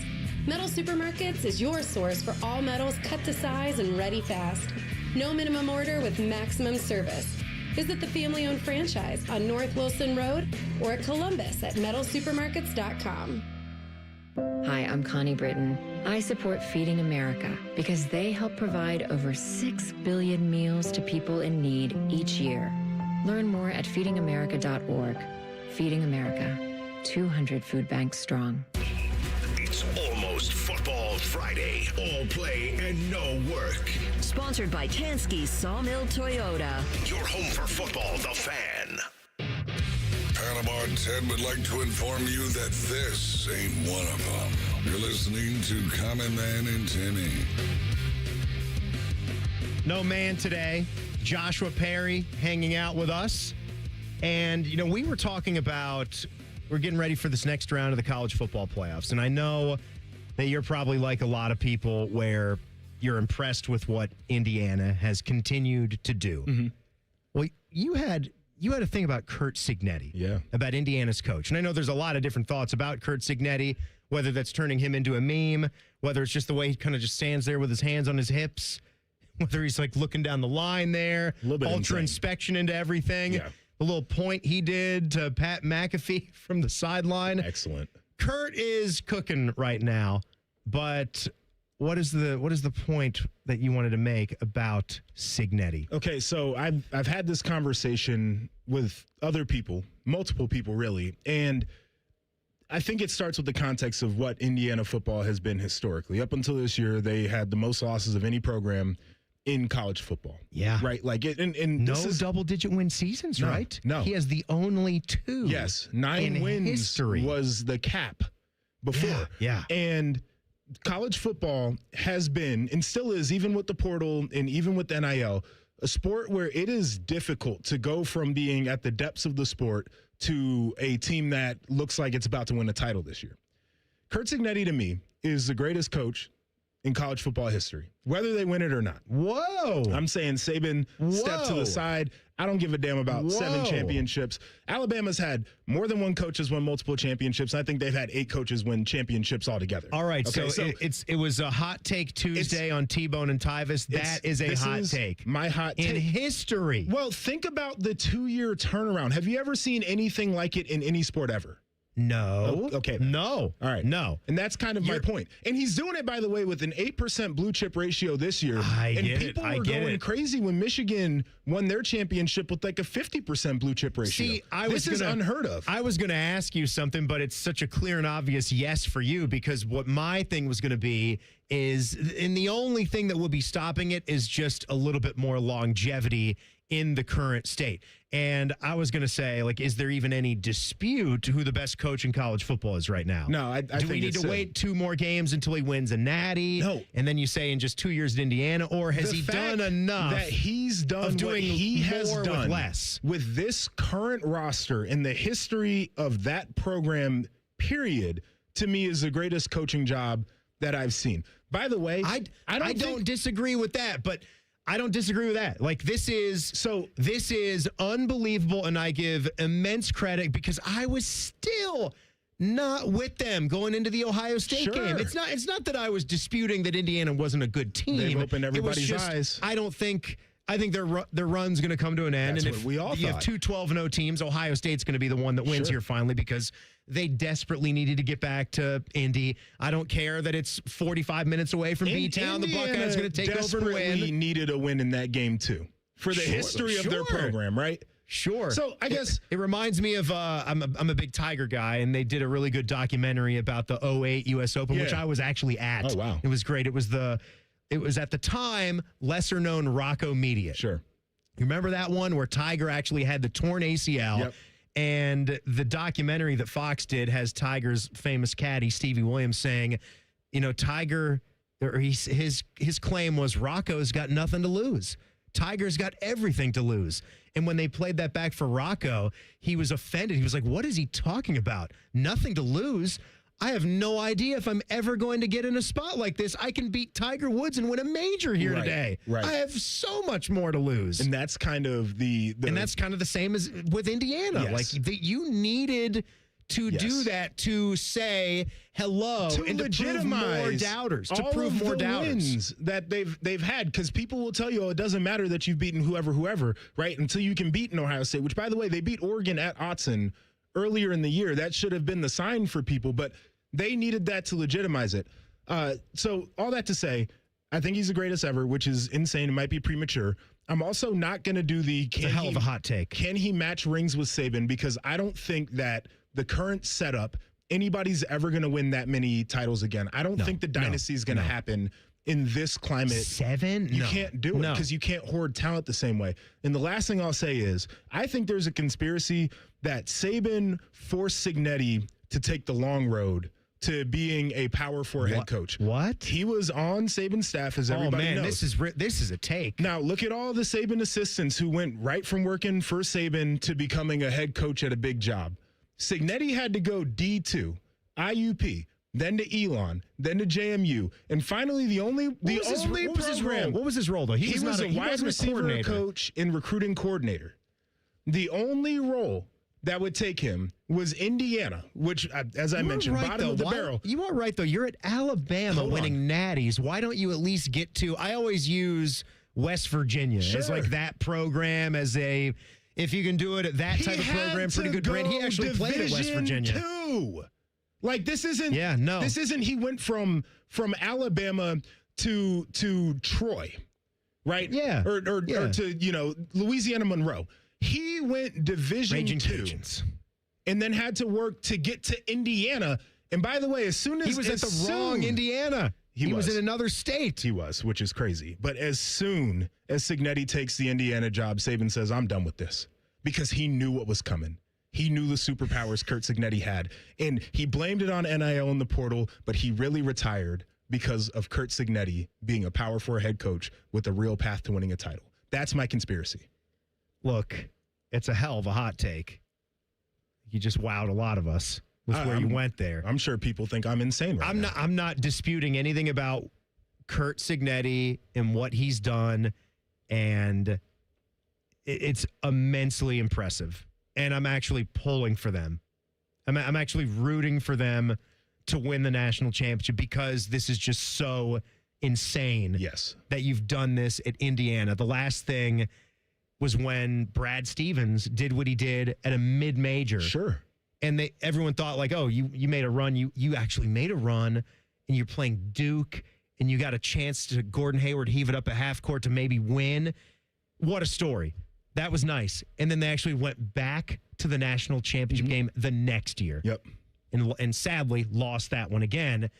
Metal Supermarkets is your source for all metals cut to size and ready fast. No minimum order with maximum service. Visit the family-owned franchise on North Wilson Road or at Columbus at metalsupermarkets.com. Hi, I'm Connie Britton. I support Feeding America because they help provide over 6 billion meals to people in need each year. Learn more at feedingamerica.org. Feeding America, 200 food banks strong. It's almost Football Friday. All play and no work. Sponsored by Tansky's Sawmill Toyota. Your home for football, The Fan. Panama 10 would like to inform you that this ain't one of them. You're listening to Common Man and Timmy. No man today. Joshua Perry hanging out with us. And, we were talking about, we're getting ready for this next round of the college football playoffs. And I know that you're probably like a lot of people where you're impressed with what Indiana has continued to do. Mm-hmm. Well, you had a thing about Curt Cignetti, about Indiana's coach. And I know there's a lot of different thoughts about Curt Cignetti, whether that's turning him into a meme, whether it's just the way he kind of just stands there with his hands on his hips, whether he's like looking down the line there, ultra inspection into everything. Yeah. The little point he did to Pat McAfee from the sideline. Excellent. Curt is cooking right now, but what is the point that you wanted to make about Cignetti? Okay, so I've had this conversation with other people, multiple people really, and I think it starts with the context of what Indiana football has been historically. Up until this year, they had the most losses of any program in college football. Yeah. Right? Like and no this is double-digit win seasons, no, right? No. He has the only 2. Yes. 9 wins history. Was the cap before. Yeah. And college football has been, and still is, even with the portal and even with NIL, a sport where it is difficult to go from being at the depths of the sport to a team that looks like it's about to win a title this year. Curt Cignetti, to me, is the greatest coach in college football history, whether they win it or not. Whoa. I'm saying Saban step to the side. I don't give a damn about 7 championships. Alabama's had more than one coach has won multiple championships. I think they've had 8 coaches win championships altogether. All right, okay, so it was a hot take Tuesday on T-Bone and Tyvis. That is a hot take. My hot take. In history. Well, think about the 2-year turnaround. Have you ever seen anything like it in any sport ever? No. Okay. No. All right. No. And that's kind of my point. And he's doing it, by the way, with an 8% blue chip ratio this year. People were going crazy when Michigan won their championship with like a 50% blue chip ratio. See, this is unheard of. I was going to ask you something, but it's such a clear and obvious yes for you, because what my thing was going to be is, and the only thing that will be stopping it is just a little bit more longevity in the current state. And I was going to say, like, is there even any dispute who the best coach in college football is right now? No, I Do we need to wait 2 more games until he wins a natty? No. And then you say in just 2 years at Indiana, or has he done enough that he's done of doing what he has more done with less? With this current roster in the history of that program, period, to me is the greatest coaching job that I've seen. By the way, I don't disagree with that, but I don't disagree with that. Like, this is unbelievable, and I give immense credit because I was still not with them going into the Ohio State game. It's not that I was disputing that Indiana wasn't a good team. They've opened everybody's eyes. I think their run's going to come to an end. That's and what we all you have thought. 2 12-0 teams, Ohio State's going to be the one that wins here finally, because they desperately needed to get back to Indy. I don't care that it's 45 minutes away from B-Town. The Buckeyes going to take over and win. Desperately needed a win in that game too, for the history of their program, right? Sure. So I guess it reminds me of I'm a big Tiger guy, and they did a really good documentary about the 2008 U.S. Open, which I was actually at. Oh wow, it was great. It was at the time lesser known Rocco Media. Sure. You remember that one where Tiger actually had the torn ACL? Yep. And the documentary that Fox did has Tiger's famous caddy, Stevie Williams, saying, Tiger, his claim was Rocco's got nothing to lose. Tiger's got everything to lose. And when they played that back for Rocco, he was offended. He was like, what is he talking about? Nothing to lose. I have no idea if I'm ever going to get in a spot like this. I can beat Tiger Woods and win a major here today. Right. I have so much more to lose. And that's kind of and that's kind of the same as with Indiana. Yes. Like you needed to do that to say hello to and to prove more doubters. To all prove of more the doubters wins that they've had, because people will tell you, it doesn't matter that you've beaten whoever, right? Until you can beat Ohio State, which, by the way, they beat Oregon at Autzen earlier in the year. That should have been the sign for people, but they needed that to legitimize it. So all that to say, I think he's the greatest ever, which is insane. It might be premature. I'm also not going to do it's a hell of a hot take. Can he match rings with Saban? Because I don't think that the current setup, anybody's ever going to win that many titles again. I don't think the dynasty is going to happen in this climate. 7? You can't do it because you can't hoard talent the same way. And the last thing I'll say is, I think there's a conspiracy that Saban forced Cignetti to take the long road to being a Power 4 head coach. What? He was on Saban's staff, as everybody knows. This is a take. Now, look at all the Saban assistants who went right from working for Saban to becoming a head coach at a big job. Cignetti had to go D2, IUP, then to Elon, then to JMU, and finally What was his role, though? He was a wide receiver coach and recruiting coordinator. The only role that would take him was Indiana, which, as I mentioned, bottom of the barrel. You are right, though. You're at Alabama winning natties. Why don't you at least get to, I always use West Virginia as like that program as a, if you can do it at that type of program, pretty good brand. He actually played at West Virginia. Like, this isn't, this isn't, he went from Alabama to Troy, right? Yeah. Or to, Louisiana Monroe. He went Division II and then had to work to get to Indiana. And by the way, as soon as he was at the wrong Indiana, he was in another state. He was, which is crazy. But as soon as Cignetti takes the Indiana job, Saban says, I'm done with this, because he knew what was coming. He knew the superpowers Curt Cignetti had. And he blamed it on NIL in the portal, but he really retired because of Curt Cignetti being a Power 4 head coach with a real path to winning a title. That's my conspiracy. Look, it's a hell of a hot take. You just wowed a lot of us with where you went there. I'm sure people think I'm insane right now. I'm not disputing anything about Curt Cignetti and what he's done, and it's immensely impressive. And I'm actually pulling for them. I'm actually rooting for them to win the national championship, because this is just so insane. Yes. That you've done this at Indiana. The last thing was when Brad Stevens did what he did at a mid-major. Sure. And everyone thought, like, oh, you made a run. You actually made a run, and you're playing Duke, and you got a chance to Gordon Hayward heave it up at half court to maybe win. What a story. That was nice. And then they actually went back to the national championship game the next year. Yep. And sadly lost that one again.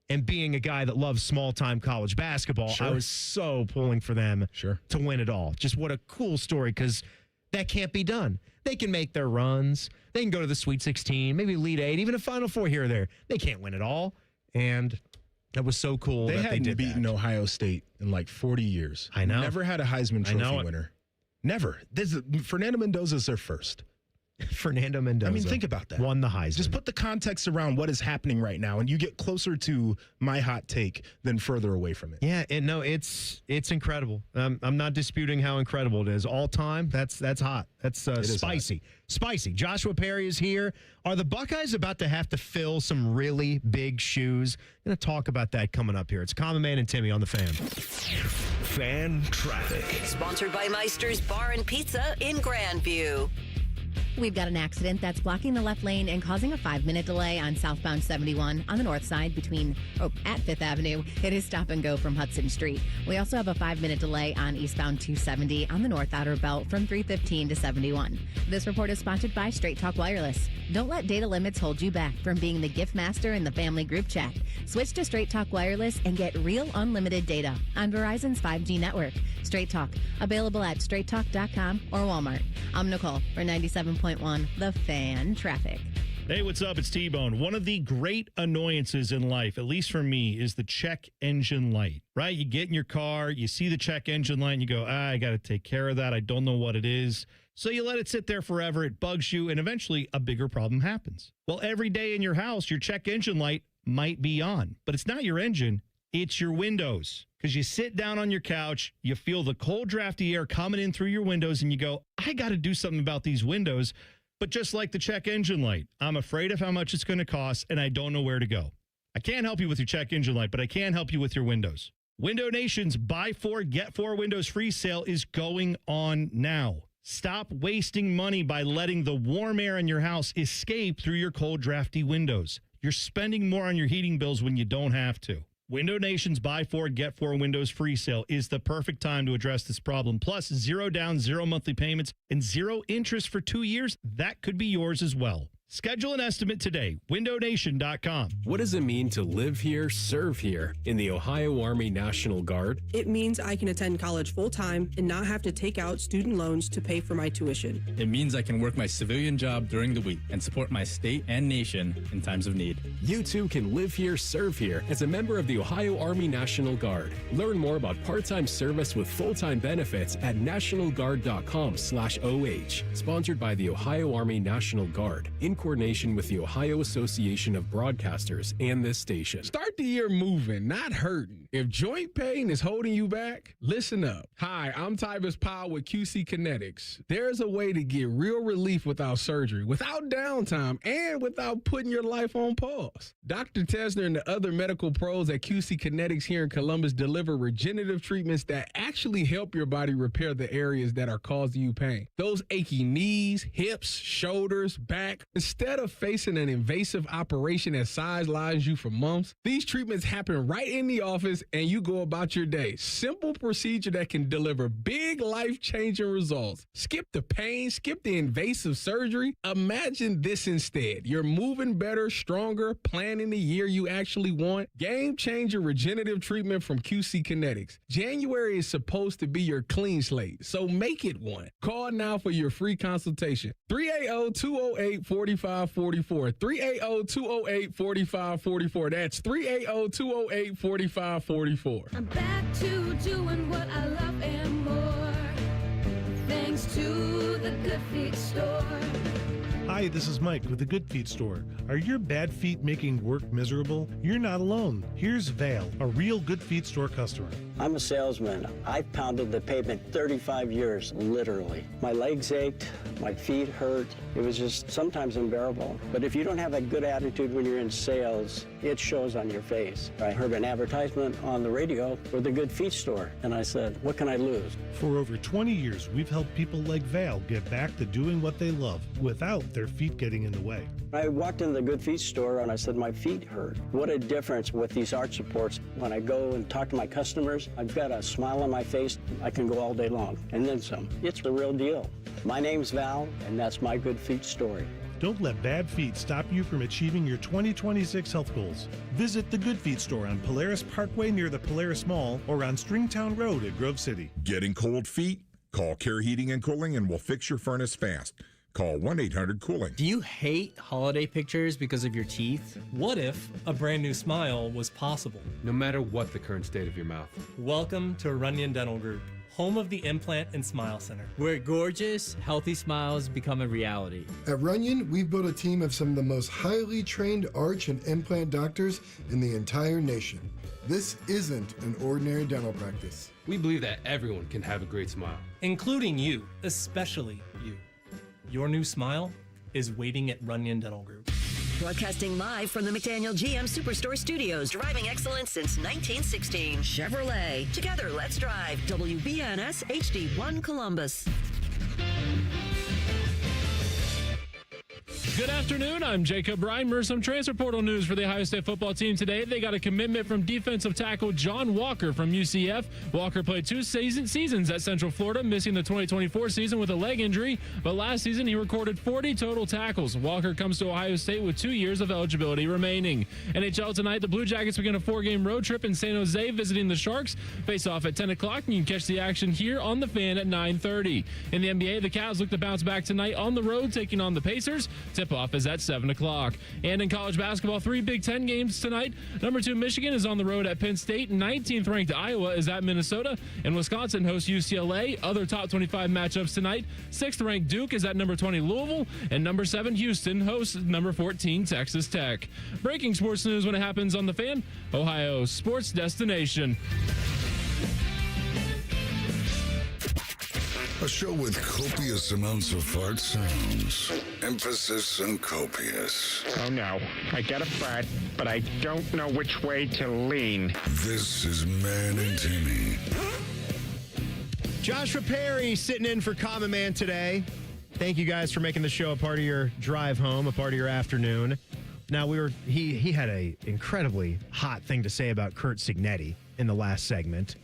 And being a guy that loves small-time college basketball, I was so pulling for them to win it all. Just what a cool story, because that can't be done. They can make their runs. They can go to the Sweet 16, maybe Elite 8, even a Final Four here or there. They can't win it all. And that was so cool that they did beaten Ohio State in like 40 years. I know. Never had a Heisman Trophy winner. Never. Fernando Mendoza's their first. Fernando Mendoza. I mean, think about that. Won the Heisman. Just put the context around what is happening right now, and you get closer to my hot take than further away from it. Yeah, it's incredible. I'm not disputing how incredible it is. All time, that's hot. That's spicy. Spicy. Joshua Perry is here. Are the Buckeyes about to have to fill some really big shoes? I'm going to talk about that coming up here. It's Common Man and Timmy on the Fan. Fan Traffic. Sponsored by Meister's Bar and Pizza in Grandview. We've got an accident that's blocking the left lane and causing a 5-minute delay on southbound 71 on the north side at 5th Avenue. It is stop and go from Hudson Street. We also have a 5-minute delay on eastbound 270 on the north outer belt from 315 to 71. This report is sponsored by Straight Talk Wireless. Don't let data limits hold you back from being the gift master in the family group chat. Switch to Straight Talk Wireless and get real unlimited data on Verizon's 5G network. Straight Talk, available at straighttalk.com or Walmart. I'm Nicole for 97.1 The Fan Traffic. Hey, what's up? It's T-Bone. One of the great annoyances in life, at least for me, is the check engine light, right? You get in your car, you see the check engine light, and you go, I got to take care of that. I don't know what it is. So you let it sit there forever. It bugs you, and eventually a bigger problem happens. Well, every day in your house, your check engine light might be on, but it's not your engine. It's your windows. Because you sit down on your couch, you feel the cold, drafty air coming in through your windows, and you go, I got to do something about these windows. But just like the check engine light, I'm afraid of how much it's going to cost, and I don't know where to go. I can't help you with your check engine light, but I can help you with your windows. Window Nation's Buy 4, Get 4 Windows Free sale is going on now. Stop wasting money by letting the warm air in your house escape through your cold, drafty windows. You're spending more on your heating bills when you don't have to. Window Nation's Buy 4, Get 4 Windows Free sale is the perfect time to address this problem. Plus, 0 down, 0 monthly payments, and 0 interest for 2 years. That could be yours as well. Schedule an estimate today. WindowNation.com. What does it mean to live here, serve here in the Ohio Army National Guard? It means I can attend college full-time and not have to take out student loans to pay for my tuition. It means I can work my civilian job during the week and support my state and nation in times of need. You too can live here, serve here as a member of the Ohio Army National Guard. Learn more about part-time service with full-time benefits at nationalguard.com/OH. Sponsored by the Ohio Army National Guard in coordination with the Ohio Association of Broadcasters and this station. Start the year moving, not hurting. If joint pain is holding you back, listen up. Hi, I'm Tyvis Powell with QC Kinetics. There's a way to get real relief without surgery, without downtime, and without putting your life on pause. Dr. Tesner and the other medical pros at QC Kinetics here in Columbus deliver regenerative treatments that actually help your body repair the areas that are causing you pain. Those achy knees, hips, shoulders, back. Instead of facing an invasive operation that sidelines you for months, these treatments happen right in the office and you go about your day. Simple procedure that can deliver big life-changing results. Skip the pain, skip the invasive surgery. Imagine this instead. You're moving better, stronger, planning the year you actually want. Game-changer regenerative treatment from QC Kinetics. January is supposed to be your clean slate, so make it one. Call now for your free consultation. 380-208-4544. 380-208-4544. That's 380-208-4544. I'm back to doing what I love and more, thanks to the Good Feet Store. Hi, this is Mike with the Good Feet Store. Are your bad feet making work miserable? You're not alone. Here's Vale, a real Good Feet Store customer. I'm a salesman. I've pounded the pavement 35 years, literally. My legs ached, my feet hurt. It was just sometimes unbearable. But if you don't have a good attitude when you're in sales, it shows on your face. I heard an advertisement on the radio for the Good Feet Store, and I said, what can I lose? For over 20 years, we've helped people like Val get back to doing what they love without their feet getting in the way. I walked into the Good Feet Store and I said, my feet hurt. What a difference with these arch supports. When I go and talk to my customers, I've got a smile on my face. I can go all day long, and then some. It's the real deal. My name's Val, and that's my Good Feet story. Don't let bad feet stop you from achieving your 2026 health goals. Visit the Good Feet Store on Polaris Parkway near the Polaris Mall or on Stringtown Road at Grove City. Getting cold feet? Call Care Heating and Cooling and we'll fix your furnace fast. Call 1-800-COOLING. Do you hate holiday pictures because of your teeth? What if a brand new smile was possible? No matter what the current state of your mouth. Welcome to Runyon Dental Group, home of the Implant and Smile Center, where gorgeous, healthy smiles become a reality. At Runyon, we've built a team of some of the most highly trained arch and implant doctors in the entire nation. This isn't an ordinary dental practice. We believe that everyone can have a great smile, including you, especially you. Your new smile is waiting at Runyon Dental Group. Broadcasting live from the McDaniel GM Superstore Studios, driving excellence since 1916. Chevrolet. Together, let's drive. WBNS HD1 Columbus. Good afternoon. I'm Jacob Reimer. Some transfer portal news for the Ohio State football team today. They got a commitment from defensive tackle John Walker from UCF. Walker played two seasons at Central Florida, missing the 2024 season with a leg injury, but last season he recorded 40 total tackles. Walker comes to Ohio State with 2 years of eligibility remaining. NHL tonight, the Blue Jackets begin a 4-game road trip in San Jose visiting the Sharks. Face off at 10 o'clock, and you can catch the action here on The Fan at 9:30. In the NBA, the Cavs look to bounce back tonight on the road, taking on the Pacers. Tip-off is at 7 o'clock. And in college basketball, 3 Big Ten games tonight. Number 2 Michigan is on the road at Penn State. 19th ranked Iowa is at Minnesota. And Wisconsin hosts UCLA. Other top 25 matchups tonight. 6th ranked Duke is at number 20 Louisville. And number 7 Houston hosts number 14 Texas Tech. Breaking sports news when it happens on The Fan, Ohio's sports destination. A show with copious amounts of fart sounds. Emphasis on copious. Oh no, I got a fart, but I don't know which way to lean. This is Man and Timmy. Joshua Perry sitting in for Common Man today. Thank you guys for making the show a part of your drive home, a part of your afternoon. Now he had a incredibly hot thing to say about Curt Cignetti in the last segment,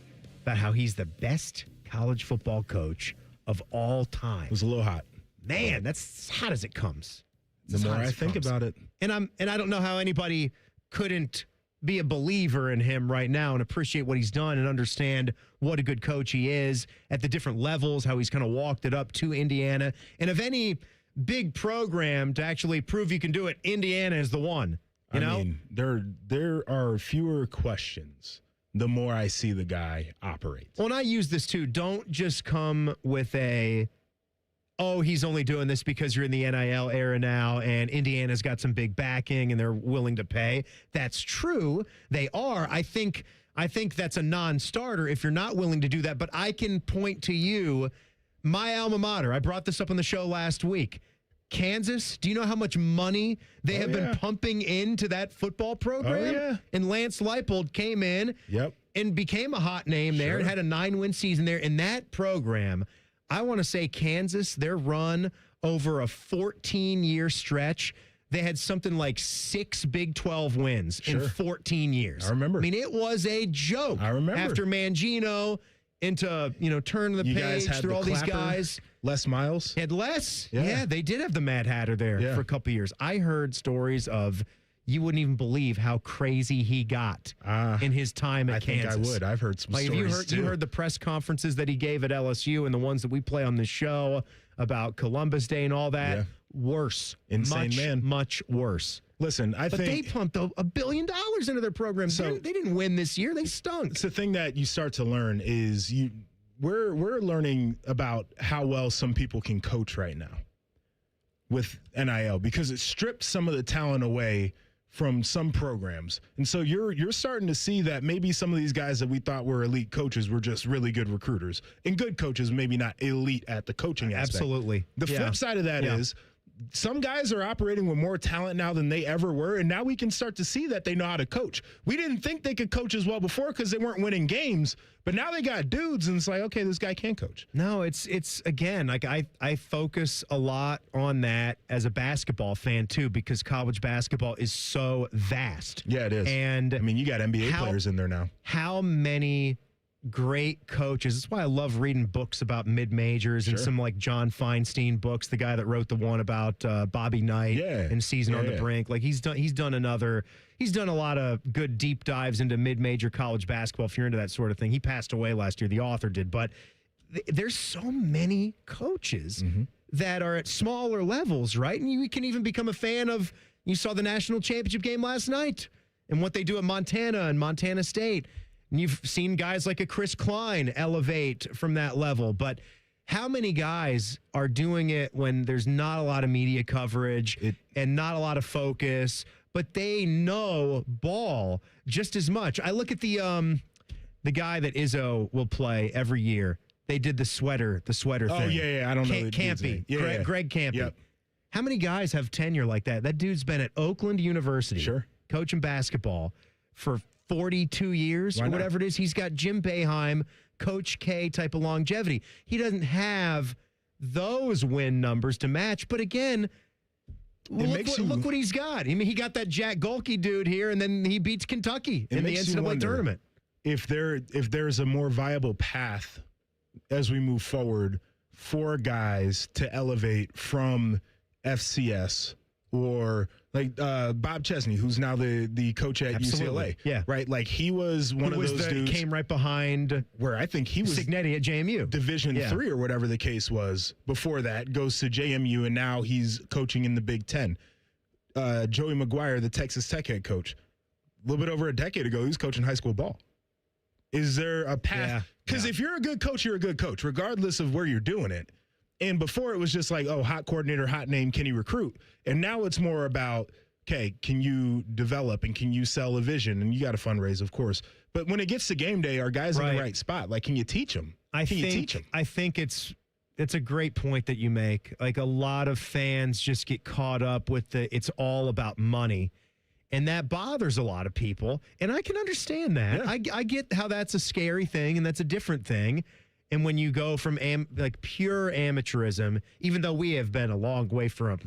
about how he's the best college football coach of all time. It was a little hot. Man, that's hot as it comes. The more I think about it. And I don't know how anybody couldn't be a believer in him right now and appreciate what he's done and understand what a good coach he is at the different levels, how he's kind of walked it up to Indiana. And if any big program to actually prove you can do it, Indiana is the one. You know? I mean, there are fewer questions the more I see the guy operate. Well, and I use this too. Don't just come with he's only doing this because you're in the NIL era now and Indiana's got some big backing and they're willing to pay. That's true. They are. I think that's a non-starter if you're not willing to do that. But I can point to you, my alma mater. I brought this up on the show last week. Kansas, do you know how much money they have been pumping into that football program? Oh, yeah. And Lance Leipold came in and became a hot name there and had a 9-win season there. In that program, I want to say Kansas, their run over a 14-year stretch, they had something like 6 Big 12 wins in 14 years. I remember. I mean, it was a joke. I remember. After Mangino into, turn the page through all these guys. Les Miles. Had Les. Yeah, they did have the Mad Hatter there for a couple years. I heard stories of you wouldn't even believe how crazy he got in his time at Kansas. I think I would. I've heard some stories You heard the press conferences that he gave at LSU and the ones that we play on the show about Columbus Day and all that. Yeah. Worse. Insane man. Much worse. Listen, But they pumped $1 billion into their program. So they didn't win this year. They stunk. It's the thing that you start to learn is we're learning about how well some people can coach right now with NIL because it stripped some of the talent away from some programs. And so you're starting to see that maybe some of these guys that we thought were elite coaches were just really good recruiters. And good coaches, maybe not elite at the coaching aspect. Absolutely. The flip side of that is some guys are operating with more talent now than they ever were, and now we can start to see that they know how to coach. We didn't think they could coach as well before because they weren't winning games, but now they got dudes, and it's like, okay, this guy can coach. No, it's again, like I focus a lot on that as a basketball fan too, because college basketball is so vast. Yeah, it is. And I mean, you got NBA players in there now. How many great coaches. That's why I love reading books about mid-majors and some like John Feinstein books, the guy that wrote the one about Bobby Knight and Season on the Brink. Like he's done a lot of good deep dives into mid-major college basketball if you're into that sort of thing. He passed away last year, the author did, but there's so many coaches that are at smaller levels, right? And you can even become a fan of, you saw the national championship game last night and what they do at Montana and Montana State. And you've seen guys like a Chris Klein elevate from that level. But how many guys are doing it when there's not a lot of media coverage and not a lot of focus, but they know ball just as much? I look at the guy that Izzo will play every year. They did the sweater thing. Oh, yeah. I don't know. Campy. Greg Campy. Yep. How many guys have tenure like that? That dude's been at Oakland University coaching basketball for 42 years or whatever it is. He's got Jim Boeheim, Coach K type of longevity. He doesn't have those win numbers to match. But again, look what he's got. I mean, he got that Jack Golke dude here, and then he beats Kentucky in the NCAA tournament. If there's a more viable path as we move forward for guys to elevate from FCS or like Bob Chesney, who's now the coach at UCLA. Yeah. Right? Like he was one of those dudes. Came right behind where I think he was Cignetti at JMU. Division III or whatever the case was. Before that, goes to JMU, and now he's coaching in the Big Ten. Joey McGuire, the Texas Tech head coach, a little bit over a decade ago, he was coaching high school ball. Is there a path? Because if you're a good coach, you're a good coach, regardless of where you're doing it. And before it was just like, oh, hot coordinator, hot name, can you recruit? And now it's more about, okay, can you develop and can you sell a vision? And you got to fundraise, of course. But when it gets to game day, are guys in the right spot? Like, can you teach them? I think it's a great point that you make. Like a lot of fans just get caught up with it's all about money. And that bothers a lot of people. And I can understand that. Yeah. I get how that's a scary thing and that's a different thing. And when you go from pure amateurism, even though we have been a long way from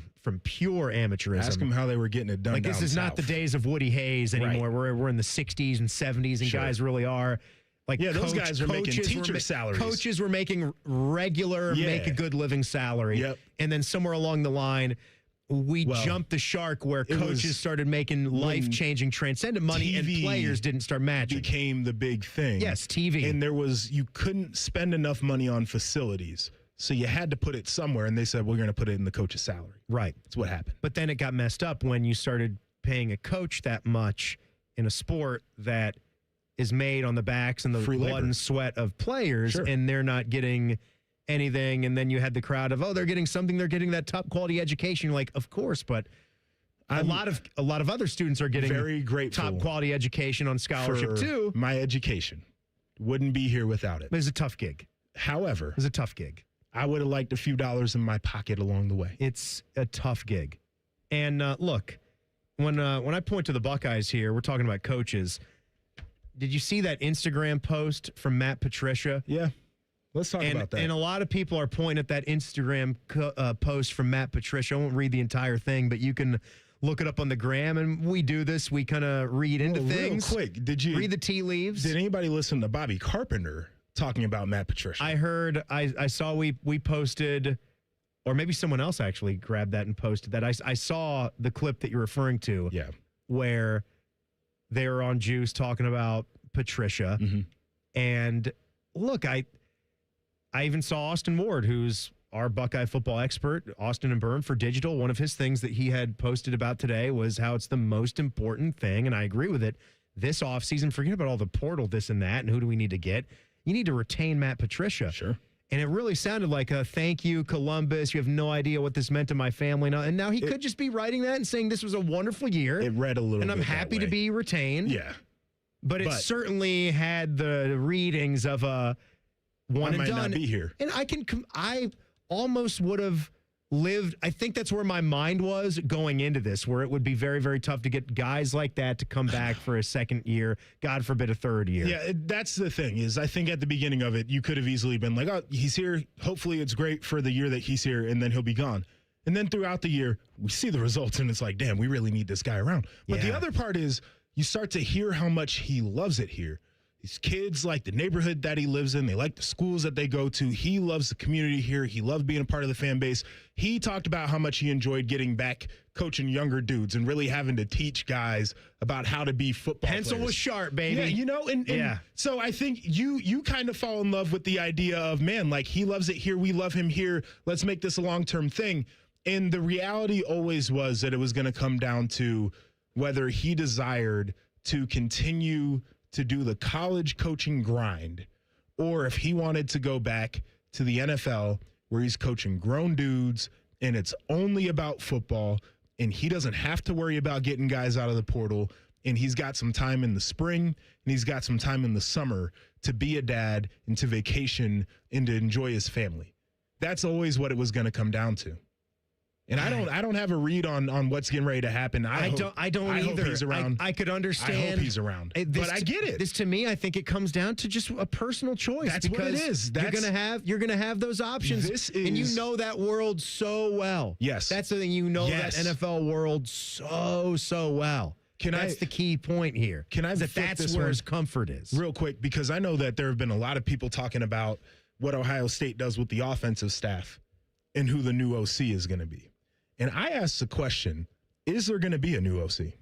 pure amateurism. Ask them how they were getting it done. Like this is not the days of Woody Hayes anymore. Right. We're in the 60s and 70s, and guys really are like those guys are making teacher salaries. Coaches were making regular, make a good living salary. Yep. And then somewhere along the line, we jumped the shark where coaches started making life-changing, transcendent money, and players didn't start matching. Became the big thing. Yes, TV. And you couldn't spend enough money on facilities. So you had to put it somewhere, and they said, we're going to put it in the coach's salary. Right. That's what happened. But then it got messed up when you started paying a coach that much in a sport that is made on the backs and the blood and sweat of players, and they're not getting anything. And then you had the crowd of, they're getting something. They're getting that top quality education. You're like, of course, but a lot of other students are getting very grateful top quality education on scholarship too. My education wouldn't be here without it. It was a tough gig. However, it was a tough gig. I would have liked a few dollars in my pocket along the way. It's a tough gig. And look, when I point to the Buckeyes here, we're talking about coaches. Did you see that Instagram post from Matt Patricia? Yeah. Let's talk about that. And a lot of people are pointing at that Instagram post from Matt Patricia. I won't read the entire thing, but you can look it up on the gram. And we do this. We kind of read into things. Real quick, did you read the tea leaves? Did anybody listen to Bobby Carpenter talking about Matt Patricia? I heard, I saw we posted, or maybe someone else actually grabbed that and posted that. I saw the clip that you're referring to. Yeah. Where they were on Juice talking about Patricia. Mm-hmm. And look, I even saw Austin Ward, who's our Buckeye football expert, Austin and Byrne for Digital. One of his things that he had posted about today was how it's the most important thing, and I agree with it, this offseason. Forget about all the portal, this and that, and who do we need to get. You need to retain Matt Patricia. Sure. And it really sounded like a thank you, Columbus. You have no idea what this meant to my family. And now he could just be writing that and saying this was a wonderful year. It read a little bit. And I'm happy to be retained. Yeah. But it certainly had the readings of a one and might done. not be here. And I almost would have lived. I think that's where my mind was going into this, where it would be very, very tough to get guys like that to come back for a second year, God forbid a third year. Yeah, that's the thing is I think at the beginning of it, you could have easily been like, he's here. Hopefully it's great for the year that he's here, and then he'll be gone. And then throughout the year, we see the results, and it's like, damn, we really need this guy around. But the other part is you start to hear how much he loves it here. These kids like the neighborhood that he lives in. They like the schools that they go to. He loves the community here. He loves being a part of the fan base. He talked about how much he enjoyed getting back coaching younger dudes and really having to teach guys about how to be football Pencil players. was sharp, baby. Yeah, and so I think you kind of fall in love with the idea of, man, like he loves it here. We love him here. Let's make this a long-term thing. And the reality always was that it was going to come down to whether he desired to continue to do the college coaching grind, or if he wanted to go back to the NFL where he's coaching grown dudes and it's only about football and he doesn't have to worry about getting guys out of the portal, and he's got some time in the spring and he's got some time in the summer to be a dad and to vacation and to enjoy his family. That's always what it was going to come down to. And I don't have a read on what's getting ready to happen. I don't either. Hope he's around. I could understand. I hope he's around. But I get it. This to me, I think it comes down to just a personal choice. That's what it is. You're gonna have those options. And you know that world so well. Yes. That's the thing. You know that NFL world so well. That's the key point here. That's where his comfort is. Real quick, because I know that there have been a lot of people talking about what Ohio State does with the offensive staff and who the new OC is going to be. And I asked the question, is there going to be a new OC?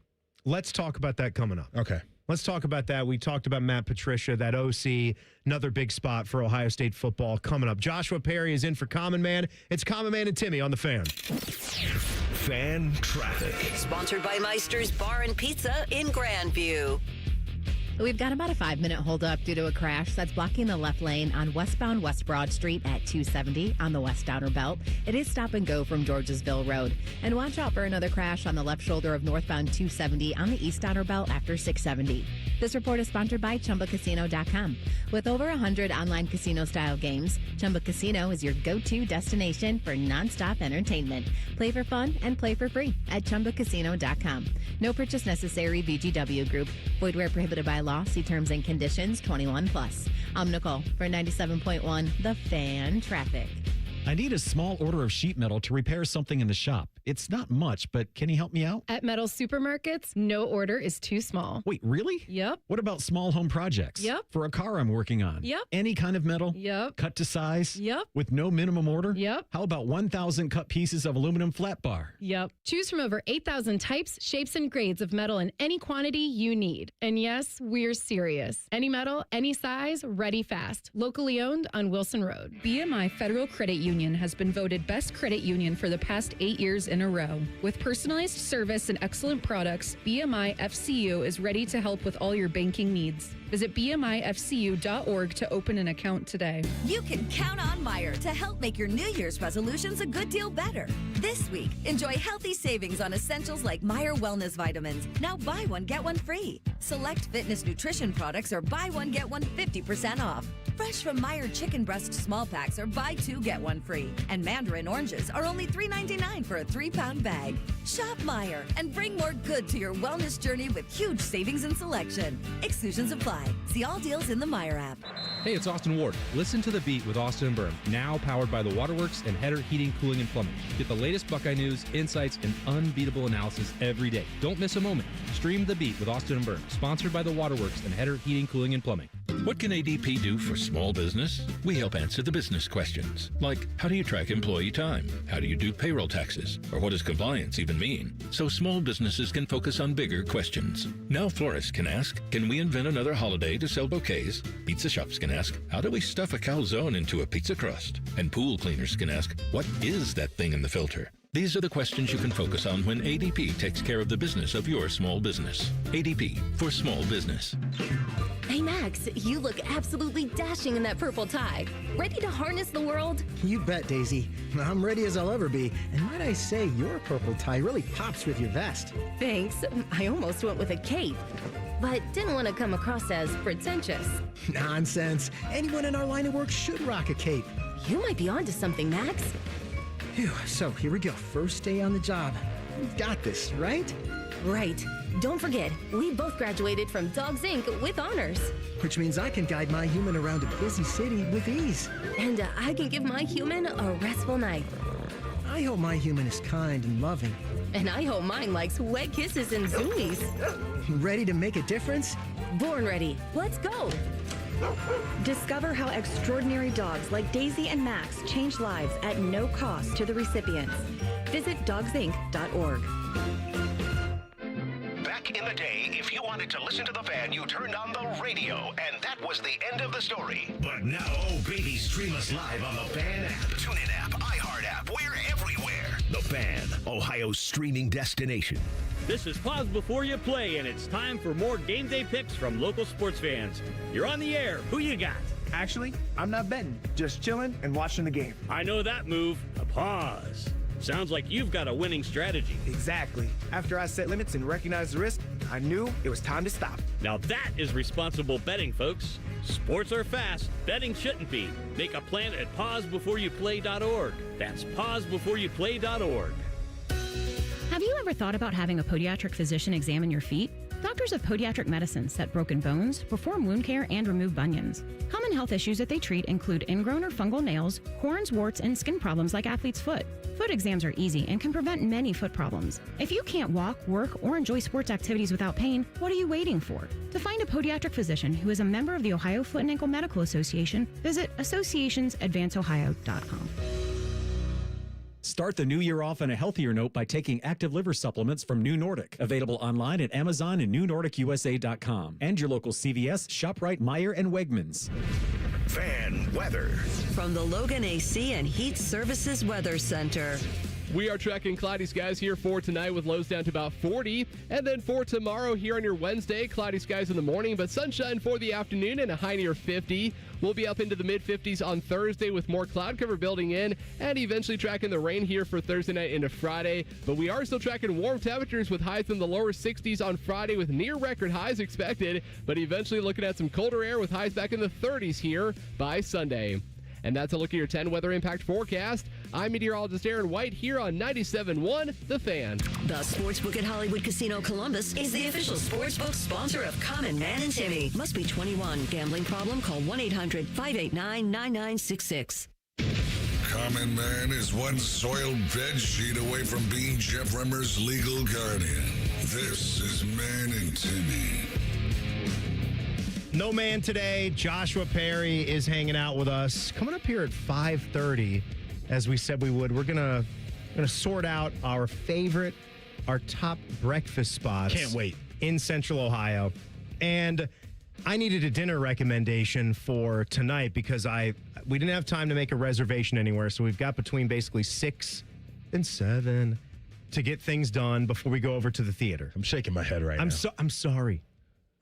Let's talk about that coming up. Okay. Let's talk about that. We talked about Matt Patricia, that OC, another big spot for Ohio State football coming up. Joshua Perry is in for Common Man. It's Common Man and Timmy on the Fan. Fan Traffic. Sponsored by Meister's Bar and Pizza in Grandview. We've got about a 5-minute holdup due to a crash that's blocking the left lane on westbound West Broad Street at 270 on the West Outer Belt. It is stop and go from Georgesville Road. And watch out for another crash on the left shoulder of northbound 270 on the East Outer Belt after 670. This report is sponsored by ChumbaCasino.com. With over 100 online casino-style games, Chumba Casino is your go-to destination for nonstop entertainment. Play for fun and play for free at ChumbaCasino.com. No purchase necessary. VGW Group. Void where prohibited by law. See terms and conditions. 21+. I'm Nicole for 97.1 The Fan Traffic. I need a small order of sheet metal to repair something in the shop. It's not much, but can you help me out? At Metal Supermarkets, no order is too small. Wait, really? Yep. What about small home projects? Yep. For a car I'm working on? Yep. Any kind of metal? Yep. Cut to size? Yep. With no minimum order? Yep. How about 1,000 cut pieces of aluminum flat bar? Yep. Choose from over 8,000 types, shapes, and grades of metal in any quantity you need. And yes, we're serious. Any metal, any size, ready fast. Locally owned on Wilson Road. BMI Federal Credit Union has been voted best credit union for the past 8 years in a row. With personalized service and excellent products, BMI FCU is ready to help with all your banking needs. Visit BMIFCU.org to open an account today. You can count on Meijer to help make your New Year's resolutions a good deal better. This week, enjoy healthy savings on essentials like Meijer Wellness Vitamins. Now buy one, get one free. Select fitness nutrition products are buy one, get one 50% off. Fresh from Meijer chicken breast small packs are buy two, get one free. And mandarin oranges are only $3.99 for a 3-pound bag. Shop Meijer and bring more good to your wellness journey with huge savings and selection. Exclusions apply. See all deals in the Meijer app. Hey, it's Austin Ward. Listen to The Beat with Austin and Byrne, now powered by the Waterworks and Header Heating, Cooling, and Plumbing. Get the latest Buckeye news, insights, and unbeatable analysis every day. Don't miss a moment. Stream The Beat with Austin and Byrne, sponsored by the Waterworks and Header Heating, Cooling, and Plumbing. What can ADP do for small business? We help answer the business questions, like how do you track employee time? How do you do payroll taxes? Or what does compliance even mean? So small businesses can focus on bigger questions. Now florists can ask, can we invent another holiday to sell bouquets? Pizza shops can ask, how do we stuff a calzone into a pizza crust? And pool cleaners can ask, what is that thing in the filter? These are the questions you can focus on when ADP takes care of the business of your small business. ADP for small business. Hey, Max, you look absolutely dashing in that purple tie. Ready to harness the world? You bet, Daisy. I'm ready as I'll ever be. And might I say, your purple tie really pops with your vest. Thanks. I almost went with a cape, but didn't want to come across as pretentious. Nonsense. Anyone in our line of work should rock a cape. You might be onto something, Max. Phew, so here we go. First day on the job. We've got this, right? Right. Don't forget, we both graduated from Dogs Inc. with honors. Which means I can guide my human around a busy city with ease. And I can give my human a restful night. I hope my human is kind and loving. And I hope mine likes wet kisses and zoomies. Ready to make a difference? Born ready. Let's go. Discover how extraordinary dogs like Daisy and Max change lives at no cost to the recipients. Visit dogsinc.org. Back in the day, if you wanted to listen to the fan, you turned on the radio, and that was the end of the story. But now, oh baby, stream us live on the Fan app. TuneIn app, iHeart app, we're everywhere. The Fan, Ohio's streaming destination. This is Pause Before You Play, and it's time for more game day picks from local sports fans. You're on the air. Who you got? Actually, I'm not betting, just chilling and watching the game. I know that move. A pause. Sounds like you've got a winning strategy. Exactly. After I set limits and recognized the risk, I knew it was time to stop. Now that is responsible betting, folks. Sports are fast. Betting shouldn't be. Make a plan at pausebeforeyouplay.org. That's pausebeforeyouplay.org. Have you ever thought about having a podiatric physician examine your feet? Doctors of Podiatric Medicine set broken bones, perform wound care, and remove bunions. Common health issues that they treat include ingrown or fungal nails, corns, warts, and skin problems like athlete's foot. Foot exams are easy and can prevent many foot problems. If you can't walk, work, or enjoy sports activities without pain, what are you waiting for? To find a podiatric physician who is a member of the Ohio Foot and Ankle Medical Association, visit associationsadvanceohio.com. Start the new year off on a healthier note by taking active liver supplements from New Nordic. Available online at Amazon and NewNordicUSA.com. And your local CVS, ShopRite, Meijer, and Wegmans. Fan weather. From the Logan AC and Heat Services Weather Center. We are tracking cloudy skies here for tonight with lows down to about 40. And then for tomorrow here on your Wednesday, cloudy skies in the morning, but sunshine for the afternoon and a high near 50. We'll be up into the mid-50s on Thursday with more cloud cover building in and eventually tracking the rain here for Thursday night into Friday. But we are still tracking warm temperatures with highs in the lower 60s on Friday with near record highs expected, but eventually looking at some colder air with highs back in the 30s here by Sunday. And that's a look at your 10 weather impact forecast. I'm meteorologist Aaron White here on 97.1 The Fan. The Sportsbook at Hollywood Casino Columbus is the official sportsbook sponsor of Common Man and Timmy. Must be 21. Gambling problem? Call 1-800-589-9966. Common Man is one soiled bed sheet away from being Jeff Remmer's legal guardian. This is Man and Timmy. No man today. Joshua Perry is hanging out with us. Coming up here at 5:30, as we said we would. We're gonna sort out our top breakfast spots. Can't wait. In Central Ohio. And I needed a dinner recommendation for tonight because we didn't have time to make a reservation anywhere. So we've got between basically 6 and 7 to get things done before we go over to the theater. I'm shaking my head right now. I'm sorry.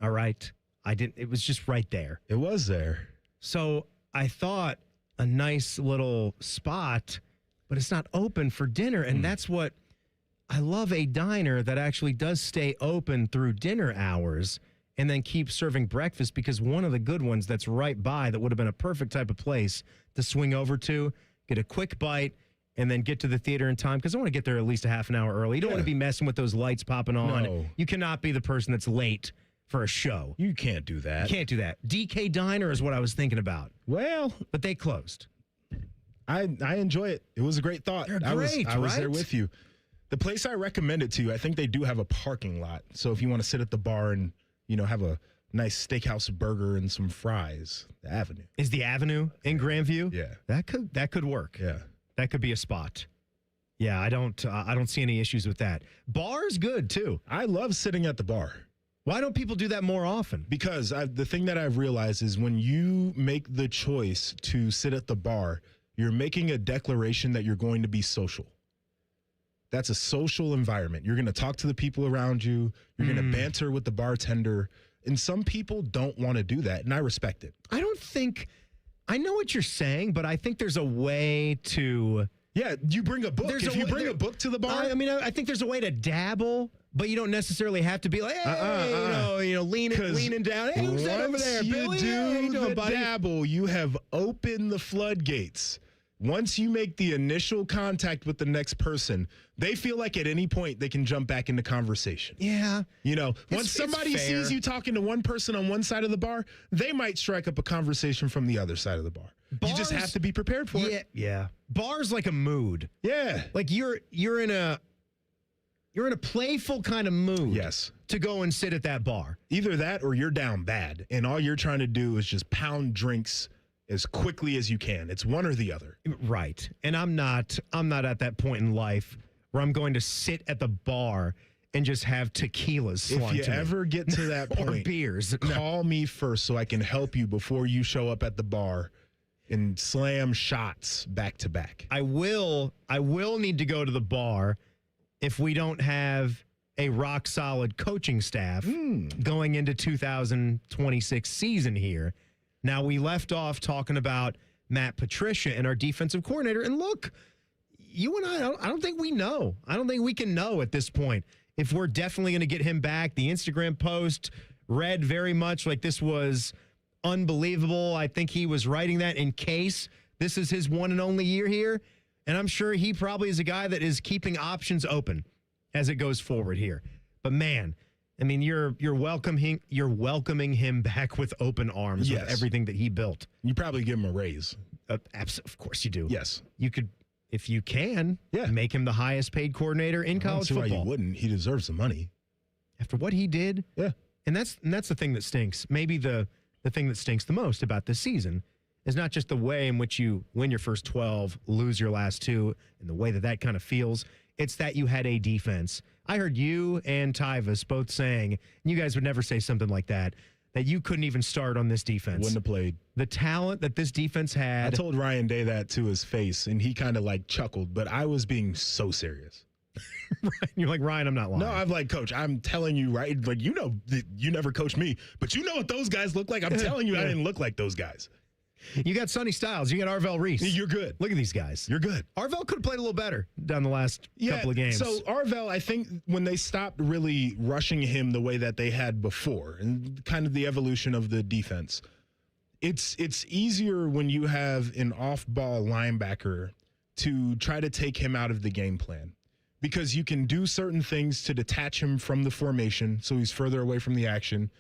All right. It was just right there. It was there. So I thought a nice little spot, but it's not open for dinner. And that's what I love, a diner that actually does stay open through dinner hours and then keep serving breakfast, because one of the good ones that's right by that would have been a perfect type of place to swing over to, get a quick bite, and then get to the theater in time, because I want to get there at least a half an hour early. You don't want to be messing with those lights popping on. No. You cannot be the person that's late for a show. You can't do that. You can't do that. DK Diner is what I was thinking about. Well, but they closed. I enjoy it. It was a great thought. They're I was great, there right? with you. The place I recommend it to, I think they do have a parking lot. So if you want to sit at the bar and, have a nice steakhouse burger and some fries, the Avenue. Is the Avenue in Grandview? Yeah. That could work. Yeah. That could be a spot. Yeah, I don't see any issues with that. Bar's good too. I love sitting at the bar. Why don't people do that more often? Because the thing that I've realized is when you make the choice to sit at the bar, you're making a declaration that you're going to be social. That's a social environment. You're going to talk to the people around you. You're going to banter with the bartender. And some people don't want to do that, and I respect it. I know what you're saying, but I think there's a way to... Yeah, you bring a book. If you bring a book to the bar... I think there's a way to dabble, but you don't necessarily have to be like, hey, leaning down. Hey, who's that over there, Billy? How you doing, buddy? Dabble, you have opened the floodgates. Once you make the initial contact with the next person, they feel like at any point they can jump back into conversation. Yeah. Once somebody sees you talking to one person on one side of the bar, they might strike up a conversation from the other side of the bar. You just have to be prepared for it. Yeah. Bar's like a mood. Yeah. Like you're in a playful kind of mood. Yes. To go and sit at that bar. Either that or you're down bad, and all you're trying to do is just pound drinks as quickly as you can. It's one or the other. Right. And I'm not at that point in life where I'm going to sit at the bar and just have tequilas slung If you ever get to that point, or beers, call me first so I can help you before you show up at the bar and slam shots back to back. I will need to go to the bar if we don't have a rock solid coaching staff going into 2026 season here. Now, we left off talking about Matt Patricia and our defensive coordinator. And look, you and I don't think we know. I don't think we can know at this point if we're definitely going to get him back. The Instagram post read very much like this was unbelievable. I think he was writing that in case this is his one and only year here. And I'm sure he probably is a guy that is keeping options open as it goes forward here. But man, I mean, you're welcoming him back with open arms with everything that he built. You probably give him a raise. Of course you do. Yes. You could, if you can, make him the highest paid coordinator in college football. I don't see why you wouldn't. He deserves the money. After what he did. Yeah. And that's the thing that stinks. Maybe the thing that stinks the most about this season is not just the way in which you win your first 12, lose your last 2, and the way that kind of feels. It's that you had a defense. I heard you and Tyvus both saying, and you guys would never say something like that you couldn't even start on this defense. Wouldn't have played. The talent that this defense had. I told Ryan Day that to his face, and he kind of chuckled, but I was being so serious. You're like, Ryan, I'm not lying. No, I'm like, Coach, I'm telling you, right? Like, you never coached me, but you know what those guys look like? I'm telling you, I didn't look like those guys. You got Sonny Styles. You got Arvell Reese. You're good. Look at these guys. You're good. Arvell could have played a little better down the last couple of games. So Arvell, I think when they stopped really rushing him the way that they had before and kind of the evolution of the defense, it's easier when you have an off-ball linebacker to try to take him out of the game plan because you can do certain things to detach him from the formation so he's further away from the action.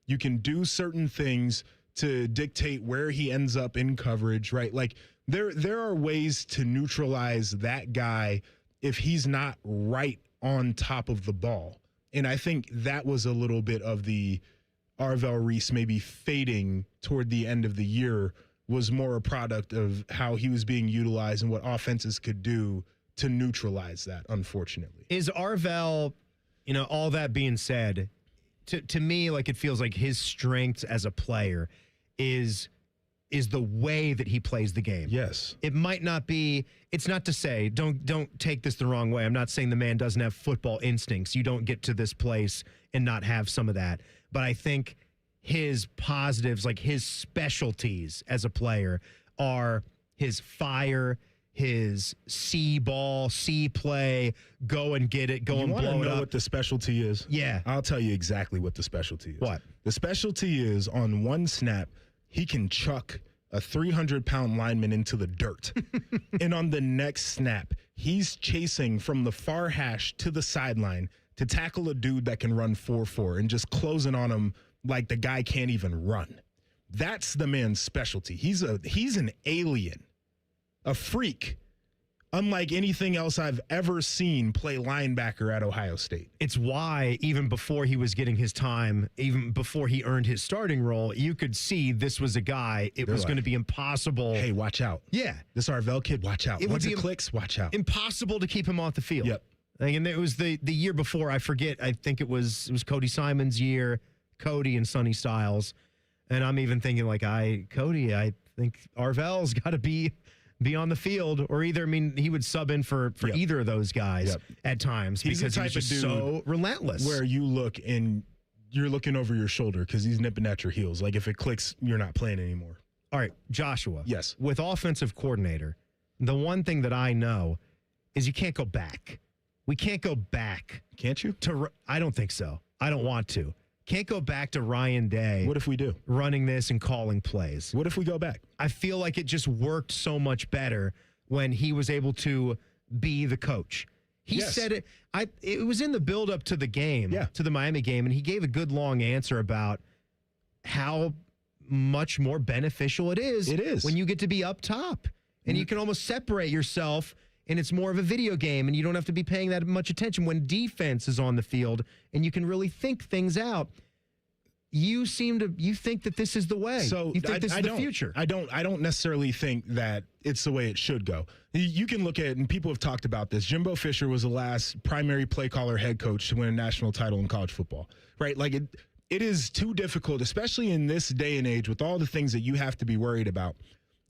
You can do certain things to dictate where he ends up in coverage, right? Like There are ways to neutralize that guy if he's not right on top of the ball. And I think that was a little bit of the Arvell Reese maybe fading toward the end of the year was more a product of how he was being utilized and what offenses could do to neutralize that, unfortunately. Is Arvell, all that being said, to me, like it feels like his strengths as a player is the way that he plays the game. Yes. It might not be, it's not to say, don't take this the wrong way. I'm not saying the man doesn't have football instincts. You don't get to this place and not have some of that. But I think his positives, like his specialties as a player, are his fire, his see ball, see play, go and get it, go and blow it up. You want to know what the specialty is? Yeah. I'll tell you exactly what the specialty is. What? The specialty is on one snap, he can chuck a 300-pound lineman into the dirt. And on the next snap, he's chasing from the far hash to the sideline to tackle a dude that can run 4.4 and just closing on him like the guy can't even run. That's the man's specialty. He's an alien, a freak, unlike anything else I've ever seen play linebacker at Ohio State. It's why even before he was getting his time, even before he earned his starting role, you could see this was a guy, it was going to be impossible. Hey, watch out. Yeah. This Arvell kid, watch out. Once it clicks, watch out. Impossible to keep him off the field. Yep. And it was the year before, I forget, I think it was Cody Simon's year, Cody and Sonny Styles. And I'm even thinking I think Arvell's got to be on the field, or either, he would sub in for either of those guys at times. He's because the type he was just of dude so relentless. Where you look and you're looking over your shoulder because he's nipping at your heels. Like if it clicks, you're not playing anymore. All right, Joshua. Yes. With offensive coordinator, the one thing that I know is you can't go back. We can't go back. Can't you? I don't think so. I don't want to. Can't go back to Ryan Day. What if we do? Running this and calling plays. What if we go back? I feel like it just worked so much better when he was able to be the coach. He said it. It was in the build-up to the game, to the Miami game, and he gave a good long answer about how much more beneficial it is. It is. When you get to be up top. And you can almost separate yourself, and it's more of a video game, and you don't have to be paying that much attention when defense is on the field, and you can really think things out. You think that this is the way. So you think this is the future. I don't necessarily think that it's the way it should go. You can look at, and people have talked about this, Jimbo Fisher was the last primary play caller head coach to win a national title in college football, right? Like it is too difficult, especially in this day and age with all the things that you have to be worried about.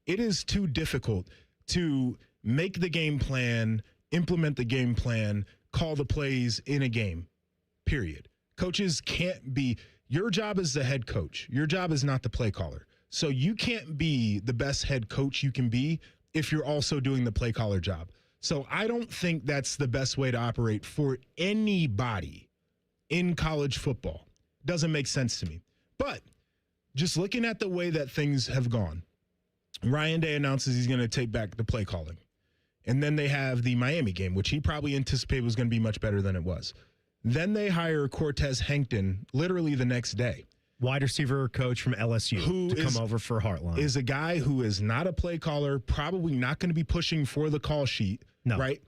It is too difficult to make the game plan, implement the game plan, call the plays in a game, period. Coaches can't be, your job is the head coach. Your job is not the play caller. So you can't be the best head coach you can be if you're also doing the play caller job. So I don't think that's the best way to operate for anybody in college football. Doesn't make sense to me. But just looking at the way that things have gone, Ryan Day announces he's going to take back the play calling. And then they have the Miami game, which he probably anticipated was going to be much better than it was. Then they hire Cortez Hankton literally the next day. Wide receiver coach from LSU to come over for Heartline. Is a guy who is not a play caller, probably not going to be pushing for the call sheet, right?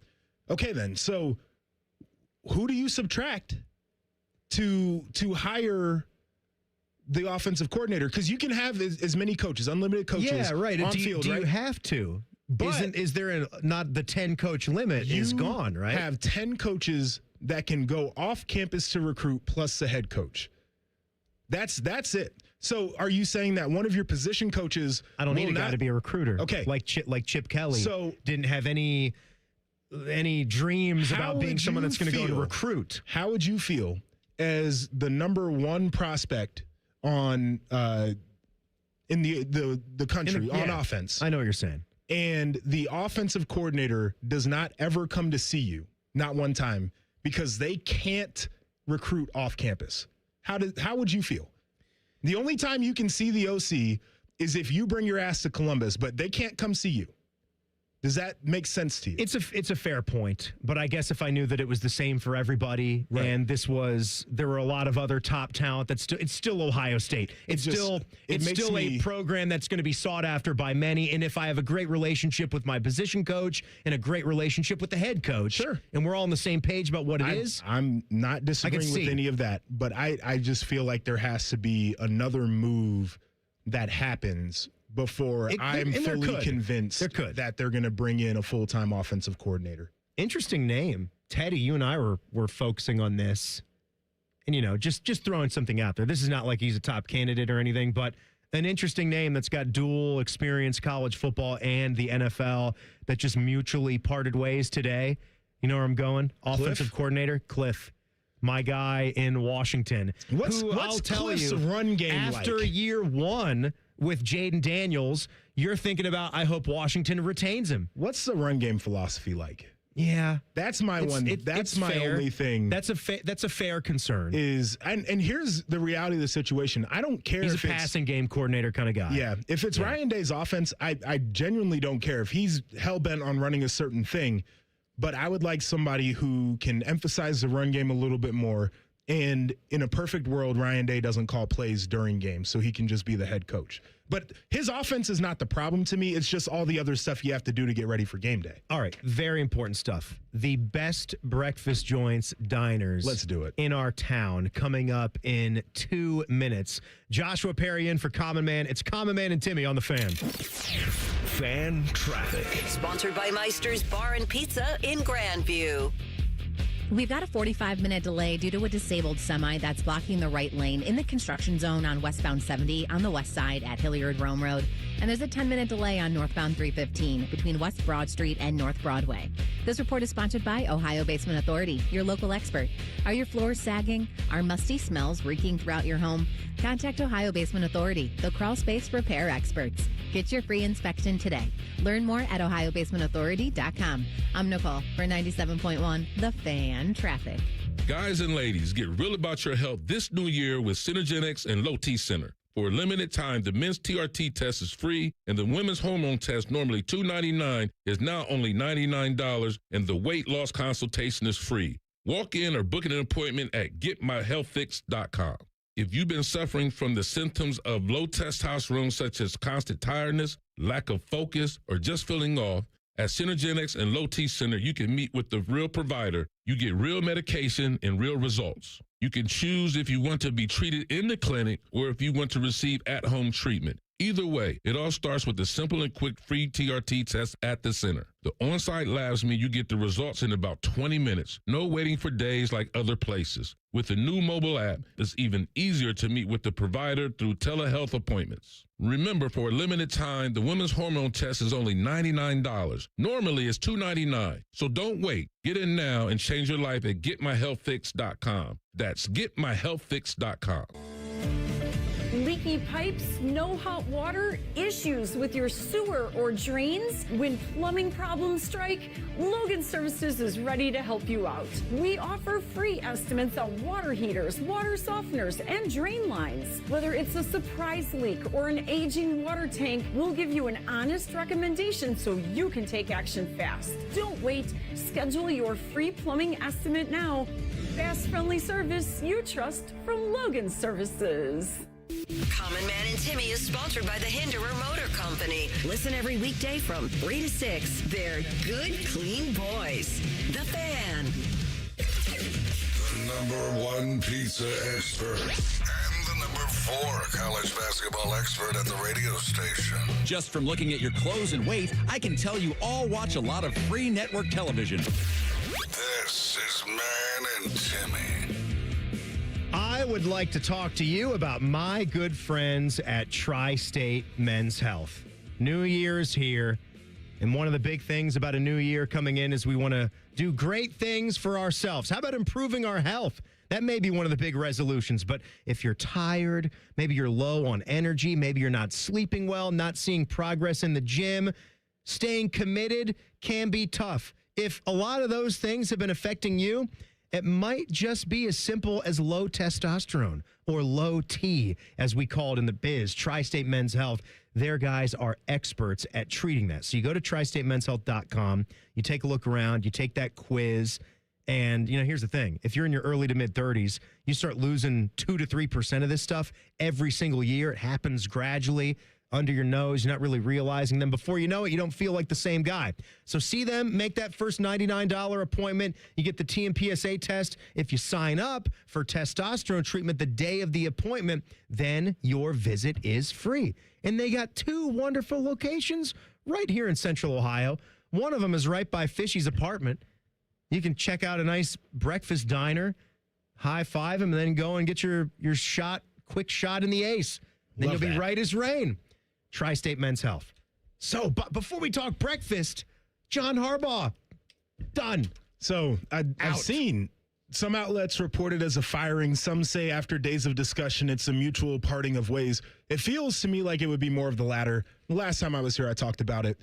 Okay, then. So who do you subtract to hire the offensive coordinator? Because you can have as many coaches, unlimited coaches. Yeah, right. On Do field, you right? have to? But is there not the 10 coach limit is gone, right? You have 10 coaches that can go off campus to recruit plus the head coach. That's it. So are you saying that one of your position coaches? I don't need a guy to be a recruiter. Okay, like Chip Kelly. So didn't have any dreams about being someone that's going to go to recruit. How would you feel as the number one prospect on in the country on offense? I know what you're saying. And the offensive coordinator does not ever come to see you, not one time, because they can't recruit off campus. How would you feel? The only time you can see the OC is if you bring your ass to Columbus, but they can't come see you. Does that make sense to you? It's a fair point, but I guess if I knew that it was the same for everybody, and there were a lot of other top talent, it's still Ohio State. It's still a program that's going to be sought after by many. And if I have a great relationship with my position coach and a great relationship with the head coach, sure, and we're all on the same page about what it is, I'm not disagreeing with any of that, but I just feel like there has to be another move that happens before I'm fully convinced that they're going to bring in a full-time offensive coordinator. Interesting name. Teddy, you and I were focusing on this. And, just throwing something out there. This is not like he's a top candidate or anything, but an interesting name that's got dual experience, college football and the NFL, that just mutually parted ways today. You know where I'm going? Offensive coordinator, Cliff. My guy in Washington. What's Cliff's run game after like? year one with Jaden Daniels, you're thinking about, I hope Washington retains him. What's the run game philosophy like? Yeah, that's my That's my fair. only thing. That's a fair concern. And here's the reality of the situation. I don't care. He's if a passing game coordinator kind of guy. Yeah, if it's Ryan Day's offense, I genuinely don't care if he's hell bent on running a certain thing. But I would like somebody who can emphasize the run game a little bit more. And in a perfect world, Ryan Day doesn't call plays during games, so he can just be the head coach. But his offense is not the problem to me. It's just all the other stuff you have to do to get ready for game day. All right, very important stuff. The best breakfast joints, diners. Let's do it. In our town, coming up in 2 minutes. Joshua Perry in for Common Man. It's Common Man and Timmy on the Fan. Fan traffic. Sponsored by Meister's Bar and Pizza in Grandview. We've got a 45-minute delay due to a disabled semi that's blocking the right lane in the construction zone on westbound 70 on the west side at Hilliard Rome Road. And there's a 10-minute delay on northbound 315 between West Broad Street and North Broadway. This report is sponsored by Ohio Basement Authority, your local expert. Are your floors sagging? Are musty smells reeking throughout your home? Contact Ohio Basement Authority, the crawl space repair experts. Get your free inspection today. Learn more at ohiobasementauthority.com. I'm Nicole for 97.1 The Fan Traffic. Guys and ladies, get real about your health this new year with Synergenics and Low T Center. For a limited time, the men's TRT test is free, and the women's hormone test, normally $299, is now only $99, and the weight loss consultation is free. Walk in or book an appointment at getmyhealthfix.com. If you've been suffering from the symptoms of low testosterone, such as constant tiredness, lack of focus, or just feeling off, at Synergenics and Low T Center, you can meet with the real provider. You get real medication and real results. You can choose if you want to be treated in the clinic or if you want to receive at-home treatment. Either way, it all starts with a simple and quick free TRT test at the center. The on-site labs mean you get the results in about 20 minutes. No waiting for days like other places. With the new mobile app, it's even easier to meet with the provider through telehealth appointments. Remember, for a limited time, the women's hormone test is only $99. Normally, it's $299. So don't wait. Get in now and change your life at getmyhealthfix.com. That's getmyhealthfix.com. Leaky pipes, no hot water, issues with your sewer or drains? When plumbing problems strike, Logan Services is ready to help you out. We offer free estimates on water heaters, water softeners, and drain lines. Whether it's a surprise leak or an aging water tank, we'll give you an honest recommendation so you can take action fast. Don't wait. Schedule your free plumbing estimate now. Fast, friendly service you trust from Logan Services. Common Man and Timmy is sponsored by the Hinderer Motor Company. Listen every weekday from 3 to 6. They're good, clean boys. The Fan. The #1 pizza expert and the #4 college basketball expert at the radio station. Just from looking at your clothes and weight, I can tell you all watch a lot of free network television. This is Man and Timmy. I would like to talk to you about my good friends at Tri-State Men's Health. New Year's here, and one of the big things about a new year coming in is we want to do great things for ourselves. How about improving our health? That may be one of the big resolutions, but if you're tired, maybe you're low on energy, maybe you're not sleeping well, not seeing progress in the gym, staying committed can be tough. If a lot of those things have been affecting you, It might just be as simple as low testosterone or low T, as we call it in the biz. Tri-State Men's Health, their guys are experts at treating that. So you go to tristatemenshealth.com, you take a look around, you take that quiz, and, here's the thing. If you're in your early to mid-30s, you start losing 2 to 3% of this stuff every single year. It happens gradually under your nose. You're not really realizing them. Before you know it, you don't feel like the same guy. So see them, make that first $99 appointment. You get the TMPSA test. If you sign up for testosterone treatment the day of the appointment, then your visit is free. And they got 2 wonderful locations right here in Central Ohio. One of them is right by Fishy's apartment. You can check out a nice breakfast diner, high-five him, and then go and get your quick shot in the ace. Then you'll be right as rain. Tri-State Men's Health. So, but before we talk breakfast, John Harbaugh, done. So, I've seen some outlets report it as a firing. Some say after days of discussion, it's a mutual parting of ways. It feels to me like it would be more of the latter. The last time I was here, I talked about it.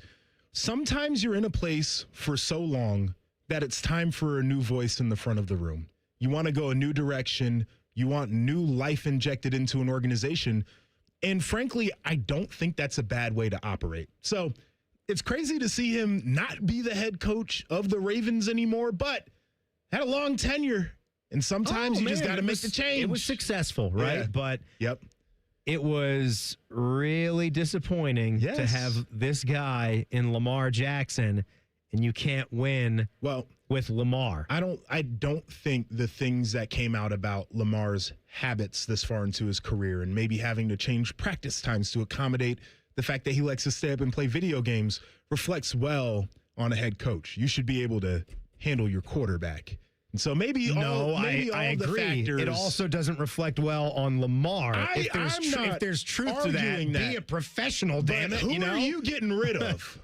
Sometimes you're in a place for so long that it's time for a new voice in the front of the room. You want to go a new direction. You want new life injected into an organization. And frankly, I don't think that's a bad way to operate. So it's crazy to see him not be the head coach of the Ravens anymore, but had a long tenure. And sometimes you just got to make the change. It was successful, right? Yeah. But yep, it was really disappointing to have this guy in Lamar Jackson, and you can't win with Lamar. I don't think the things that came out about Lamar's habits this far into his career and maybe having to change practice times to accommodate the fact that he likes to stay up and play video games reflects well on a head coach. You should be able to handle your quarterback. And so maybe all I the agree. factors. It also doesn't reflect well on Lamar. If there's truth to that, be a professional, damn it. Who are you getting rid of?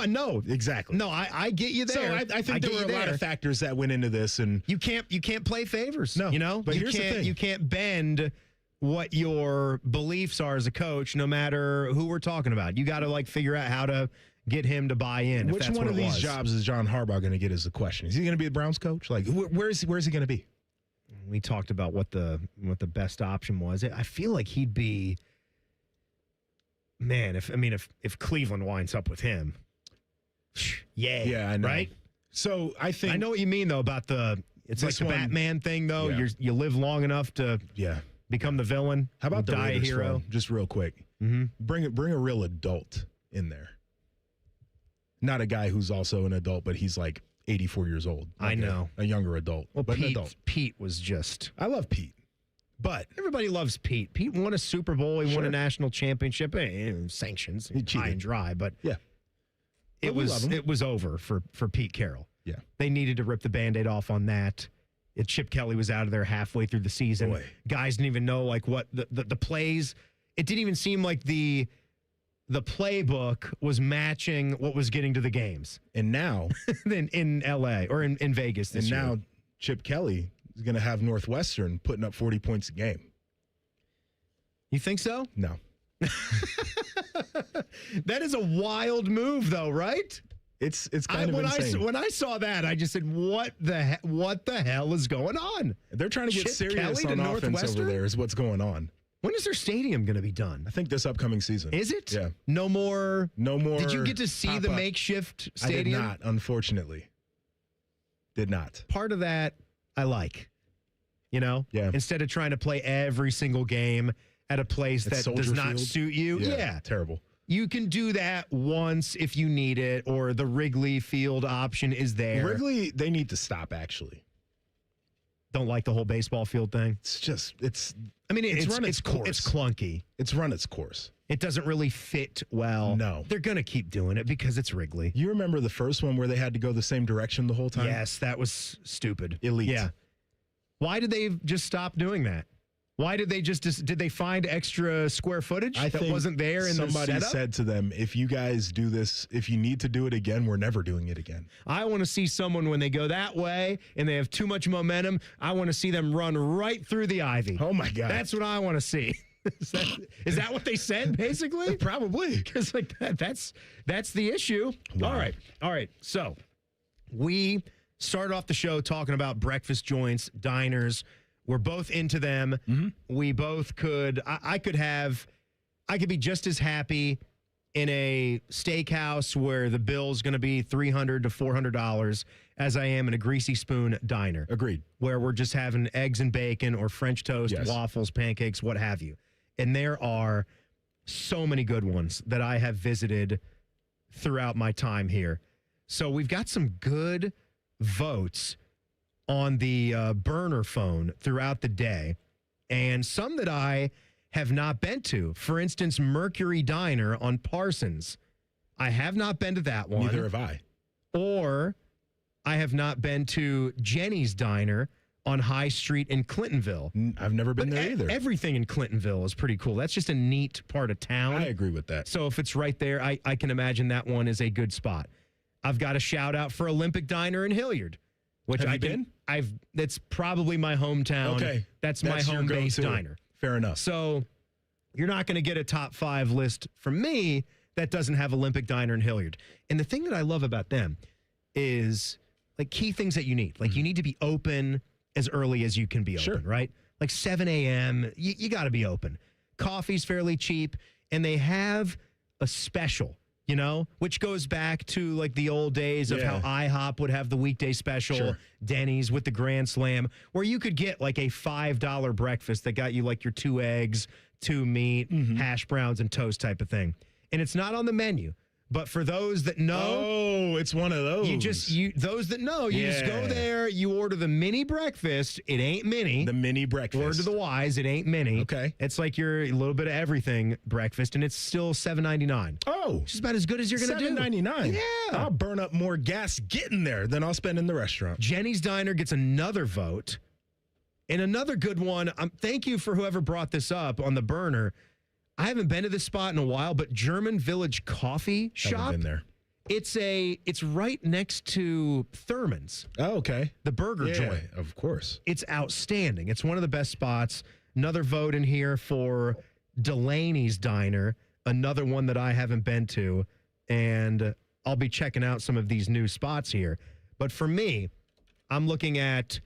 No, exactly. No, I get you there. So I think there were a lot of factors that went into this, and you can't play favors. No, but here's the thing: you can't bend what your beliefs are as a coach, no matter who we're talking about. You got to figure out how to get him to buy in. Which one of these jobs is John Harbaugh going to get? Is the question. Is he going to be the Browns coach? Where's he going to be? We talked about what the best option was. I feel like he'd be. Man, if Cleveland winds up with him. Yeah, I know. Right? So I know what you mean though about it's like the Batman thing though. Yeah. You live long enough to become the villain. How about the die a Raiders hero? fan? Just real quick. Mm-hmm. Bring a real adult in there. Not a guy who's also an adult, but he's 84 years old. I know. A younger adult. Well, but an adult. Pete was just. I love Pete. But everybody loves Pete. Pete won a Super Bowl. He won a national championship. Sanctions, high and dry, but it was over for Pete Carroll. Yeah, they needed to rip the Band-Aid off on that. Chip Kelly was out of there halfway through the season. Boy. Guys didn't even know what the plays. It didn't even seem like the playbook was matching what was getting to the games. And now, in L.A. or in Vegas this year. And now Chip Kelly is going to have Northwestern putting up 40 points a game. You think so? No. That is a wild move, though, right? It's kind of insane. When I saw that, I just said, "What the hell is going on?" They're trying to get serious on offense over there. Is what's going on. When is their stadium going to be done? I think this upcoming season. Is it? Yeah. No more. Did you get to see the pop-up makeshift stadium? I did not, unfortunately. Did not. Part of that I like. Yeah. Instead of trying to play every single game at a place that does not suit you. Yeah. Terrible. You can do that once if you need it, or the Wrigley Field option is there. Wrigley, they need to stop, actually. Don't like the whole baseball field thing? It's run its course. It's clunky. It's run its course. It doesn't really fit well. No. They're going to keep doing it because it's Wrigley. You remember the first one where they had to go the same direction the whole time? Yes, that was stupid. Elite. Yeah. Why did they just stop doing that? Why did they did they find extra square footage that wasn't there in the setup? Somebody said to them, if you guys do this, if you need to do it again, we're never doing it again. I want to see someone when they go that way and they have too much momentum, I want to see them run right through the ivy. Oh, my God. That's what I want to see. Is that what they said, basically? Probably. Because that's the issue. Wow. All right. So we started off the show talking about breakfast joints, diners. We're both into them. We both could, I could be just as happy in a steakhouse where the bill's going to be $300 to $400 as I am in a Greasy Spoon diner. Agreed. Where we're just having eggs and bacon or French toast, waffles, pancakes, what have you. And there are so many good ones that I have visited throughout my time here. So we've got some good votes on the burner phone throughout the day, and some that I have not been to. For instance, Mercury Diner on Parsons. I have not been to that one. Neither have I. Or I have not been to Jenny's Diner on High Street in Clintonville. I've never been there either. Everything in Clintonville is pretty cool. That's just a neat part of town. I agree with that. So if it's right there, I can imagine that one is a good spot. I've got a shout out for Olympic Diner in Hilliard, which that's probably my hometown. Okay. That's my home base diner. Fair enough. So you're not going to get a top 5 list from me that doesn't have Olympic Diner in Hilliard. And the thing that I love about them is like key things that you need. Like you need to be open as early as you can be open, right? Like 7 a.m., you got to be open. Coffee's fairly cheap, and they have a special, you know, which goes back to like the old days of how IHOP would have the weekday special, Denny's with the Grand Slam, where you could get like a $5 breakfast that got you like your 2 eggs, 2 meat, hash browns, and toast type of thing. And it's not on the menu. But for those that know, it's one of those. Those that know, you just go there, you order the mini breakfast. It ain't mini. The mini breakfast. Word to the wise, it ain't mini. Okay. It's like your a little bit of everything breakfast, and it's still $7.99. Oh. Which is about as good as you're going to do. $7.99. Yeah. I'll burn up more gas getting there than I'll spend in the restaurant. Jenny's Diner gets another vote. And another good one, thank you for whoever brought this up on the burner. I haven't been to this spot in a while, but German Village Coffee Shop. Haven't been there. It's right next to Thurman's. Oh, okay. The burger joint. Of course. It's outstanding. It's one of the best spots. Another vote in here for Delaney's Diner, another one that I haven't been to, and I'll be checking out some of these new spots here. But for me, I'm looking at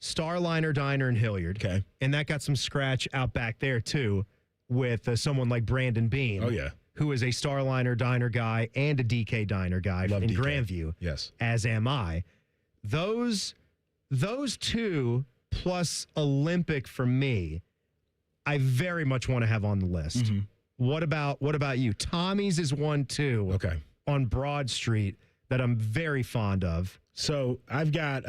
Starliner Diner in Hilliard. Okay. And that got some scratch out back there, too, with someone like Brandon Beam. Oh, yeah. Who is a Starliner Diner guy and a DK Diner guy in DK. Grandview. Yes. As am I. Those two plus Olympic for me, I very much want to have on the list. What about you? Tommy's is one too. Okay. On Broad Street that I'm very fond of. So I've got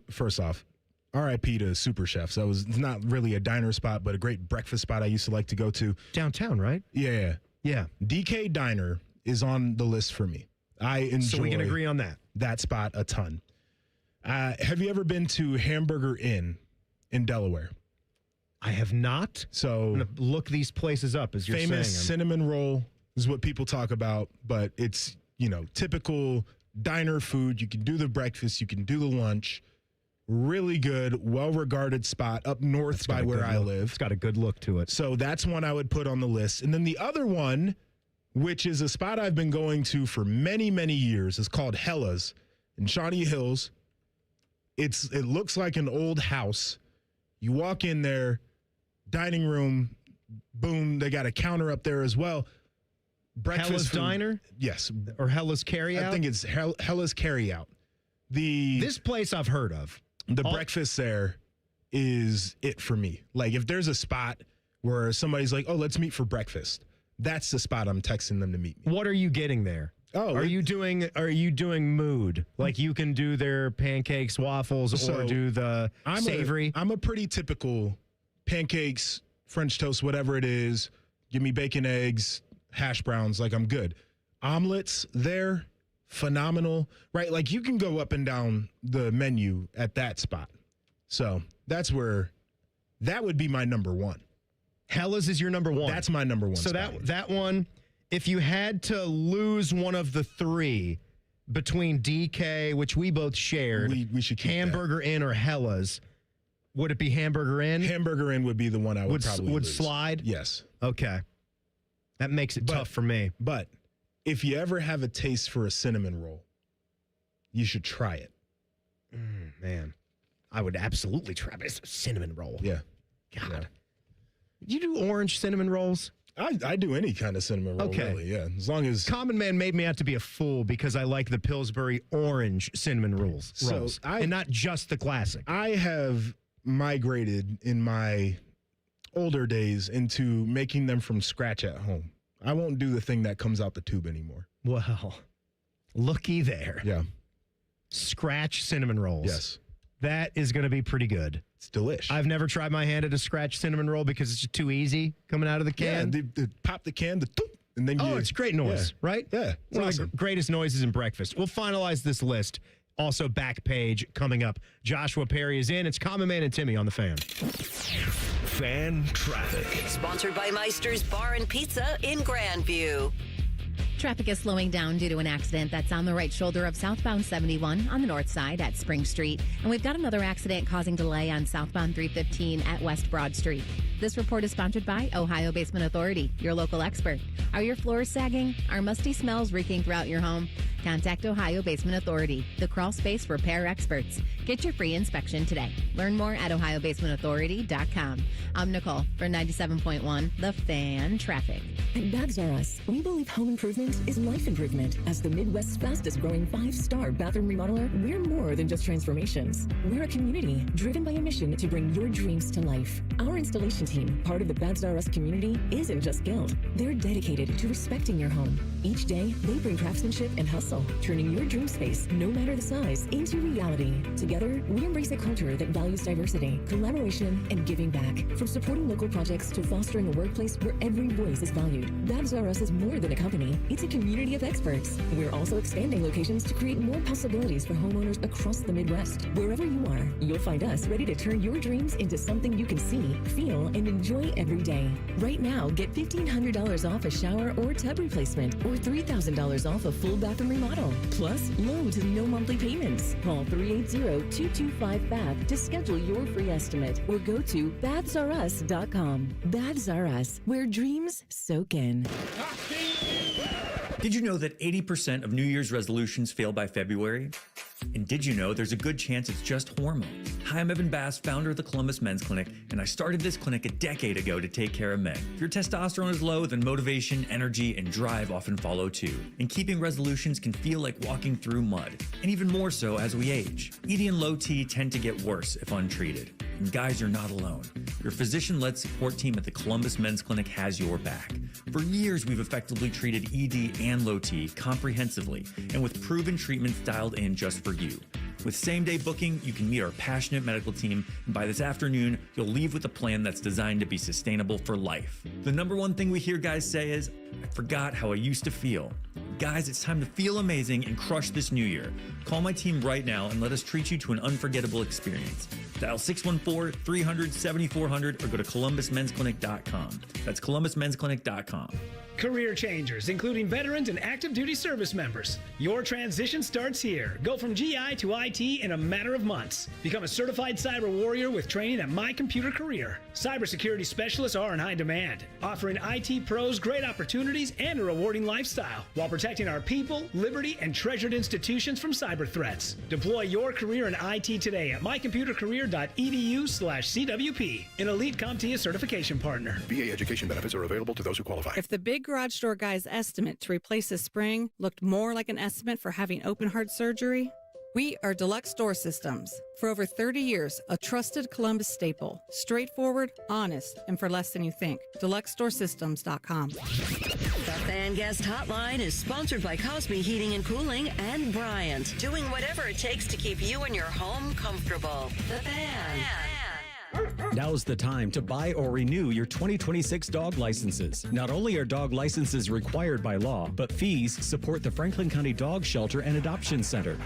first off, RIP to Super Chefs. That was not really a diner spot, but a great breakfast spot I used to like to go to. Downtown, right? Yeah. Yeah. DK Diner is on the list for me. I enjoy So we can agree on that. That spot a ton. Have you ever been to Hamburger Inn in Delaware? I have not. So I'm going to look these places up as you're saying. Famous cinnamon roll is what people talk about, but it's, typical diner food. You can do the breakfast, you can do the lunch. Really good, well-regarded spot up north by where I live. It's got a good look to it. So that's one I would put on the list. And then the other one, which is a spot I've been going to for many, many years, is called Hella's in Shawnee Hills. It looks like an old house. You walk in there, dining room, boom, they got a counter up there as well. Breakfast Hella's food. Diner? Yes. Or Hella's Carryout? I think it's Hella's Carryout. This place I've heard of. The breakfast there is it for me. Like if there's a spot where somebody's like, oh, let's meet for breakfast, that's the spot I'm texting them to meet me. What are you getting there? Oh, are you doing mood? Like you can do their pancakes, waffles, or do the savory? I'm a pretty typical pancakes, French toast, whatever it is. Give me bacon, eggs, hash browns. Like I'm good. Omelets there. Phenomenal, right? Like you can go up and down the menu at that spot. So that's where that would be my number one. Hella's is your number one. That's my number one. So spot. that one, if you had to lose one of the three between DK, which we both shared, we should keep Hamburger Inn or Hella's, would it be Hamburger Inn? Hamburger Inn would be the one I would probably lose. Slide? Yes. Okay. That makes it tough for me. But if you ever have a taste for a cinnamon roll, you should try it. Man, I would absolutely try it. It's a cinnamon roll. Yeah. God. Do you do orange cinnamon rolls? I do any kind of cinnamon roll, really, yeah. As long as... Common Man made me out to be a fool because I like the Pillsbury orange cinnamon rolls. And not just the classic. I have migrated in my older days into making them from scratch at home. I won't do the thing that comes out the tube anymore. Well, looky there. Yeah. Scratch cinnamon rolls. Yes. That is going to be pretty good. It's delish. I've never tried my hand at a scratch cinnamon roll because it's just too easy coming out of the can. Yeah, they pop the can, and then it's great noise, right? Yeah. One awesome. of the greatest noises in breakfast. We'll finalize this list. Also, back page coming up. Joshua Perry is in. It's Common Man and Timmy on the Fan. Fan traffic. Sponsored by Meister's Bar and Pizza in Grandview. Traffic is slowing down due to an accident that's on the right shoulder of southbound 71 on the north side at Spring Street. And we've got another accident causing delay on southbound 315 at West Broad Street. This report is sponsored by Ohio Basement Authority, your local expert. Are your floors sagging? Are musty smells reeking throughout your home? Contact Ohio Basement Authority, the crawl space repair experts. Get your free inspection today. Learn more at ohiobasementauthority.com. I'm Nicole for 97.1 The Fan Traffic. At Bags R Us, we believe home improvement is life improvement. As the Midwest's fastest growing 5-star bathroom remodeler, we're more than just transformations. We're a community driven by a mission to bring your dreams to life. Our installation team, part of the Bags R Us community, isn't just skilled. They're dedicated to respecting your home. Each day, they bring craftsmanship and hustle, turning your dream space, no matter the size, into reality. Together, we embrace a culture that values diversity, collaboration, and giving back. From supporting local projects to fostering a workplace where every voice is valued. Bags R Us is more than a company. It's a community of experts. We're also expanding locations to create more possibilities for homeowners across the Midwest. Wherever you are, you'll find us ready to turn your dreams into something you can see, feel, and enjoy every day. Right now, get $1,500 off a shower or tub replacement or $3,000 off a full bathroom remodel. Plus, low to no monthly payments. Call 380-225-BATH to schedule your free estimate or go to bathsrus.com. Baths R Us, where dreams soak in. Did you know that 80% of New Year's resolutions fail by February? And did you know there's a good chance it's just hormones? Hi, I'm Evan Bass, founder of the Columbus Men's Clinic, and I started this clinic a decade ago to take care of men. If your testosterone is low, then motivation, energy, and drive often follow too. And keeping resolutions can feel like walking through mud, and even more so as we age. ED and low T tend to get worse if untreated. And guys, you're not alone. Your physician-led support team at the Columbus Men's Clinic has your back. For years, we've effectively treated ED and low T comprehensively, and with proven treatments dialed in just for you. With same-day booking, you can meet our passionate medical team, and by this afternoon, you'll leave with a plan that's designed to be sustainable for life. The number one thing we hear guys say is, I forgot how I used to feel. Guys, it's time to feel amazing and crush this new year. Call my team right now and let us treat you to an unforgettable experience. Dial 614-300-7400 or go to columbusmensclinic.com. That's columbusmensclinic.com. Career changers, including veterans and active duty service members. Your transition starts here. Go from GI to IT in a matter of months. Become a certified cyber warrior with training at My Computer Career. Cybersecurity specialists are in high demand, offering IT pros great opportunities and a rewarding lifestyle while protecting our people, liberty, and treasured institutions from cyber threats. Deploy your career in IT today at mycomputercareer.edu/CWP, an elite CompTIA certification partner. VA education benefits are available to those who qualify. If the big garage store guy's estimate to replace a spring looked more like an estimate for having open heart surgery, we are Deluxe Door Systems. For over 30 years, a trusted Columbus staple. Straightforward, honest, and for less than you think. DeluxeDoorSystems.com. The Fan Guest Hotline is sponsored by Cosme Heating and Cooling and Bryant, doing whatever it takes to keep you and your home comfortable. The Fan. Now's the time to buy or renew your 2026 dog licenses. Not only are dog licenses required by law, but fees support the Franklin County Dog Shelter and Adoption Center.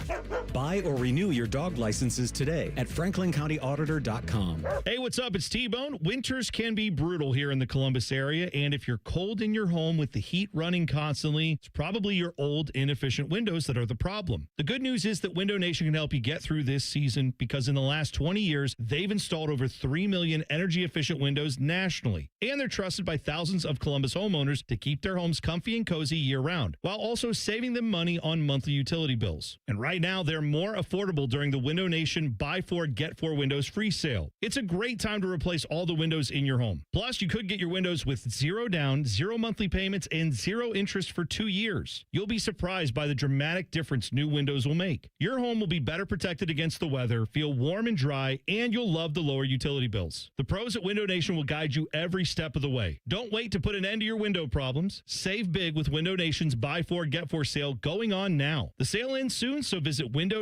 Buy or renew your dog licenses today at franklincountyauditor.com. Hey, what's up? It's T-Bone. Winters can be brutal here in the Columbus area, and if you're cold in your home with the heat running constantly, it's probably your old, inefficient windows that are the problem. The good news is that Window Nation can help you get through this season because in the last 20 years, they've installed over 3 million energy-efficient windows nationally, and they're trusted by thousands of Columbus homeowners to keep their homes comfy and cozy year-round, while also saving them money on monthly utility bills. And right now, they're more affordable during the Window Nation Buy 4, Get 4 Windows free sale. It's a great time to replace all the windows in your home. Plus, you could get your windows with 0 down, 0 monthly payments, and 0 interest for 2 years. You'll be surprised by the dramatic difference new windows will make. Your home will be better protected against the weather, feel warm and dry, and you'll love the lower utility bills. The pros at Window Nation will guide you every step of the way. Don't wait to put an end to your window problems. Save big with Window Nation's Buy 4, Get 4 sale going on now. The sale ends soon, so visit windownation.com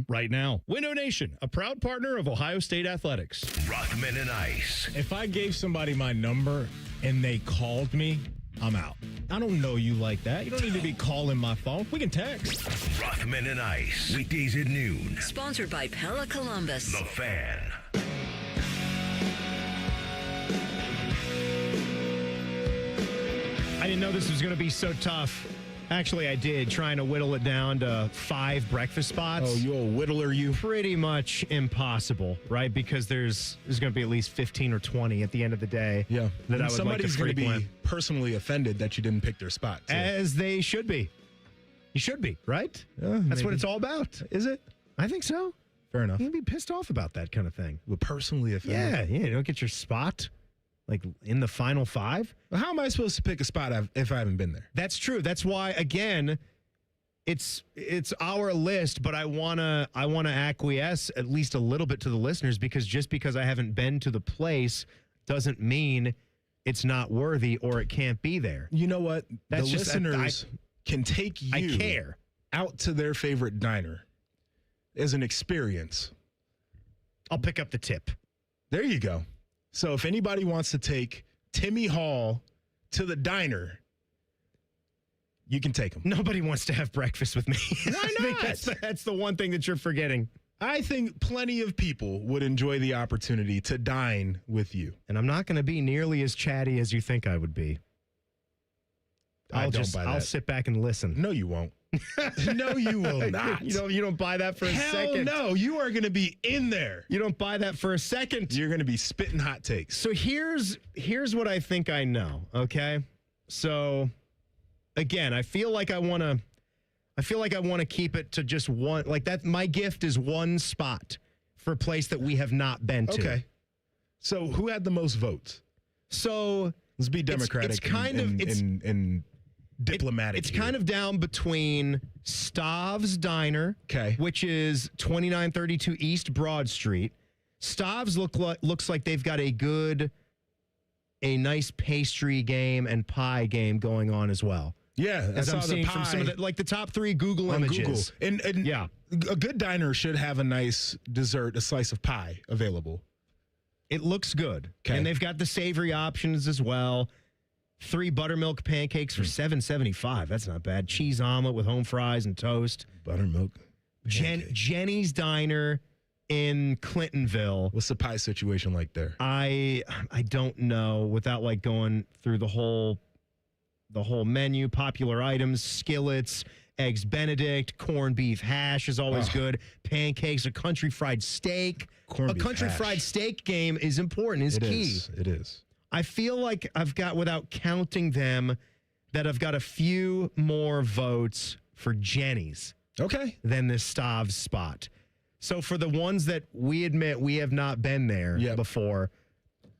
right now. Window Nation, a proud partner of Ohio State Athletics. Rothman and Ice. If I gave somebody my number and they called me, I'm out. I don't know you like that. You don't need to be calling my phone. We can text. Rothman and Ice. Weekdays at noon. Sponsored by Pella Columbus. The Fan. I didn't know this was going to be so tough. Actually, I did, trying to whittle it down to 5 breakfast spots. Oh, you old whittler, you. Pretty much impossible, right? Because there's going to be at least 15 or 20 at the the end of the day. Yeah. That I would somebody's like to going to be personally offended that you didn't pick their spot. Too. As they should be. You should be, right? That's what it's all about. Is it? I think so. Fair enough. You can be pissed off about that kind of thing. Well, personally offended? Yeah. You don't get your spot, like, in the final 5. Well, how am I supposed to pick a spot if I haven't been there? That's true. That's why, again, it's our list, but I wanna acquiesce at least a little bit to the listeners, because just because I haven't been to the place doesn't mean it's not worthy or it can't be there. You know what? That's the listeners can take you out to their favorite diner as an experience. I'll pick up the tip. There you go. So if anybody wants to take Timmy Hall to the diner, you can take them. Nobody wants to have breakfast with me. Why not? That's the one thing that you're forgetting. I think plenty of people would enjoy the opportunity to dine with you. And I'm not going to be nearly as chatty as you think I would be. I'll sit back and listen. No, you won't. No, you will not. You don't buy that for a second. No, you are going to be in there. You don't buy that for a second. You're going to be spitting hot takes. So here's what I think I know, okay? So again, I feel like I want to keep it to just one, like that. My gift is one spot for a place that we have not been to. Okay. So who had the most votes? So let's be democratic. It's kind of diplomatic. It's kind of down between Stav's Diner, which is 2932 East Broad Street. Stav's looks like they've got a nice pastry game and pie game going on as well. Yeah, as I'm seeing from some of the top 3 Google images. Google. And yeah, a good diner should have a nice dessert, a slice of pie available. It looks good. Okay. And they've got the savory options as well. 3 buttermilk pancakes for $7.75. That's not bad. Cheese omelet with home fries and toast. Buttermilk. Jenny's Diner in Clintonville. What's the pie situation like there? I don't know, without like going through the whole menu. Popular items: skillets, eggs Benedict, corned beef hash is always good. Pancakes, a country fried steak. A country fried steak game is important. Is key. It is. I feel like I've got, without counting them, that I've got a few more votes for Jenny's. Okay. Than this Stav's spot. So for the ones that we admit we have not been there before,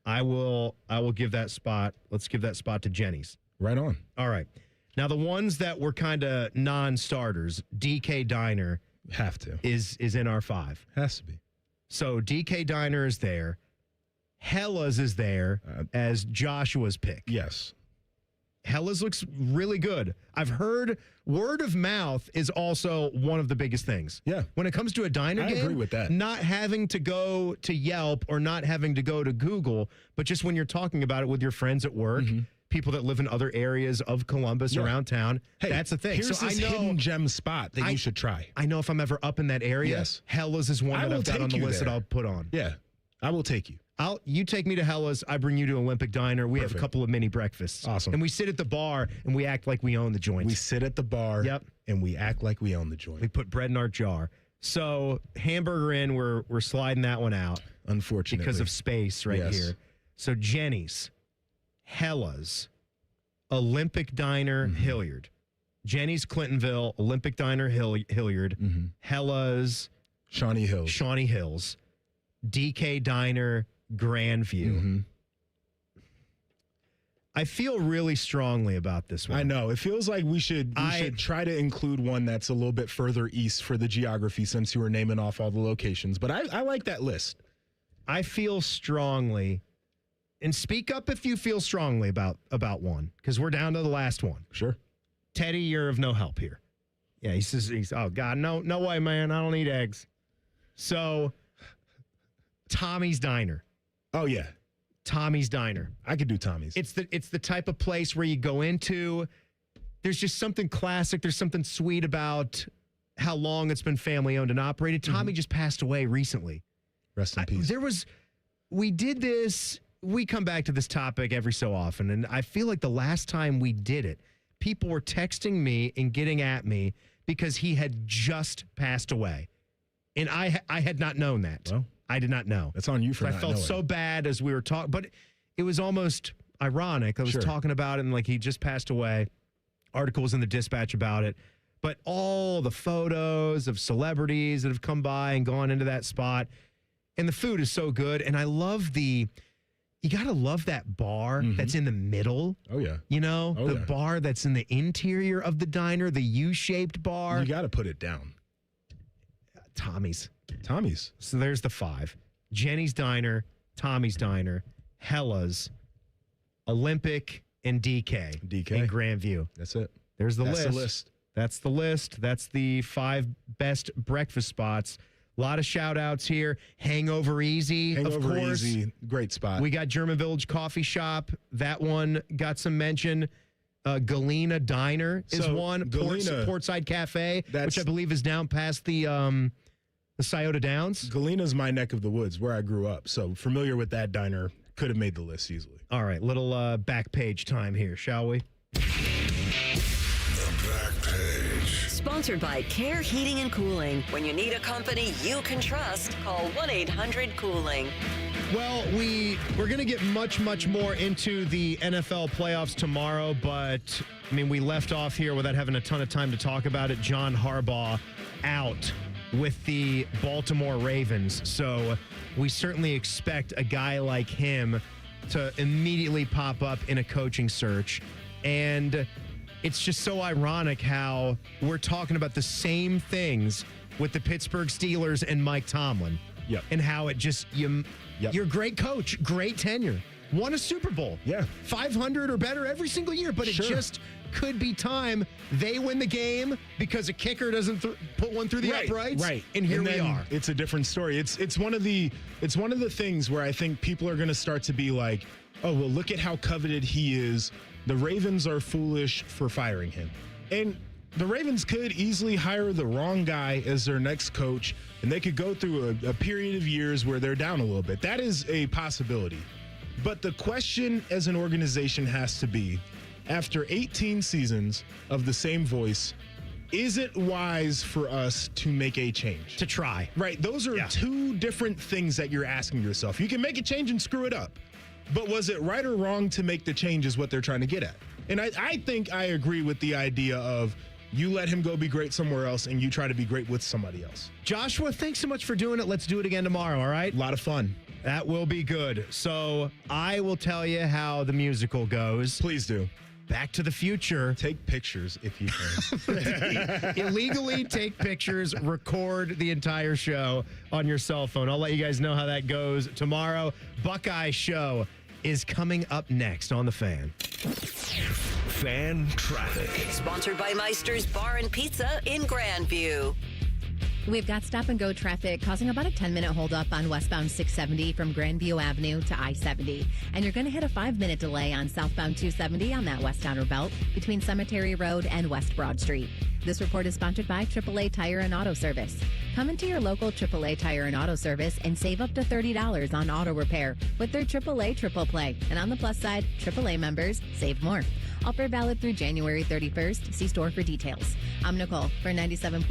I will give that spot. Let's give that spot to Jenny's. Right on. All right. Now the ones that were kind of non-starters, DK Diner is in our 5. Has to be. So DK Diner is there. Hella's is there as Joshua's pick. Yes. Hella's looks really good. I've heard word of mouth is also one of the biggest things. Yeah. When it comes to a diner game, I agree with that. Not having to go to Yelp or not having to go to Google, but just when you're talking about it with your friends at work, people that live in other areas of Columbus around town. Hey, that's the thing. Here's this hidden gem spot that you should try. I know if I'm ever up in that area, Hella's is one that I've got on the list that I'll put on. Yeah, I will take you. You take me to Hella's, I bring you to Olympic Diner. We have a couple of mini breakfasts. Awesome. And we sit at the bar and we act like we own the joint. We sit at the bar and we act like we own the joint. We put bread in our jar. So Hamburger Inn, we're sliding that one out. Unfortunately. Because of space here. So Jenny's, Hella's, Olympic Diner, Hilliard. Jenny's, Clintonville, Olympic Diner, Hilliard. Hella's, Shawnee Hills. DK Diner, Grandview. I feel really strongly about this one. I know. It feels like we should try to include one that's a little bit further east for the geography since you were naming off all the locations. But I like that list. I feel strongly, and speak up if you feel strongly about one, because we're down to the last one. Sure. Teddy, you're of no help here. Yeah, he says, oh, God, no way, man. I don't eat eggs. So, Tommy's Diner. Oh, yeah. Tommy's Diner. I could do Tommy's. It's the type of place where you go into, there's just something classic. There's something sweet about how long it's been family owned and operated. Tommy just passed away recently. Rest in peace. We did this, we come back to this topic every so often, and I feel like the last time we did it, people were texting me and getting at me because he had just passed away. And I had not known that. Well, I did not know. That's on you for not knowing. I felt so bad as we were talking, but it was almost ironic. I was talking about it, and like he just passed away. Article was in the Dispatch about it. But all the photos of celebrities that have come by and gone into that spot, and the food is so good. And I love you got to love that bar that's in the middle. Oh, yeah. You know, the bar that's in the interior of the diner, the U-shaped bar. You got to put it down. Tommy's. So there's the 5. Jenny's Diner, Tommy's Diner, Hella's, Olympic, and DK. In Grandview. That's it. There's the list. That's the list. That's the 5 best breakfast spots. A lot of shout outs here. Hangover Easy, of course. Easy, great spot. We got German Village Coffee Shop. That one got some mention. Galena Diner is one. Portside Cafe, which I believe is down past the Scioto Downs. Galena's my neck of the woods, where I grew up. So familiar with that diner. Could have made the list easily. All right, little back page time here, shall we? The back page. Sponsored by Care Heating and Cooling. When you need a company you can trust, call 1-800-COOLING. Well, we're going to get much more into the NFL playoffs tomorrow, but, I mean, we left off here without having a ton of time to talk about it. John Harbaugh out with the Baltimore Ravens, so we certainly expect a guy like him to immediately pop up in a coaching search, and it's just so ironic how we're talking about the same things with the Pittsburgh Steelers and Mike Tomlin. Yep. And how it just, you're a great coach, great tenure, won a Super Bowl. Yeah. 500 or better every single year, but it just could be time they win the game because a kicker doesn't put one through the uprights. Right. And here we are. It's a different story. It's one of the things where I think people are going to start to be like, oh, well, look at how coveted he is. The Ravens are foolish for firing him. And the Ravens could easily hire the wrong guy as their next coach, and they could go through a period of years where they're down a little bit. That is a possibility. But the question as an organization has to be, after 18 seasons of the same voice, is it wise for us to make a change? To try. Right. Those are two different things that you're asking yourself. You can make a change and screw it up. But was it right or wrong to make the change is what they're trying to get at. And I think I agree with the idea of you let him go be great somewhere else and you try to be great with somebody else. Joshua, thanks so much for doing it. Let's do it again tomorrow, all right? A lot of fun. That will be good. So I will tell you how the musical goes. Please do. Back to the Future. Take pictures if you can. Illegally take pictures, record the entire show on your cell phone. I'll let you guys know how that goes tomorrow. Buckeye Show is coming up next on The Fan. Fan Traffic. Sponsored by Meister's Bar and Pizza in Grandview. We've got stop-and-go traffic causing about a 10-minute holdup on westbound 670 from Grandview Avenue to I-70. And you're going to hit a 5-minute delay on southbound 270 on that west outer belt between Cemetery Road and West Broad Street. This report is sponsored by AAA Tire and Auto Service. Come into your local AAA Tire and Auto Service and save up to $30 on auto repair with their AAA Triple Play. And on the plus side, AAA members save more. Offer valid through January 31st. See store for details. I'm Nicole for 97.1.